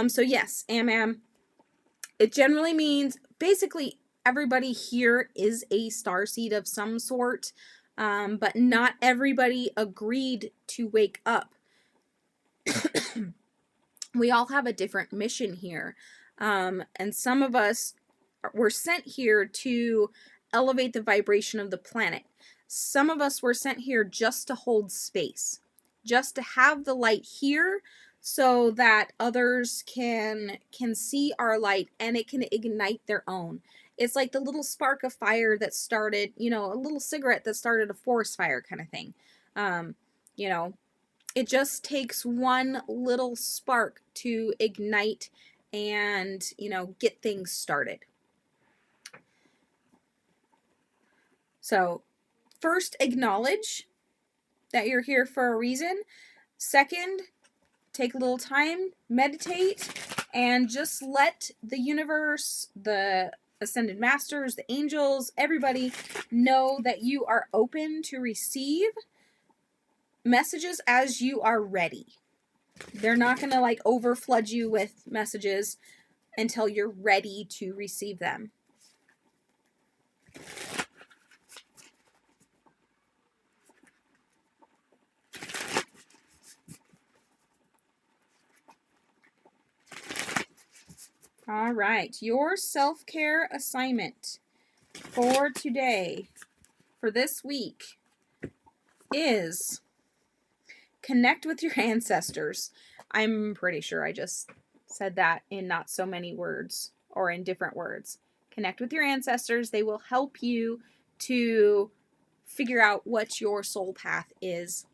So yes, Am, it generally means basically everybody here is a starseed of some sort, but not everybody agreed to wake up. We all have a different mission here, and some of us were sent here to elevate the vibration of the planet. Some of us were sent here just to hold space, just to have the light here, so that others can see our light and it can ignite their own. It's like the little spark of fire that started, a little cigarette that started a forest fire kind of thing. It just takes one little spark to ignite and, get things started. So, first, acknowledge that you're here for a reason. Second, take a little time, meditate, and just let the universe, the ascended masters, the angels, everybody know that you are open to receive messages as you are ready. They're not going to overflood you with messages until you're ready to receive them. All right, your self-care assignment for today, for this week, is connect with your ancestors. I'm pretty sure I just said that in not so many words, or in different words. Connect with your ancestors. They will help you to figure out what your soul path is.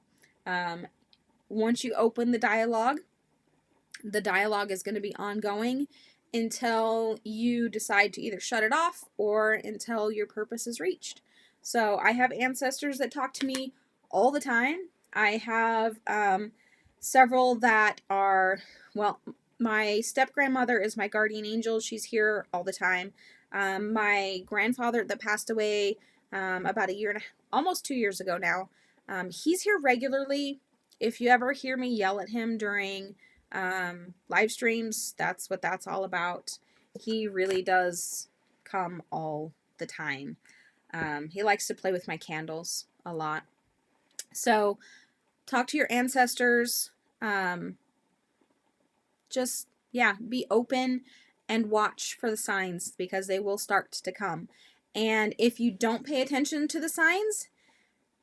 Once you open the dialogue is going to be ongoing until you decide to either shut it off or until your purpose is reached. So I have ancestors that talk to me all the time. I have several that are, my step-grandmother is my guardian angel. She's here all the time. My grandfather that passed away about almost 2 years ago now, he's here regularly. If you ever hear me yell at him during live streams, that's what that's all about. He really does come all the time. He likes to play with my candles a lot. So talk to your ancestors. Be open and watch for the signs, because they will start to come. And if you don't pay attention to the signs,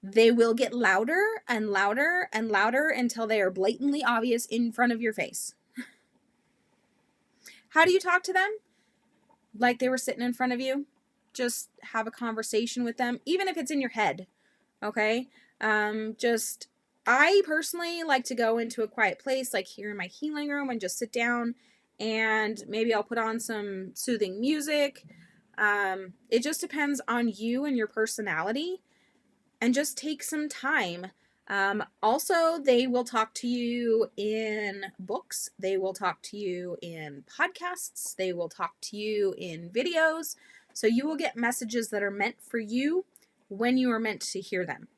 they will get louder and louder and louder until they are blatantly obvious in front of your face. How do you talk to them? Like they were sitting in front of you. Just have a conversation with them, even if it's in your head. Okay? I personally like to go into a quiet place, like here in my healing room, and just sit down, and maybe I'll put on some soothing music. It just depends on you and your personality. And just take some time. Also, they will talk to you in books. They will talk to you in podcasts. They will talk to you in videos. So you will get messages that are meant for you when you are meant to hear them.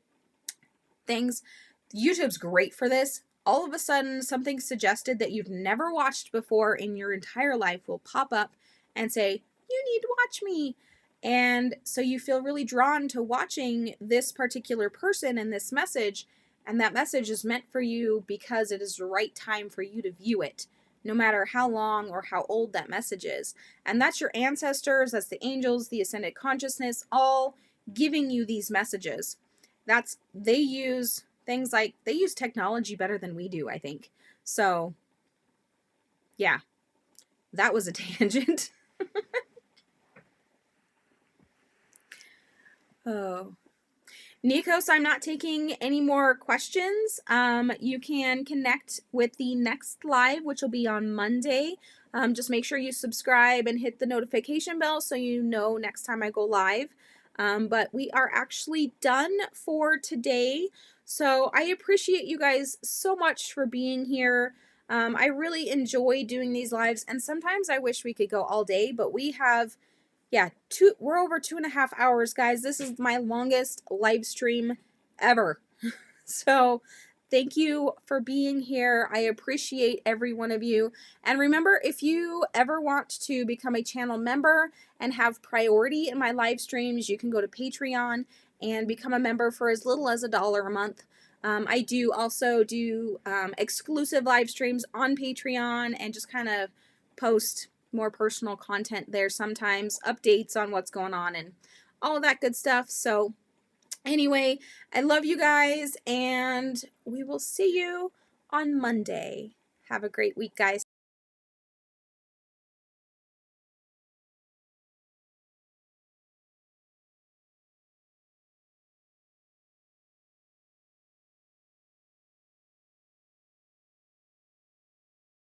YouTube's great for this. all of a sudden something suggested that you've never watched before in your entire life will pop up and say, you need to watch me. And so you feel really drawn to watching this particular person and this message, and that message is meant for you because it is the right time for you to view it, no matter how long or how old that message is. And that's your ancestors, that's the angels, the ascended consciousness, all giving you these messages. They use things like, they use technology better than we do, I think. So, yeah, that was a tangent. Oh. Nikos, I'm not taking any more questions. You can connect with the next live, which will be on Monday. Just make sure you subscribe and hit the notification bell so you know next time I go live. But we are actually done for today. So I appreciate you guys so much for being here. I really enjoy doing these lives, and sometimes I wish we could go all day, but we have, yeah, we're over 2.5 hours, guys. This is my longest live stream ever. So thank you for being here. I appreciate every one of you. And remember, if you ever want to become a channel member and have priority in my live streams, you can go to Patreon and become a member for as little as $1 a month. I do also do exclusive live streams on Patreon and just kind of post more personal content there sometimes, updates on what's going on and all of that good stuff. So anyway, I love you guys, and we will see you on Monday. Have a great week, guys.